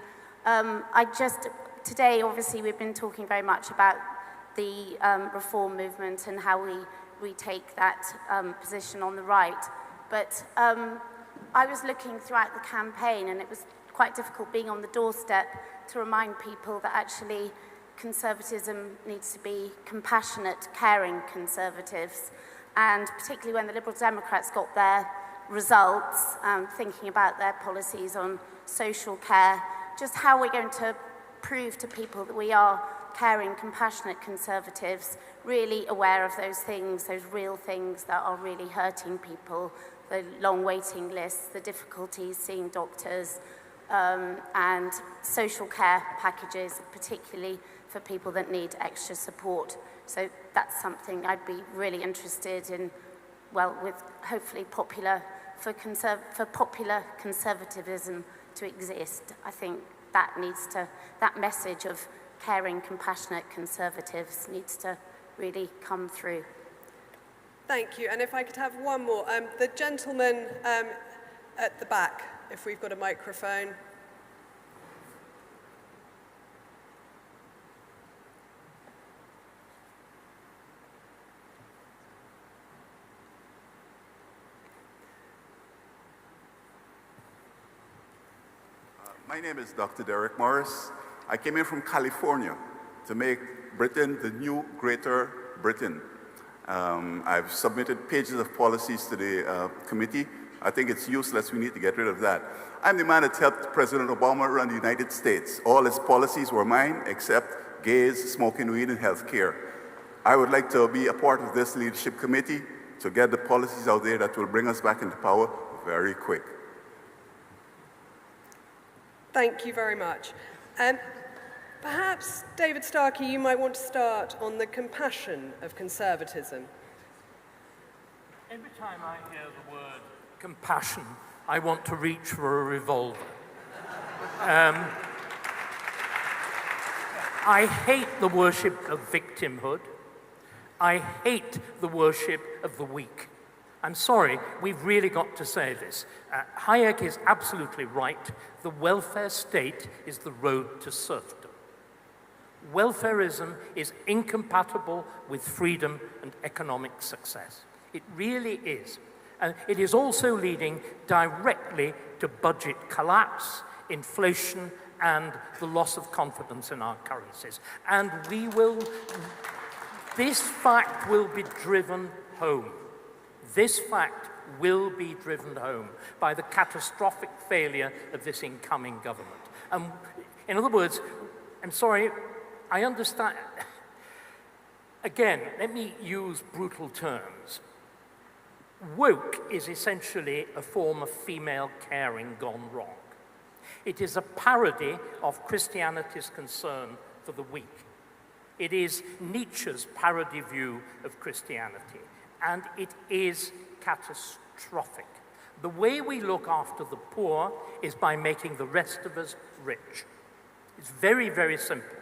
today, obviously, we've been talking very much about the reform movement and how we take that position on the right. But I was looking throughout the campaign, and it was quite difficult being on the doorstep to remind people that actually conservatism needs to be compassionate, caring conservatives. And particularly when the Liberal Democrats got their results, thinking about their policies on social care, just how we're going to prove to people that we are caring, compassionate conservatives, really aware of those things, those real things that are really hurting people, the long waiting lists, the difficulties seeing doctors, and social care packages, particularly for people that need extra support. So that's something I'd be really interested in, well, with hopefully popular conservatism to exist. I think that message of caring, compassionate conservatives needs to really come through. Thank you. And if I could have one more. The gentleman at the back, if we've got a microphone. My name is Dr. Derek Morris. I came in from California to make Britain the new Greater Britain. I've submitted pages of policies to the committee. I think it's useless. We need to get rid of that. I'm the man that helped President Obama run the United States. All his policies were mine except gays, smoking weed, and health care. I would like to be a part of this leadership committee to get the policies out there that will bring us back into power very quick. Thank you very much. Perhaps, David Starkey, you might want to start on the compassion of conservatism. Every time I hear the word compassion, I want to reach for a revolver. I hate the worship of victimhood. I hate the worship of the weak. I'm sorry, we've really got to say this. Hayek is absolutely right. The welfare state is the road to serfdom. Welfarism is incompatible with freedom and economic success. It really is. And it is also leading directly to budget collapse, inflation, and the loss of confidence in our currencies. And this fact will be driven home. This fact will be driven home by the catastrophic failure of this incoming government. In other words, I'm sorry, I understand. Again, let me use brutal terms. Woke is essentially a form of female caring gone wrong. It is a parody of Christianity's concern for the weak. It is Nietzsche's parody view of Christianity. And it is catastrophic. The way we look after the poor is by making the rest of us rich. It's very, very simple.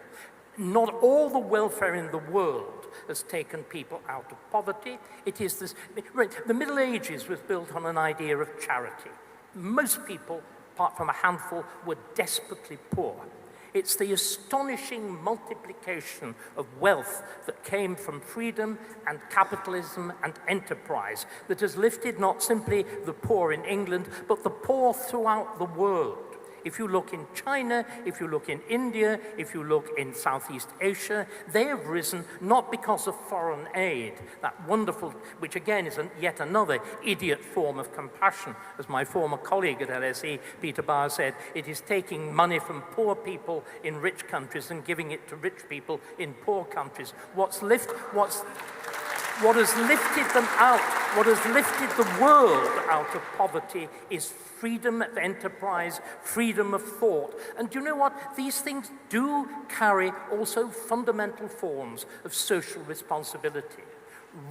Not all the welfare in the world has taken people out of poverty. It is this, right, the Middle Ages was built on an idea of charity. Most people, apart from a handful, were desperately poor. It's the astonishing multiplication of wealth that came from freedom and capitalism and enterprise that has lifted not simply the poor in England, but the poor throughout the world. If you look in China, if you look in India, if you look in Southeast Asia, they have risen not because of foreign aid, that wonderful, which again is yet another idiot form of compassion. As my former colleague at LSE, Peter Bauer, said, it is taking money from poor people in rich countries and giving it to rich people in poor countries. What has lifted them out, what has lifted the world out of poverty is freedom of enterprise, freedom of thought. And you know what? These things do carry also fundamental forms of social responsibility.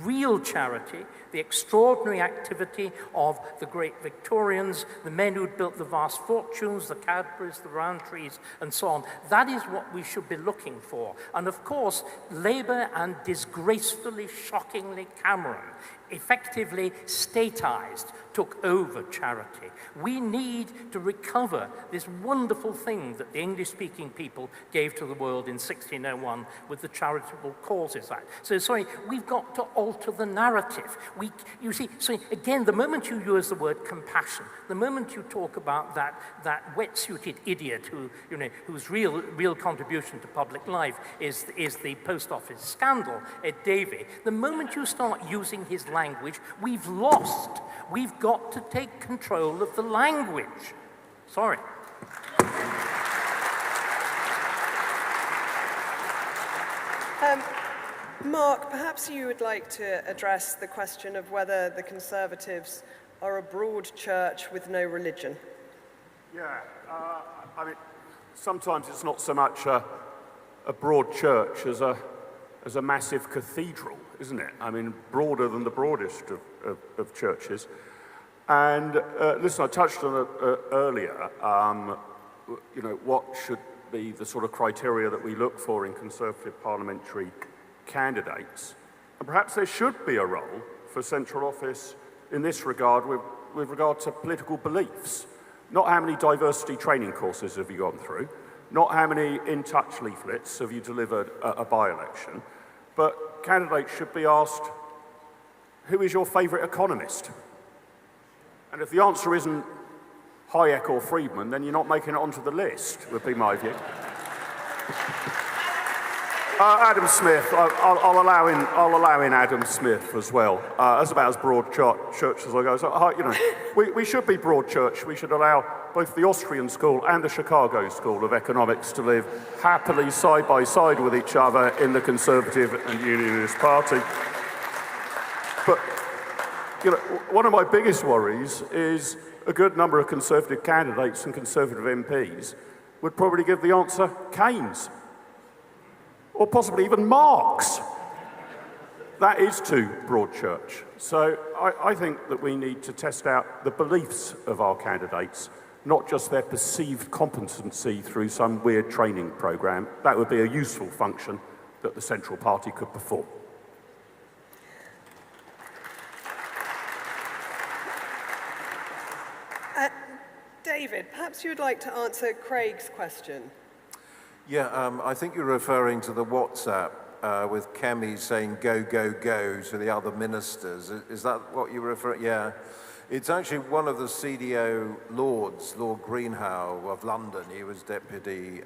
Real charity, the extraordinary activity of the great Victorians, the men who'd built the vast fortunes, the Cadburys, the Rowntrees, and so on. That is what we should be looking for. And of course, Labour and disgracefully, shockingly Cameron effectively statized, took over charity. We need to recover this wonderful thing that the English-speaking people gave to the world in 1601 with the Charitable Causes Act. So, sorry, we've got to alter the narrative. You see, so again, the moment you use the word compassion, the moment you talk about that wetsuited idiot who, you know, whose real contribution to public life is the post office scandal, Ed Davey, the moment you start using his language, we've lost. We've got to take control of the language. Sorry. Mark, perhaps you would like to address the question of whether the Conservatives are a broad church with no religion. Yeah, I mean, sometimes it's not so much a broad church as a massive cathedral, isn't it? I mean, broader than the broadest of churches. And listen, I touched on it earlier, you know, what should be the sort of criteria that we look for in Conservative parliamentary candidates. And perhaps there should be a role for central office in this regard with regard to political beliefs. Not how many diversity training courses have you gone through, not how many in-touch leaflets have you delivered a by-election, but candidates should be asked, who is your favourite economist? And if the answer isn't Hayek or Friedman, then you're not making it onto the list, would be my view. Adam Smith, I'll allow in Adam Smith as well. That's about as broad church as I go. So, you know, we should be broad church. We should allow both the Austrian school and the Chicago School of Economics to live happily side by side with each other in the Conservative and Unionist Party. But, you know, one of my biggest worries is a good number of Conservative candidates and Conservative MPs would probably give the answer Keynes. Or possibly even Marx. That is too broad church. So I think that we need to test out the beliefs of our candidates, not just their perceived competency through some weird training programme. That would be a useful function that the central party could perform. David, perhaps you would like to answer Craig's question. Yeah, I think you're referring to the WhatsApp with Kemi saying go, go, go to the other ministers. Is that what you refer? Yeah. It's actually one of the CDO lords, Lord Greenhow of London. He was deputy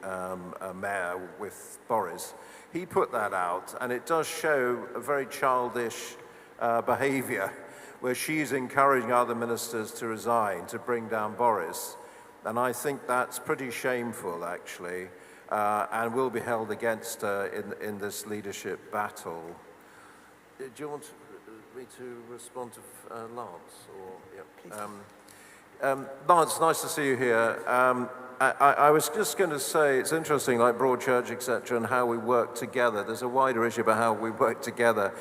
mayor with Boris. He put that out, and it does show a very childish behaviour where she's encouraging other ministers to resign to bring down Boris. And I think that's pretty shameful, actually. And will be held against in this leadership battle. Do you want me to respond to Lance? Or, yeah. Lance, nice to see you here. I was just going to say, it's interesting, like Broadchurch, etc., and how we work together. There's a wider issue about how we work together.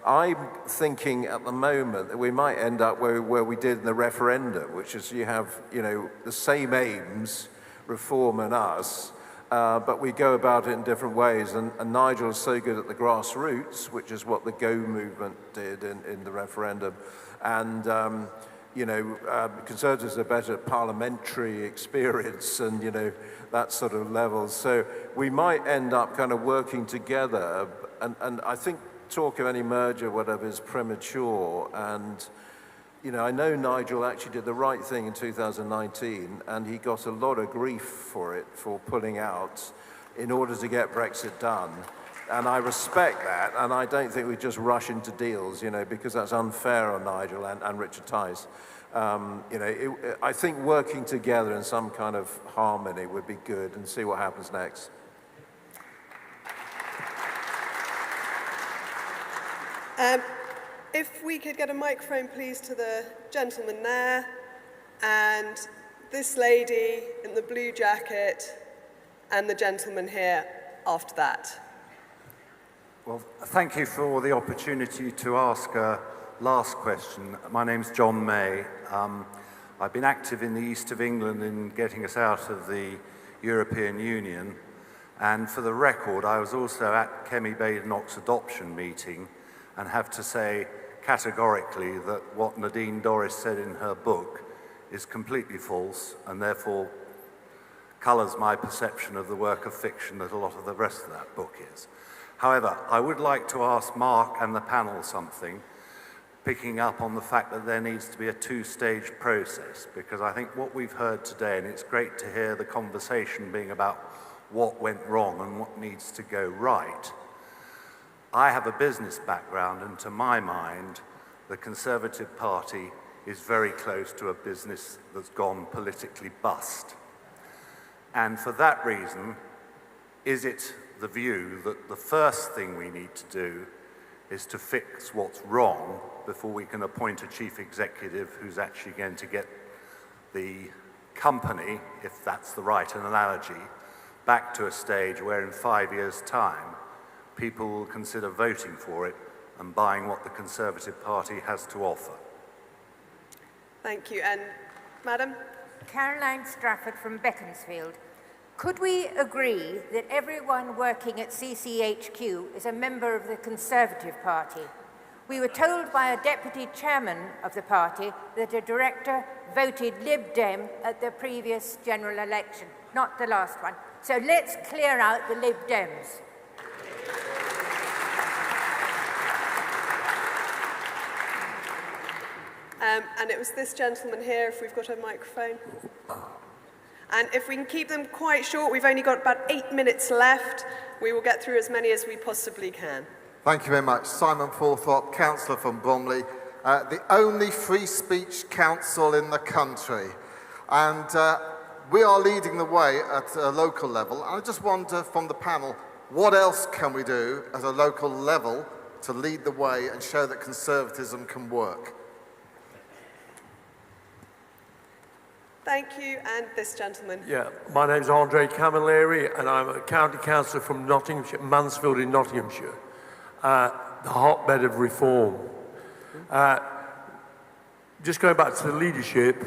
I'm thinking at the moment that we might end up where we did in the referendum, which is you have, the same aims, Reform and us, but we go about it in different ways. And Nigel is so good at the grassroots, which is what the Go movement did in the referendum. And Conservatives are better at parliamentary experience and, that sort of level. So we might end up kind of working together. And I think talk of any merger, whatever, is premature. And, I know Nigel actually did the right thing in 2019, and he got a lot of grief for it, for pulling out in order to get Brexit done. And I respect that, and I don't think we just rush into deals, because that's unfair on Nigel and Richard Tice. I think working together in some kind of harmony would be good, and see what happens next. If we could get a microphone, please, to the gentleman there, and this lady in the blue jacket, and the gentleman here after that. Well, thank you for the opportunity to ask a last question. My name's John May. I've been active in the east of England in getting us out of the European Union, and for the record, I was also at Kemi Badenoch's adoption meeting, and have to say categorically that what Nadine Dorris said in her book is completely false, and therefore colours my perception of the work of fiction that a lot of the rest of that book is. However, I would like to ask Mark and the panel something, picking up on the fact that there needs to be a two-stage process, because I think what we've heard today, and it's great to hear the conversation being about what went wrong and what needs to go right. I have a business background, and to my mind, the Conservative Party is very close to a business that's gone politically bust. And for that reason, is it the view that the first thing we need to do is to fix what's wrong before we can appoint a chief executive who's actually going to get the company, if that's the right analogy, back to a stage where in 5 years' time, people will consider voting for it and buying what the Conservative Party has to offer? Thank you. And Madam? Caroline Strafford from Beaconsfield. Could we agree that everyone working at CCHQ is a member of the Conservative Party? We were told by a deputy chairman of the party that a director voted Lib Dem at the previous general election, not the last one. So let's clear out the Lib Dems. And it was this gentleman here, if we've got a microphone. And if we can keep them quite short, we've only got about 8 minutes left. We will get through as many as we possibly can. Thank you very much. Simon Forthorpe, councillor from Bromley, the only free speech council in the country. And we are leading the way at a local level. And I just wonder from the panel, what else can we do at a local level to lead the way and show that conservatism can work? Thank you, and this gentleman. Yeah, my name's Andre Camilleri, and I'm a county councillor from Nottinghamshire, Mansfield in Nottinghamshire, the hotbed of reform. Just going back to the leadership,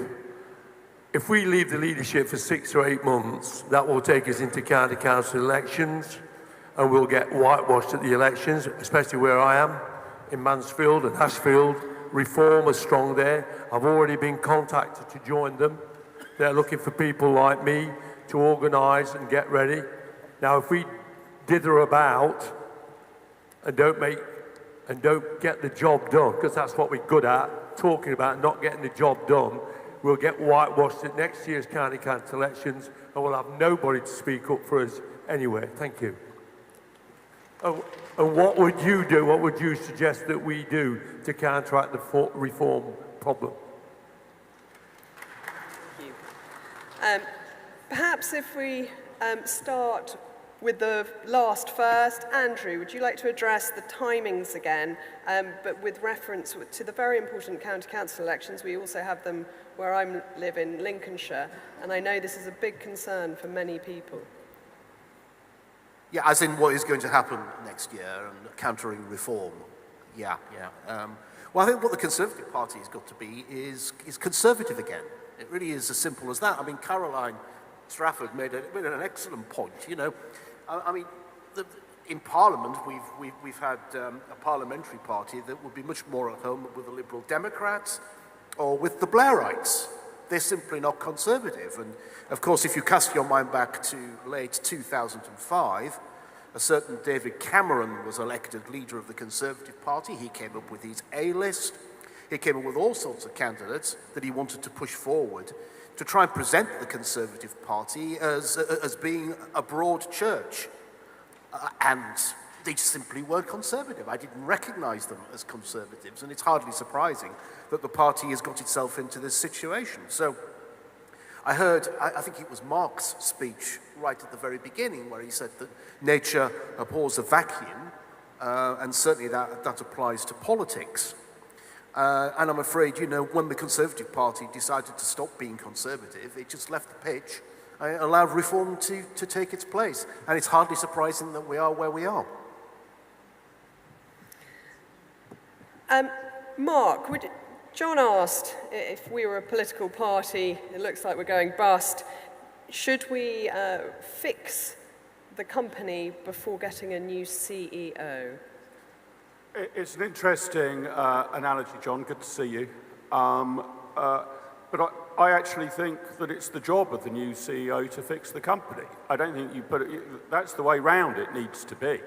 if we leave the leadership for 6 or 8 months, that will take us into county council elections, and we'll get whitewashed at the elections, especially where I am, in Mansfield and Ashfield. Reform is strong there. I've already been contacted to join them. They're looking for people like me to organise and get ready. Now, if we dither about and don't get the job done, because that's what we're good at, talking about not getting the job done, we'll get whitewashed at next year's county council elections, and we'll have nobody to speak up for us anyway. Thank you. And what would you do? What would you suggest that we do to counteract the reform problem? Perhaps if we start with the last first. Andrew, would you like to address the timings again, but with reference to the very important county council elections? We also have them where I live in Lincolnshire, and I know this is a big concern for many people. Yeah, as in what is going to happen next year and countering reform. Yeah. Well, I think what the Conservative Party has got to be is conservative again. It really is as simple as that. I mean, Caroline Strafford made an excellent point. You know, in Parliament, we've had a parliamentary party that would be much more at home with the Liberal Democrats or with the Blairites. They're simply not conservative. And of course, if you cast your mind back to late 2005, a certain David Cameron was elected leader of the Conservative Party. He came up with his A-list. He came up with all sorts of candidates that he wanted to push forward to try and present the Conservative Party as being a broad church. And they simply weren't conservative. I didn't recognize them as conservatives, and it's hardly surprising that the party has got itself into this situation. So I heard, I think it was Mark's speech right at the very beginning, where he said that nature abhors a vacuum, and certainly that applies to politics. And I'm afraid, you know, when the Conservative Party decided to stop being conservative, it just left the pitch, allowed reform to take its place. And it's hardly surprising that we are where we are. Mark, John asked if we were a political party, it looks like we're going bust, should we fix the company before getting a new CEO? It's an interesting analogy, John. Good to see you. But I actually think that it's the job of the new CEO to fix the company. I don't think you put it, that's the way round it needs to be.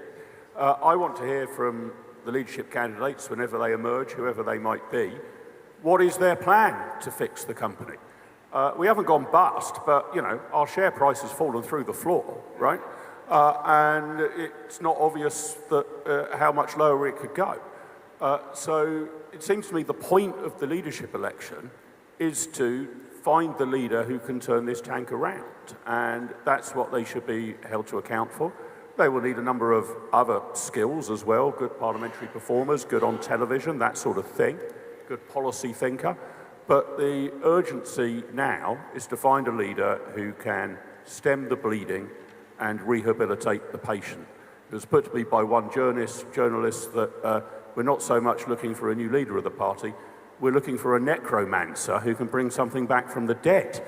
I want to hear from the leadership candidates whenever they emerge, whoever they might be, what is their plan to fix the company? We haven't gone bust, but you know, our share price has fallen through the floor, right? And it's not obvious that how much lower it could go. So it seems to me the point of the leadership election is to find the leader who can turn this tank around. And that's what they should be held to account for. They will need a number of other skills as well, good parliamentary performers, good on television, that sort of thing, good policy thinker. But the urgency now is to find a leader who can stem the bleeding and rehabilitate the patient. It was put to me by one journalist that we're not so much looking for a new leader of the party, we're looking for a necromancer who can bring something back from the dead.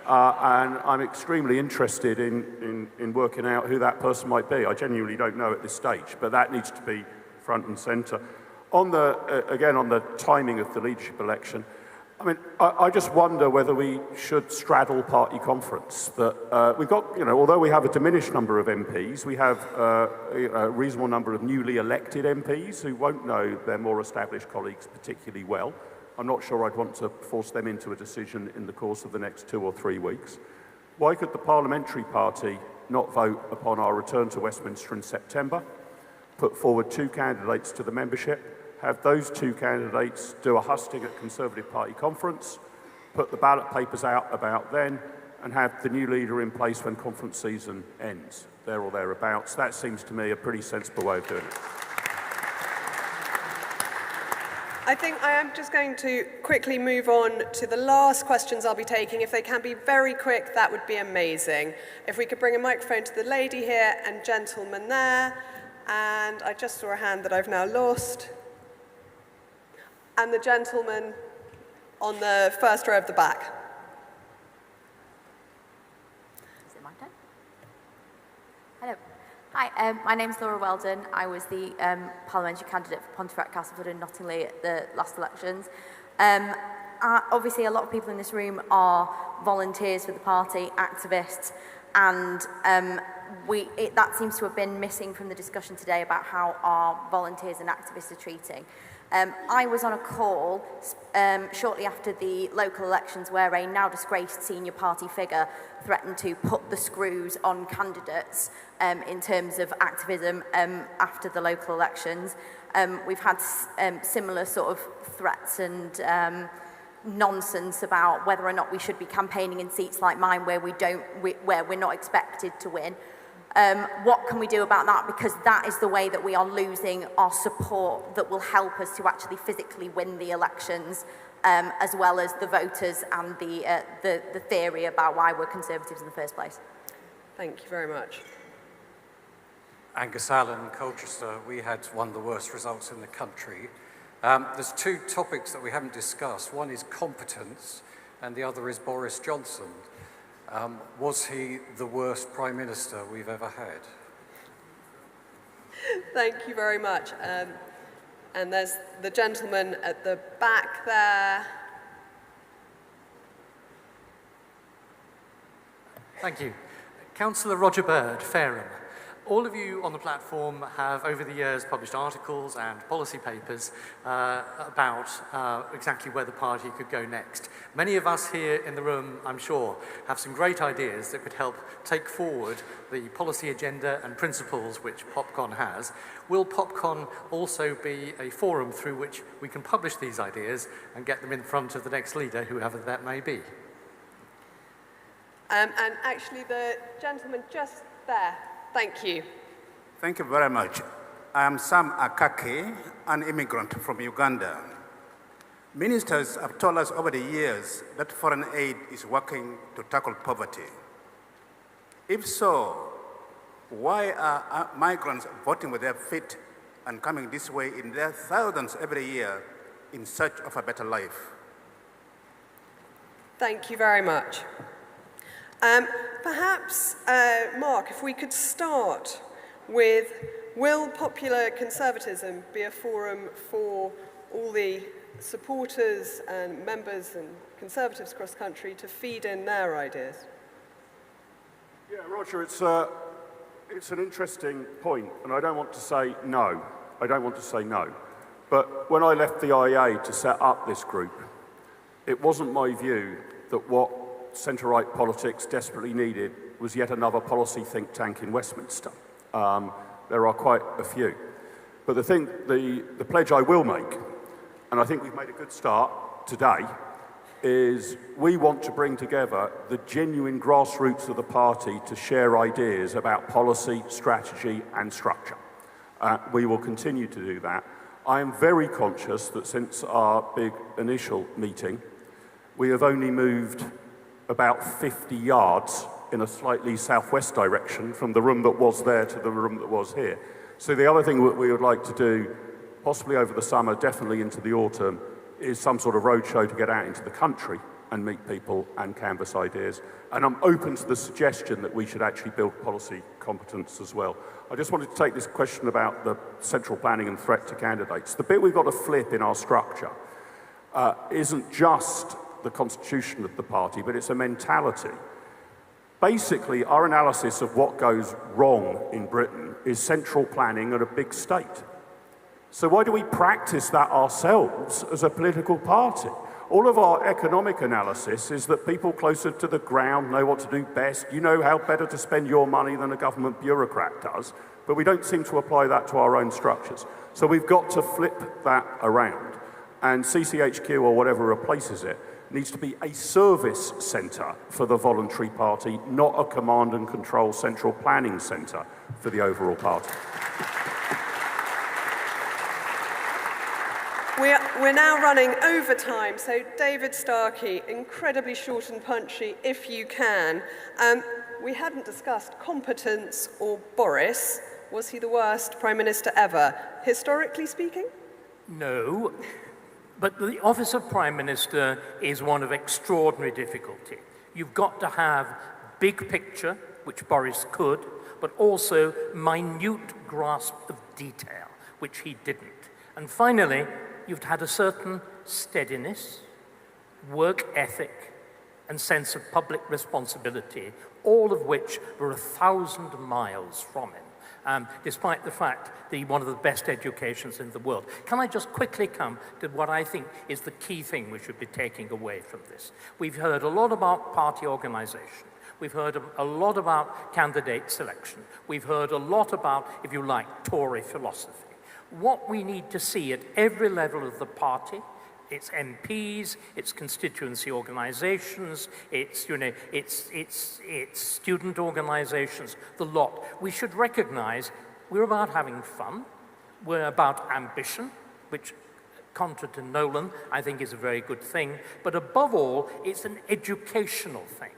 And I'm extremely interested in working out who that person might be. I genuinely don't know at this stage, but that needs to be front and centre. On the timing of the leadership election, I mean, I just wonder whether we should straddle party conference. That we've got, you know, although we have a diminished number of MPs, we have a reasonable number of newly elected MPs who won't know their more established colleagues particularly well. I'm not sure I'd want to force them into a decision in the course of the next 2 or 3 weeks. Why could the parliamentary party not vote upon our return to Westminster in September, put forward 2 candidates to the membership, have those 2 candidates do a husting at Conservative Party conference, put the ballot papers out about then, and have the new leader in place when conference season ends, there or thereabouts. That seems to me a pretty sensible way of doing it. I think I am just going to quickly move on to the last questions I'll be taking. If they can be very quick, that would be amazing. If we could bring a microphone to the lady here and gentleman there. And I just saw a hand that I've now lost. And the gentleman on the first row of the back. Is it my turn? Hello. Hi, my name's Laura Weldon. I was the parliamentary candidate for Pontefract, Castleford and Nottingley at the last elections. Obviously, a lot of people in this room are volunteers for the party, activists, and that seems to have been missing from the discussion today about how our volunteers and activists are treating. I was on a call shortly after the local elections where a now disgraced senior party figure threatened to put the screws on candidates in terms of activism after the local elections. We've had similar sort of threats and nonsense about whether or not we should be campaigning in seats like mine where we're not expected to win. What can we do about that? Because that is the way that we are losing our support that will help us to actually physically win the elections, as well as the voters and the theory about why we're Conservatives in the first place. Thank you very much. Angus Allen, Colchester, we had one of the worst results in the country. There's two topics that we haven't discussed. One is competence, and the other is Boris Johnson. Was he the worst Prime Minister we've ever had? Thank you very much. And there's the gentleman at the back there. Thank you. Councillor Roger Bird, Fareham. All of you on the platform have, over the years, published articles and policy papers about exactly where the party could go next. Many of us here in the room, I'm sure, have some great ideas that could help take forward the policy agenda and principles which PopCon has. Will PopCon also be a forum through which we can publish these ideas and get them in front of the next leader, whoever that may be? And actually, the gentleman just there. Thank you. Thank you very much. I am Sam Akake, an immigrant from Uganda. Ministers have told us over the years that foreign aid is working to tackle poverty. If so, why are migrants voting with their feet and coming this way in their thousands every year in search of a better life? Thank you very much. Perhaps, Mark, if we could start with, will popular conservatism be a forum for all the supporters and members and conservatives across the country to feed in their ideas? Yeah, Roger, it's an interesting point, and I don't want to say no. I don't want to say no. But when I left the IEA to set up this group, it wasn't my view that what centre-right politics desperately needed was yet another policy think tank in Westminster. There are quite a few. But the pledge I will make, and I think we've made a good start today, is we want to bring together the genuine grassroots of the party to share ideas about policy, strategy and structure. We will continue to do that. I am very conscious that since our big initial meeting, we have only moved about 50 yards in a slightly southwest direction from the room that was there to the room that was here. So the other thing that we would like to do, possibly over the summer, definitely into the autumn, is some sort of roadshow to get out into the country and meet people and canvass ideas. And I'm open to the suggestion that we should actually build policy competence as well. I just wanted to take this question about the central planning and threat to candidates. The bit we've got to flip in our structure isn't just the constitution of the party, but it's a mentality. Basically, our analysis of what goes wrong in Britain is central planning at a big state. So why do we practice that ourselves as a political party? All of our economic analysis is that people closer to the ground know what to do best. You know how better to spend your money than a government bureaucrat does, but we don't seem to apply that to our own structures. So we've got to flip that around. And CCHQ, or whatever replaces it, needs to be a service centre for the voluntary party, not a command and control central planning centre for the overall party. We're now running over time, so David Starkey, incredibly short and punchy, if you can. We hadn't discussed competence or Boris. Was he the worst Prime Minister ever, historically speaking? No. But the office of Prime Minister is one of extraordinary difficulty. You've got to have big picture, which Boris could, but also minute grasp of detail, which he didn't. And finally, you've had a certain steadiness, work ethic, and sense of public responsibility, all of which were 1,000 miles from him. Despite the fact that one of the best educations in the world. Can I just quickly come to what I think is the key thing we should be taking away from this? We've heard a lot about party organization. We've heard a lot about candidate selection. We've heard a lot about, if you like, Tory philosophy. What we need to see at every level of the party, It's MPs, it's constituency organizations, it's student organizations, the lot. We should recognize we're about having fun, we're about ambition, which, contrary to Nolan, I think is a very good thing, but above all, it's an educational thing.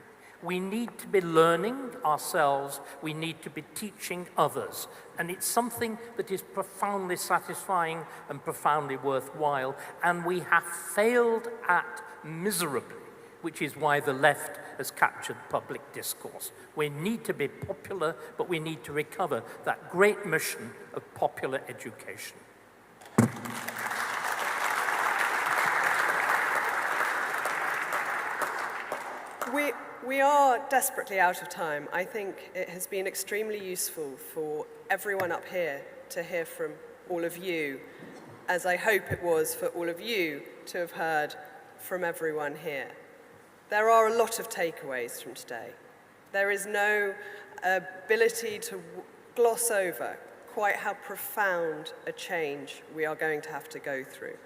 We need to be learning ourselves, we need to be teaching others, and it's something that is profoundly satisfying and profoundly worthwhile, and we have failed at miserably, which is why the left has captured public discourse. We need to be popular, but we need to recover that great mission of popular education. We are desperately out of time. I think it has been extremely useful for everyone up here to hear from all of you, as I hope it was for all of you to have heard from everyone here. There are a lot of takeaways from today. There is no ability to gloss over quite how profound a change we are going to have to go through.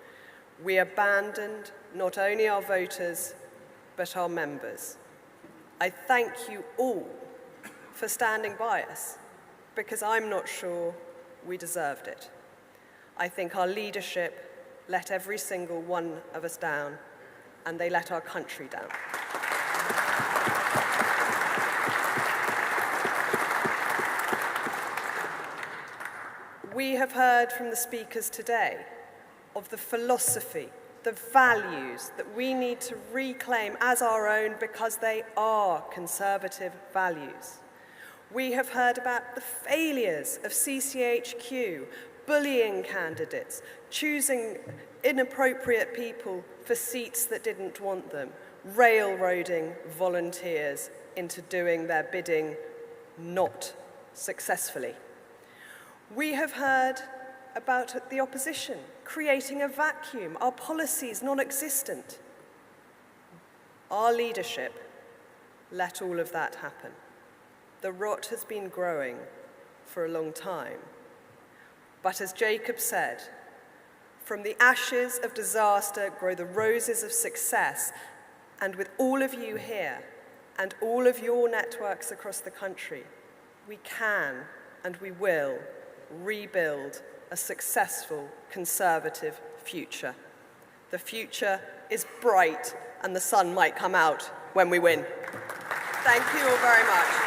We abandoned not only our voters, but our members. I thank you all for standing by us, because I'm not sure we deserved it. I think our leadership let every single one of us down, and they let our country down. We have heard from the speakers today of the philosophy, the values that we need to reclaim as our own because they are conservative values. We have heard about the failures of CCHQ, bullying candidates, choosing inappropriate people for seats that didn't want them, railroading volunteers into doing their bidding not successfully. We have heard about the opposition, creating a vacuum, our policies non-existent. Our leadership let all of that happen. The rot has been growing for a long time. But as Jacob said, from the ashes of disaster grow the roses of success, and with all of you here and all of your networks across the country, we can and we will rebuild a successful conservative future. The future is bright and the sun might come out when we win. Thank you all very much.